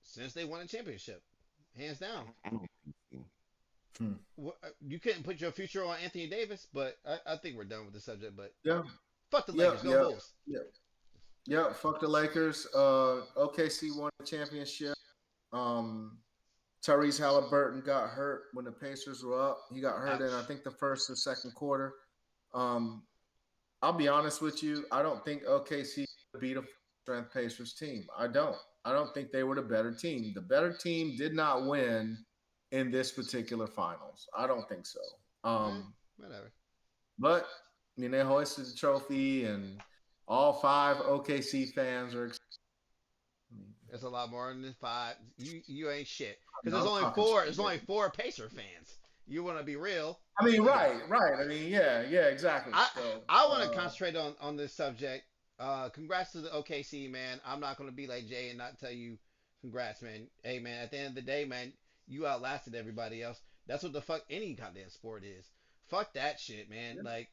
since they won a championship, hands down. I don't think so. Hmm. You couldn't put your future on Anthony Davis, but I think we're done with the subject. But Yeah. fuck the Yep. Lakers, go Yep. Bulls. Yep. Yep. Fuck the Lakers. OKC won the championship. Um, Tyrese Halliburton got hurt when the Pacers were up. He got hurt in I Ouch. think the first or second quarter. Um, I'll be honest with you. I don't think OKC beat a strength Pacers team. I don't. I don't think they were the better team. The better team did not win in this particular finals. I don't think so. Eh, Um, whatever. but I mean, they hoisted the trophy, and all five OKC fans are. I mean, It's a lot more than five. You ain't shit. Because there's I'm only talking four. shit. There's only four Pacer fans. You want to be real? I mean, Nigga, right, right. I mean, yeah, yeah, exactly. I So, I want to concentrate on this subject. Congrats to the OKC man. I'm not gonna be like Jay and not tell you congrats, man. Hey man, at the end of the day, man, you outlasted everybody else. That's what the fuck any goddamn sport is. Fuck that shit, man. yeah, Like,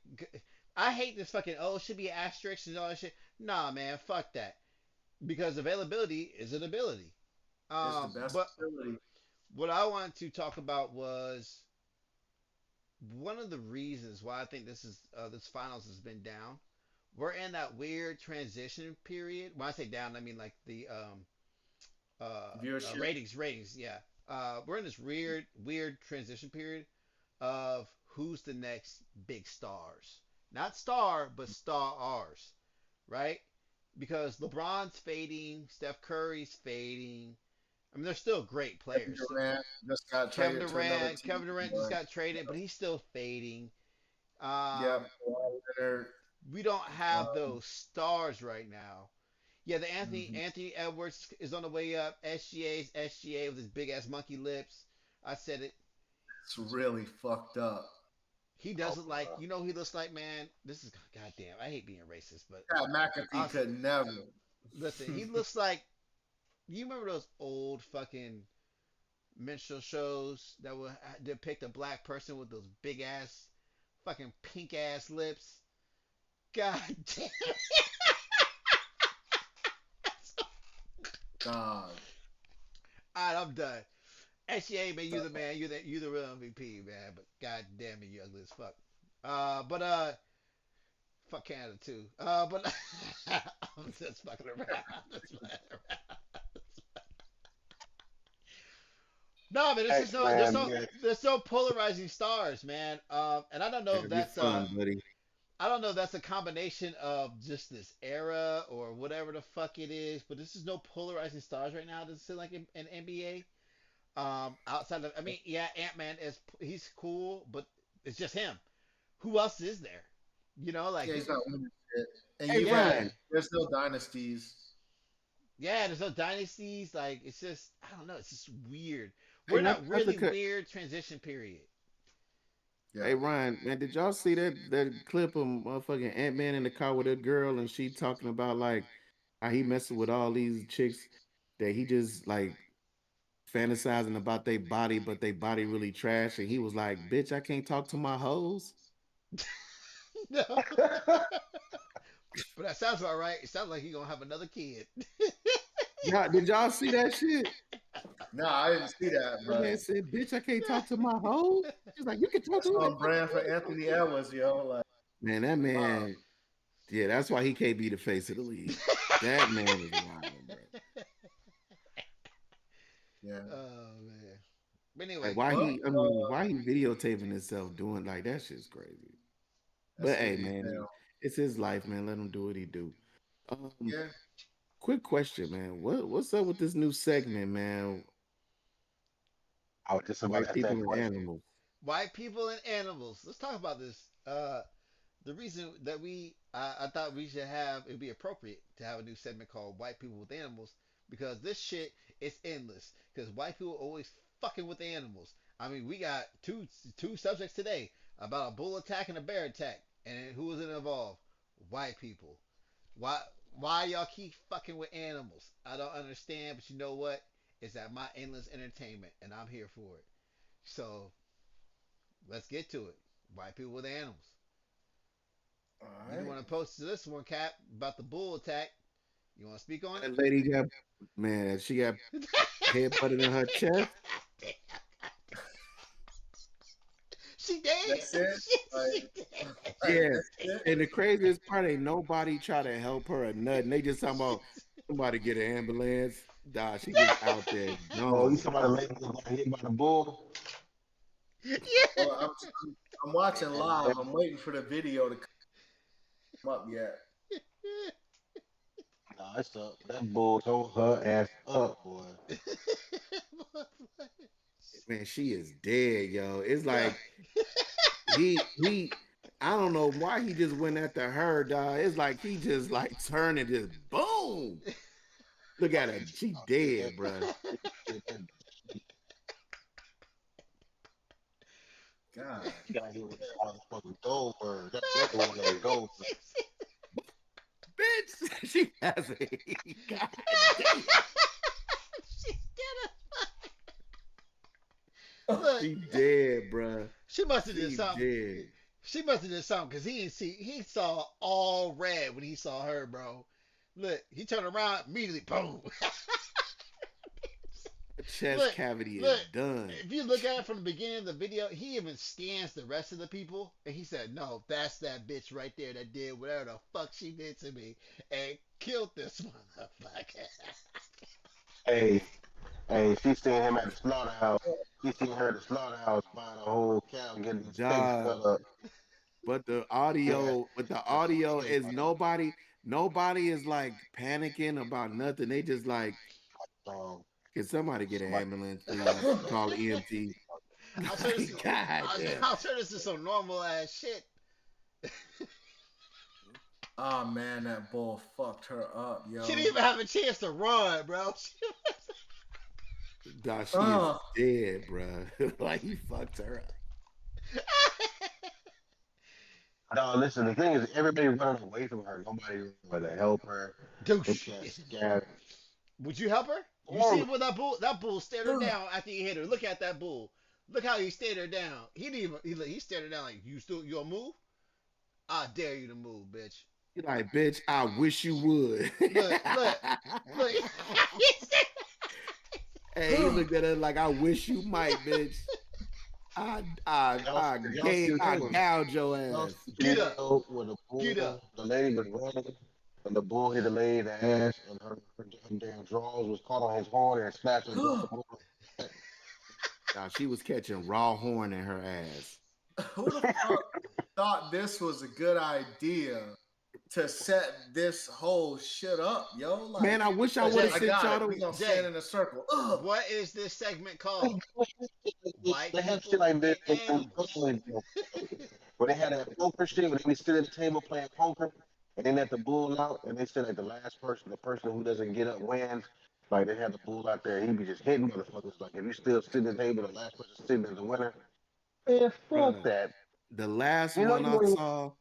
I hate this fucking it should be asterisks and all that shit. Nah, man, fuck that. Because availability is an ability. it's the best But facility. what I wanted to talk about was one of the reasons why I think this finals has been down. We're in that weird transition period. When I say down, I mean like the Viewership. ratings. Yeah, we're in this weird transition period of who's the next big stars. Not star, but stars, right? Because LeBron's fading, Steph Curry's fading. I mean, they're still great Kevin players. Durant just got Kevin traded to another Durant, team. Kevin Durant just But, got traded, but he's still fading. yep, Um, Kawhi Leonard. we don't have Um, those stars right now. Yeah, the mhm. Anthony Edwards is on the way up. SGA's SGA with his big ass monkey lips. I said it. It's really fucked up. He does Oh, look like, you know, he looks like, man. This is goddamn. I hate being racist, but Pat McAfee honestly, could never. listen. He looks like, you remember those old fucking minstrel shows that would depict a black person with those big ass, fucking pink ass lips? God damn. God. All right, I'm done. SGA, man, you the man. You the real MVP, man. But god damn it, you ugly as fuck. But fuck Canada too. But I'm just fucking around. Just fucking around. No, man, hey man, yeah. there's no polarizing stars, man. And I don't know if Have your that's fun, buddy. I don't know if that's a combination of just this era or whatever the fuck it is, but this is no polarizing stars right now. Does it seem like in NBA? Outside of, I mean, yeah, Ant Man is he's cool, but it's just him. Who else is there? You know, like Yeah, he's not winning shit. And Hey you're right. yeah, Ryan, There's no dynasties. yeah. There's no dynasties. Like it's just I don't know. It's just weird. hey, We're not not to really cut. weird transition period. Yeah. Hey Ryan, man, did y'all see that clip of motherfucking Ant Man in the car with a girl and she talking about like how he messing with all these chicks that he just like fantasizing about their body, but they body really trash, and he was like, "Bitch, I can't talk to my hoes." No, but that sounds about right. It sounds like he's gonna have another kid. Y'all, did y'all see that shit? No, I didn't see that, That but man said, "Bitch, I can't talk to my hoes." She's like, "You can talk that's to who the on fuck brand you for want to talk Anthony to." Edwards, yo. Like, Man, that wow. man, yeah, that's why he can't be the face of the league. That man is wild, bro. Yeah. Oh man. But Like, anyway, why Well, he? I mean, why he videotaping himself doing like that? Shit's crazy. that's But hey, sleazy as man, hell. it's his life, man. Let him do what he do. Um, Yeah. quick question, man. What's up with this new segment, man? I was just about to White ask that people and question. animals. white people and animals. Let's talk about this. The reason that I thought we should have it'd be appropriate to have a new segment called "White People with Animals" because this shit is endless. Because white people always fucking with animals. I mean, we got two subjects today about a bull attack and a bear attack, and who was it involved? White people. Why why y'all keep fucking with animals? I don't understand, but you know what? It's at my endless entertainment, and I'm here for it. So let's get to it. White people with animals. All You the right. one that posted this one, Cap, about the bull attack. You want to speak on it? That lady got, man, she got head butted in her chest. She did. That's it. She Like, did. like Yeah. that's it. And the craziest part ain't nobody try to help her or nothing. They just talking about somebody get an ambulance. Nah, she just out there Oh, you gone. talking about the lady that got hit by the bull? Well, I'm watching live. I'm waiting for the video to come up yet. Nah, it's up. That bull tore her ass up, boy. Man, she is dead, yo. It's No. like he I don't know why he just went after her, dog. It's like he just like turned and just boom. Look at her. She Oh, yeah, dead, bruh. she God. got hit with that motherfucking Goldberg. That one that Goldberg. Bitch, she has a god damn. She did it. Look, She dead, bruh. she must have did She something. dead. She must have did something because he saw all red when he saw her, bro. Look, he turned around immediately, boom. Her chest look, cavity is look. done. If you look at it from the beginning of the video, he even scans the rest of the people, and he said, "No, that's that bitch right there that did whatever the fuck she did to me and killed this motherfucker." Hey, hey, she seen him at the slaughterhouse. She He seen her at the slaughterhouse buying a whole cow and getting his face Dog. cut up. Yeah, But the the audio audio, is nobody is like panicking about nothing. They just like, um, can somebody get an somebody. ambulance, please? Call EMT. I'm sure this is Like, God damn. I'm sure this is some normal ass shit. Oh man, that bull fucked her up, She didn't yo. even have a chance to run, bro. Dog, she is Oh, dead, bruh. Like he fucked her up. No, listen. The thing is, everybody running away from her. Nobody wanted to help her. Dude, They got scattered. would you help her? You see Horrible. what that bull stared her ugh. down after he hit her. Look at that bull. Look how he stared her down. He didn't even he stared her down like you gonna move? I dare you to move, bitch. He like, bitch, I wish you would. Look. Hey, he looked at her like, I wish you might, bitch. I gouge your Y'all ass. see the Get up, video where the get up. bull, the lady was running, and the bull hit the lady in the ass, and her damn drawers was caught on his horn and snatched her across the bull. Now she was catching raw horn in her ass. Who the fuck thought this was a good idea to set this whole shit up, yo? Like, Man, I wish I would have Jay, I sent got y'all it. We to. gonna stand Jay, in a circle. Ugh. what is this segment They called? White have shit people like this and in animals. wrestling, where they had that poker shit where they be sitting at the table playing poker, and they let the bull out, and they said like the last person, the person who doesn't get up wins. Like they had the bull out there, he be just hitting motherfuckers. Like if you still sitting at the table, the last person sitting is the winner. Man, fuck Bruh, that. the last You know one you I want saw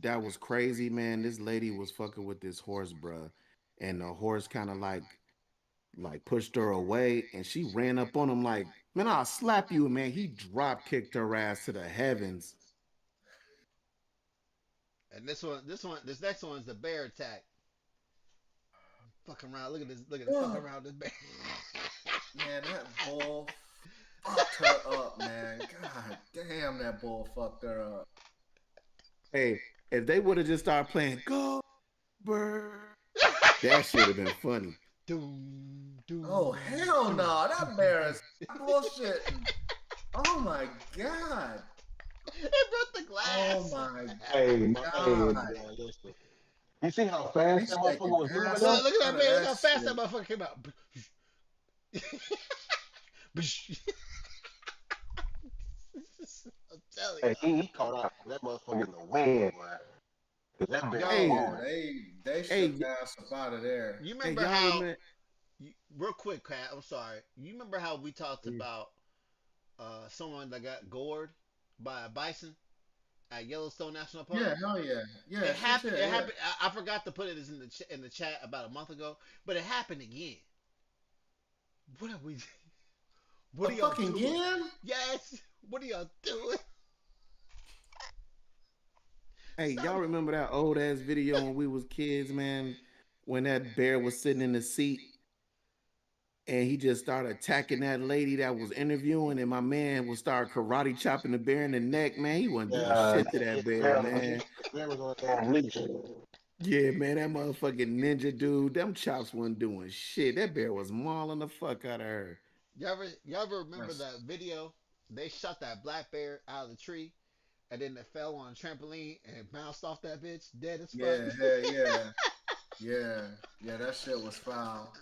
that was crazy, man. This lady was fucking with this horse, bruh. And the horse kind of like pushed her away and she ran up on him like, man, I'll slap you. Man, he drop kicked her ass to the heavens. And this next one is the bear attack. Fucking around. Look at the fucking Ugh. around this bear. Man, that bull fucked her up, man. God damn, that bull fucked her up. Hey, if they would have just started playing Go Bird, that should have been funny. Doom, Oh doom, hell doom. no, that bear is bullshitting. Oh my god. It broke the Oh glass. my hey, god. bro, listen. You see how fast He's that motherfucker taking was moving acid though? Look at that out of man. Look that how fast that shit. motherfucker came out. I'm telling Hey, y'all. he caught out that motherfucker in the wind, man. Cause that bear was Yo, Hey, Oh, moving. they shook hey, the ass up out of there. you hey, remember y'all how? remember? Real quick, Kat. I'm sorry. You remember how we talked about someone that got gored by a bison at Yellowstone National Park? Yeah, hell yeah. Yeah, It shit, happened. yeah, It yeah. happened. I forgot to put it in the chat about a month ago, but it happened again. What are we? What A are y'all fucking doing? again? Yes. What are y'all doing? Hey, Stop. y'all remember that old ass video when we was kids, man? When that bear was sitting in the seat and he just started attacking that lady that was interviewing, and my man would start karate chopping the bear in the neck, man. He wasn't doing shit to Yeah, that the bear, bear was, man. the bear was on a damn leash. Yeah, man, that motherfucking ninja dude, them chops wasn't doing shit. That bear was mauling the fuck out of her. Y'all ever remember Yes. that video? They shot that black bear out of the tree, and then it fell on a trampoline and bounced off that bitch, dead as fuck. Yeah, hell yeah. Yeah. Yeah, that shit was foul.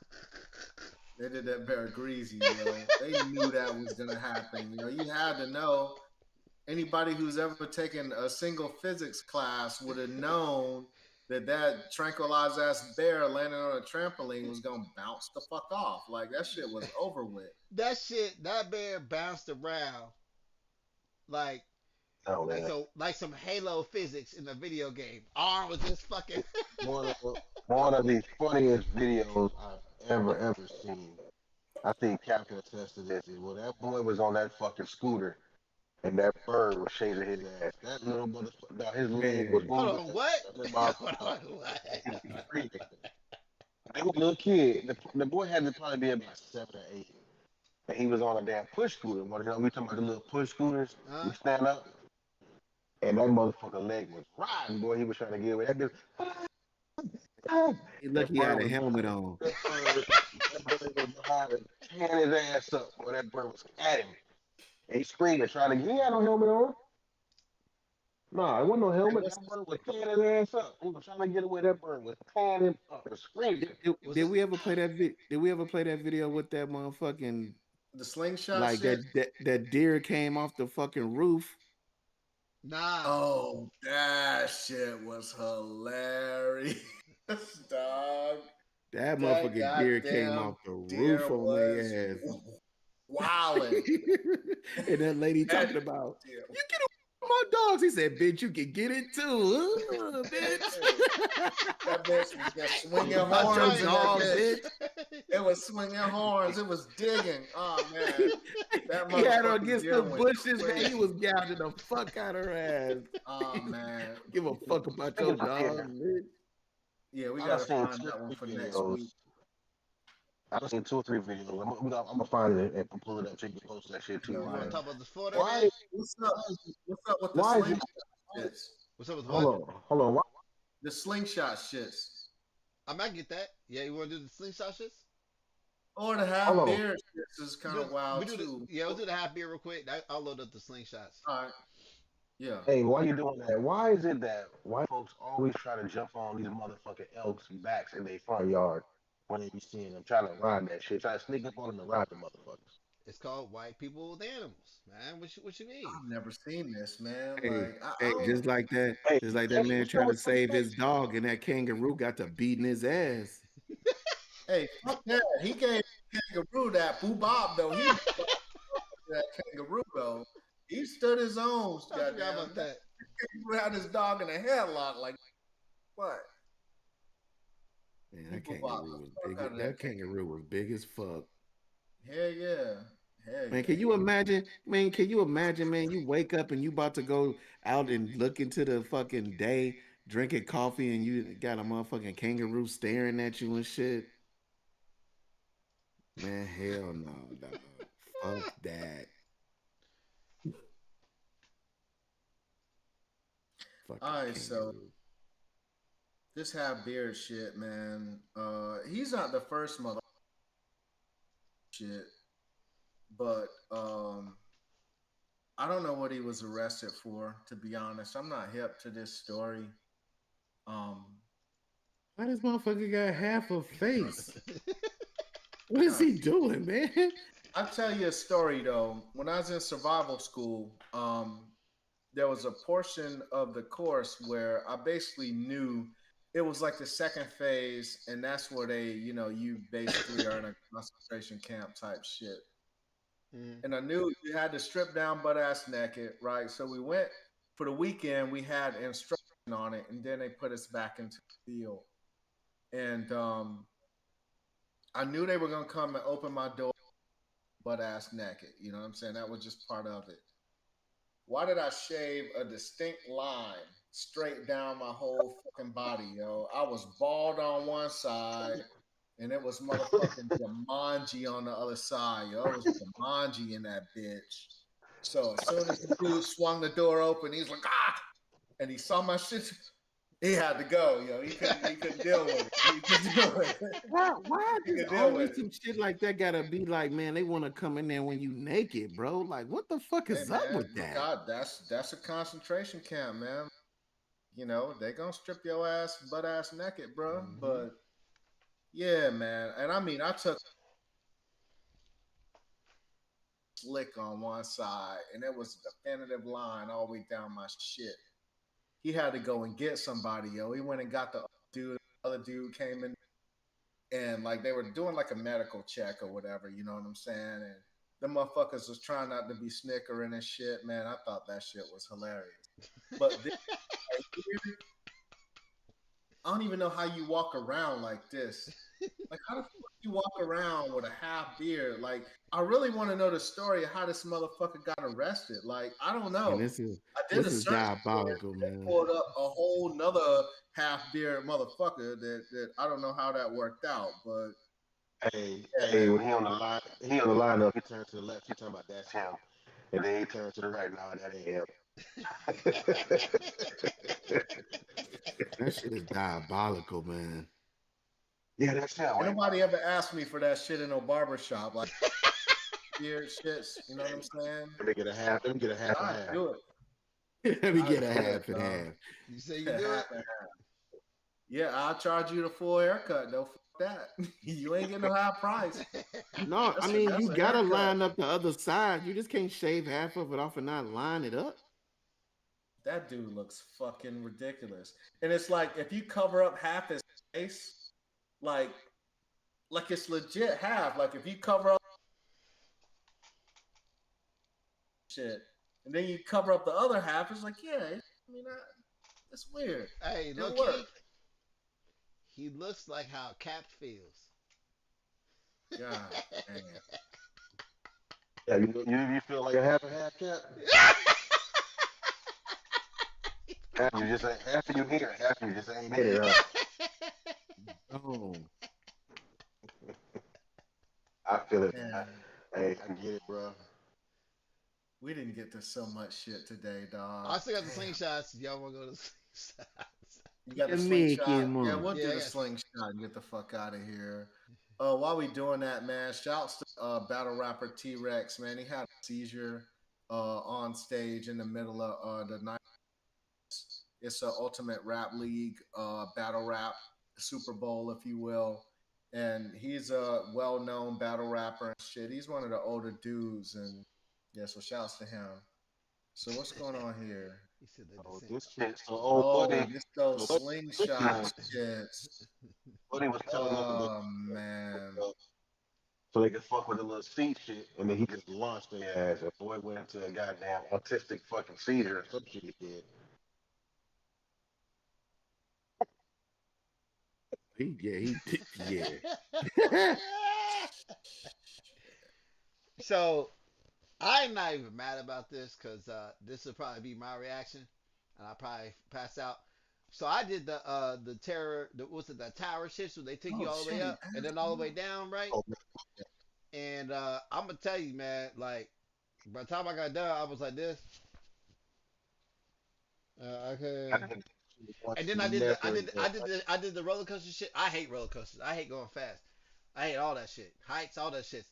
They did that bear greasy, yo. They knew that was gonna happen. You know, you had to know. Anybody who's ever taken a single physics class would have known that that tranquilized ass bear landing on a trampoline was gonna bounce the fuck off. Like that shit was over with. That bear bounced around like Oh man, like some Halo physics in the video game. Arm was just fucking. one of one of the funniest videos I've ever seen. I think Cap can attest to this. Is when that boy was on that fucking scooter and that bird was chasing his ass. That little motherfucker, now his leg was Man, Hold moving. on, what? That Hold motherfucker, on, he was what? screaming. They was a little kid. The boy had to probably be about 7 or 8. And he was on a damn push scooter. We talking about the little push scooters. Huh? We stand up, and that motherfucker leg was riding, boy. He was trying to get away. That, dude, he that lucky he bird had a was helmet on. that bird, brother was behind and tearing his ass up, boy. That bird was at him. And he screaming, trying to get, he had no helmet on. Nah, it wasn't no Hey, helmet. what's That bird was tearing his ass up. He was trying to get away. That bird was tearing him up and screaming. Was Did it? we ever play that Did we ever play that video with that motherfucking the slingshot like shit? that deer came off the fucking roof? Nah. Oh, that shit was hilarious, dog. That That motherfucking deer came goddamn off the roof deer on was their ass. wilding. And that lady That talking about, deer. you get away from my dogs. He said, bitch, you can get it too. Hey, Bitch. that bitch was just swinging What about your horns Right. in that dog, bitch. bitch? It was swinging horns. It was digging. Oh man, that He had her motherfucking against deer the went bushes, man. He crazy. was gouging the fuck out her ass. Oh man, Give a fuck about your Speaking of dog, deer, bitch. yeah, we I done gotta seen find two or that one three for next videos. week. I done seen two or three videos. I'm gonna find it and pull it up so you can post that shit too, Hell You want yeah. man. to talk about the Florida, Hey, Why? man? what's up? What's up with the Why is it? slingshot shits? What's up with Hold what? on, hold on. Why, The slingshot shits, I might get that. Yeah, you want to do the slingshot shits? or the hold half on. beard shits is We kind do. of We wild do the. too. Yeah, we'll do the half beer real quick. I'll load up the slingshots. All right, yeah. Hey, why you doing that? Why is it that white folks always try to jump on these motherfucking elks' backs in their front yard when they be seeing them trying to ride that shit, try to sneak up on them and ride the motherfuckers? It's called white people with animals, man. What you mean? I've never seen this, man. Hey, Like I hey, don't. Hey, just like that hey, man you know tried to what's funny, save man? his dog, and that kangaroo got to beating his ass. Hey, fuck that. He gave kangaroo that boo bob though. He that kangaroo though. He stood his own. I forgot Goddamn, about that that. kangaroo had his dog in a headlock. Like what? Man, He that boo bopped kangaroo the was fuck big. out of that That kangaroo was big as fuck. Hell yeah. Hell Man, yeah. can you imagine? Man, can you imagine, man? You wake up and you about to go out and look into the fucking day, drinking coffee, and you got a motherfucking kangaroo staring at you and shit. Man, hell no, dog. Fuck that. Fucking All right, so kangaroo. this half beard shit, man. He's not the first mother shit, but I don't know what he was arrested for, to be honest. I'm not hip to this story. Um Why this motherfucker got half a face? What is God, he doing, man? I'll tell you a story though. When I was in survival school, there was a portion of the course where I basically knew it was like the second phase, and that's where you basically are in a concentration camp type shit. Mm. And I knew you had to strip down butt ass naked, right? So we went for the weekend. We had instruction on it, and then they put us back into the field. And I knew they were gonna come and open my door butt ass naked. You know what I'm saying? That was just part of it. Why did I shave a distinct line straight down my whole fucking body, yo? I was bald on one side, and it was motherfucking Jumanji on the other side, yo. It was Jumanji in that bitch. So as soon as the dude swung the door open, he's like, ah! And he saw my shit. He had to go, yo. He couldn't deal with it. He couldn't deal with it. Why He does could deal with always it. some shit like that gotta be like, man, they want to come in there when you naked, bro? Like, what the fuck Hey is up man, with look that? out, that's a concentration camp, man. They gonna strip your ass butt ass naked, bro. Hmm. But yeah, man. And I mean, I took slick on one side, and it was a definitive line all the way down my shit. He had to go and get somebody, yo. He went and got the other dude. The other dude came in, and like they were doing like a medical check or whatever. You know what I'm saying? And the motherfuckers was trying not to be snickering and shit, man. I thought that shit was hilarious. But this right here, I don't even know how you walk around like this. Like, how the fuck you walk around with a half beard? Like, I really want to know the story of how this motherfucker got arrested. Like, I don't And know. I did this a is search for it diabolical, and it man. pulled up a whole nother half beard motherfucker that I don't know how that worked out. But yeah, Hey, man. when he on the lineup, he turns to the left, he talking about that's him. And then he turns to the right, now that ain't him. That shit is diabolical, man. Yeah, that's him, Ain't right? nobody ever asked me for that shit in no barber shop. Like weird shits. You know what I'm saying? Let me get a half. Let me get a half and I half. do it. Let me I get a do it, half and dog. half. You say you do it? Half and yeah, I'll charge you the full haircut. No, fuck that. You ain't getting no high price. No, I mean you That's a gotta haircut. line up the other side. You just can't shave half of it off and not line it up. That dude looks fucking ridiculous. And it's like if you cover up half his face, like it's legit half. Like if you cover up shit and then you cover up the other half, it's like yeah. I mean, that's weird. Hey, It'll low work. key, he looks like how Cap feels. God damn. Yeah, you feel like a half and half cat? Half you just ain't half of you here, half you just ain't made it. Oh, I feel it, man. Man, Hey, I get it, bro. we didn't get to so much shit today, dog. I still got the Damn. slingshots. Y'all want to go to the slingshots? You got yeah, the Mickey slingshot. Yeah, mouse. we'll Yeah, do I the got. slingshot and get the fuck out of here. While we doing that, man, shouts to battle rapper T Rex, man. He had a seizure on stage in the middle of the night. It's a Ultimate Rap League battle rap Super Bowl, if you will. And he's a well-known battle rapper and shit. He's one of the older dudes, and yeah, so shouts to him. So what's going on here? He said the Oh, descent. this shit. So, old Oh, buddy, this those so slingshot shits. buddy was telling them that Oh man. so they could fuck with the little seed shit, and then he just launched their ass. And boy went into a goddamn autistic fucking seizure or some shit he did. Yeah. So I'm not even mad about this because this will probably be my reaction, and I probably pass out. So I did the terror, what's it, the tower shit, so they take you Oh all the way shit, he up and passed then all the way out. down, right? Oh, And I'm gonna tell you, man, like by the time I got done, I was like this. I Okay. think he wants And then to never again. I did the roller coaster shit. I hate roller coasters. I hate going fast. I hate all that shit. Heights, all that shit.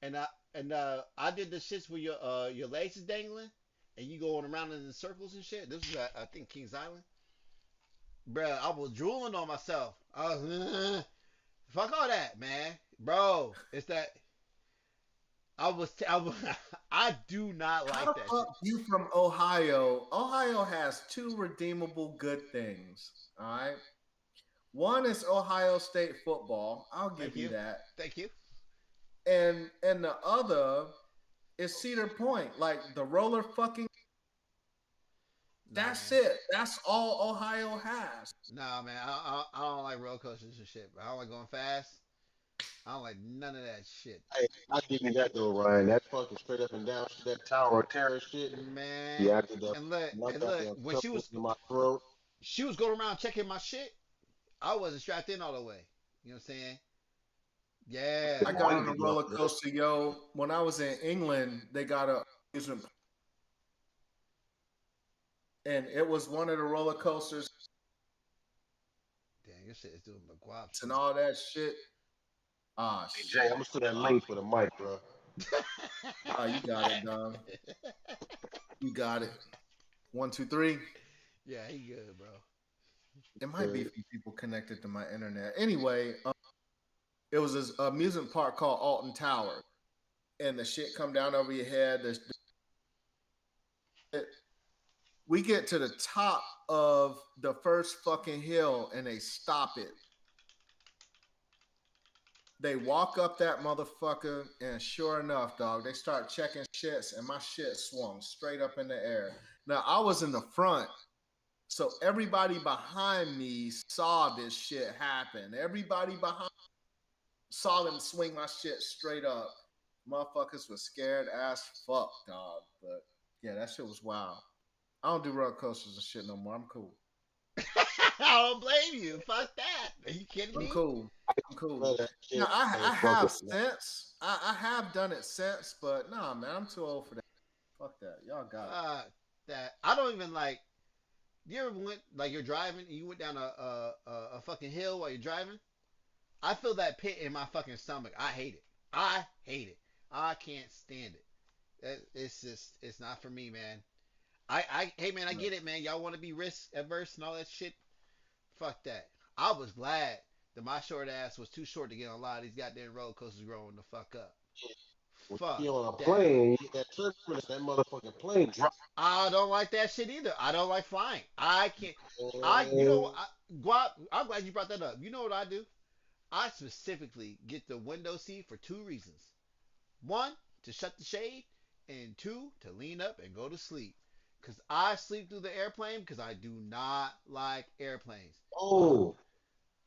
I did the shits where your legs is dangling and you going around in the circles and shit. This was at, I think, Kings Island. Bruh, I was drooling on myself. I was fuck all that, man. Bro, it's that I was I do not How like the that fuck shit. you from Ohio? Ohio has two redeemable good things. All right. One is Ohio State football. I'll Thank give you you. that. Thank you. And the other is Cedar Point. Like the roller fucking Nah, that's man. it. That's all Ohio has. Nah, man. I don't like roller coasters and shit. But I don't like going fast. I don't like none of that shit. Hey, I'll give you that though, Ryan. That fucking straight up and down shit, that Tower of Terror shit. Man, Yeah, I did that. My and look, goddamn when tongue was in my throat. she was going around checking my shit, I wasn't strapped in all the way. You know what I'm saying? Yeah. I Couldn't got wait on to a get off roller of that. coaster, yo. When I was in England, they got a amusement and it was one of the roller coasters Damn, your shit is doing and McGuap all that shit. Ah, Hey Jay, I'm shit. gonna send that link for the mic, bro. Ah, you got it, dog. You got it. One, two, three. Yeah, he good, bro. It might be Uh, from people connected to my internet. Anyway, it was this amusement park called Alton Tower, and the shit come down over your head. We get to the top of the first fucking hill, and they stop it. They walk up that motherfucker, and sure enough, dog, they start checking shits, and my shit swung straight up in the air. Now I was in the front, so everybody behind me saw this shit happen. Everybody behind saw them swing my shit straight up. Motherfuckers was scared as fuck, dog. But yeah, that shit was wild. I don't do roller coasters and shit no more. I'm cool. I don't blame you. Fuck that. Are you kidding I'm me? cool. I'm cool. love that Now shit. I And fuck have it. since. I have done it since, but nah, man, I'm too old for that. Fuck that. Y'all got it. Fuck that. I don't even like. You ever went like you're driving and you went down a fucking hill while you're driving? I feel that pit in my fucking stomach. I hate it. I hate it. I can't stand it. It's just, it's not for me, man. Hey man, I get it, man. Y'all want to be risk adverse and all that shit. Fuck that. I was glad that my short ass was too short to get on a lot of these goddamn roller coasters growing the fuck up. When Fuck you on a that. plane, you hit that turbulence, that motherfucking plane drop. I don't like that shit either. I don't like flying. I can't. You know what? Man. I'm glad you brought that up. You know what I do? I specifically get the window seat for two reasons. One, to shut the shade, and two, to lean up and go to sleep. Cause I sleep through the airplane because I do not like airplanes. Oh, Oh,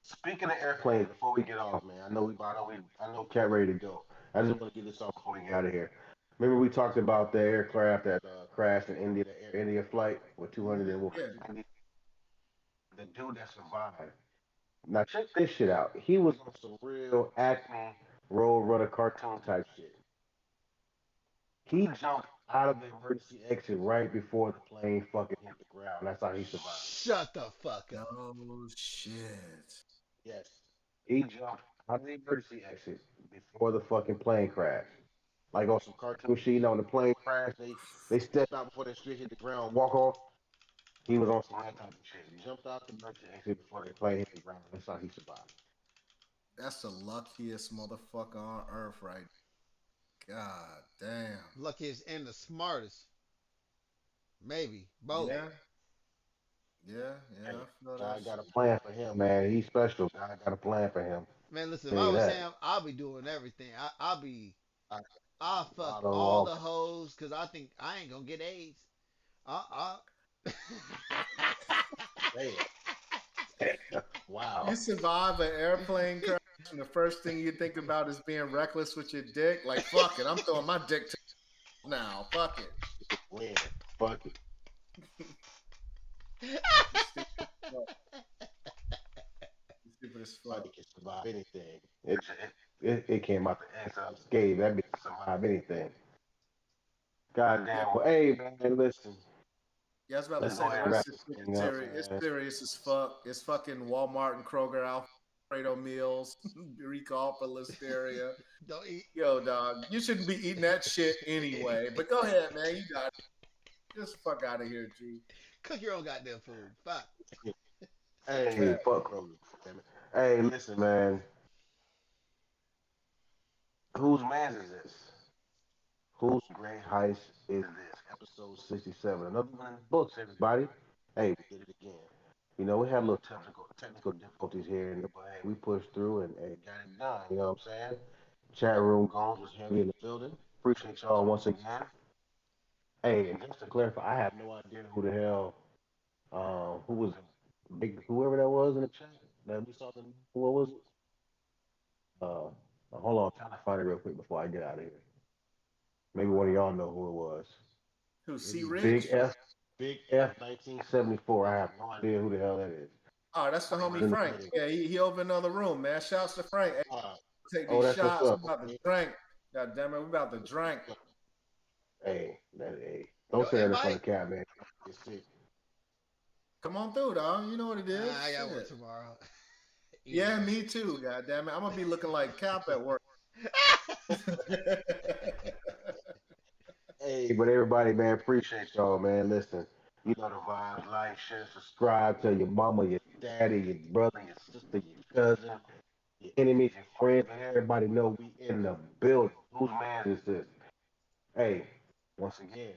speaking of airplanes, before we get off, man, I know Cat ready to go. I just want to get this off before we get out of here. Remember we talked about the aircraft that crashed in India, the Air India flight with 200 Mhm. and what, Yeah. 50? The dude that survived. Now check this shit out. He was on some real Acme Road Runner cartoon type shit. He jumped out of the emergency exit right before the plane fucking hit the ground. That's how he survived. shut the fuck up. No shit. Yes. He jumped out of the emergency exit before the fucking plane crashed. Like on some cartoon shit, you know, when the plane crashed, they step out before they straight hit the ground, walk off. He was on some that type of shit. He jumped out the emergency exit before the plane hit the ground. That's how he survived. That's the luckiest motherfucker on earth, right? God damn. Luckiest and the smartest. Maybe both. Yeah. Yeah. Hey, Yeah. I feel that God got a shit. plan for him, man. He's special. God got a plan for him. Man, listen, if Tell I you was that. Sam, I'll be doing everything. I, I'll fuck Lotto, all all the hoes because I think I ain't gonna get AIDS. Uh. damn. You Wow. survive an airplane crash, and the first thing you think about is being reckless with your dick. Like, fuck it, I'm throwing my dick to now. Fuck it. Win. Fuck it. You stupid as fuck. You stupid as fuck. Somebody can survive anything. It came out the ass unscathed. That bitch can survive anything. Yeah. Goddamn. Well, hey, man, listen. Yeah, I was about to Let's say go the ahead and rest wrap of this the shit thing up, serious. It's man. serious as fuck. It's fucking Walmart and Kroger Alfredo meals, recall for listeria. Don't eat. Yo, dog, you shouldn't be eating that shit anyway. But go ahead, man. You got it. Just fuck out of here, G. Cook your own goddamn food. Fuck. Hey, Bet. fuck Kroger. Damn it. Hey, listen, man. Whose man is this? Whose great heist is this? Episode 67. Another one in the books, everybody. Hey, we did it again. You know, we had a little technical difficulties here, but hey, we pushed through and got it done. You know what I'm saying? Chat room goals was heavy in the building. Appreciate y'all once again. Hey, and just to clarify, I have no idea who the hell, who was big, whoever that was in the chat that we saw. What was it? Hold on, I'm trying to find it real quick before I get out of here. Maybe one of y'all know who it was. Who? It C. was Big Rich? F, Big F 1974. I have no idea who the hell that is. Oh, that's the But he was homie in the Frank. building. Yeah, he over in another room, man. Shouts to Frank. Hey, Uh, take oh, these that's what's shots. up. We about to Okay. drink. God damn it, we about to drink. Hey, don't Yo, say that in front invite. of Cat, man. Get sick. Come on through, dog. You know what it is. I got work Shit. tomorrow. Yeah, Easy. me too. God damn it, I'm gonna be looking like Cap at work. Hey, but everybody, man, appreciate y'all, man. Listen, you know the vibes. Like, share, subscribe. Tell your mama, your daddy, your brother, your sister, your cousin, your enemies, your friends, and everybody know we in the building. Whose man is this? Hey, once again,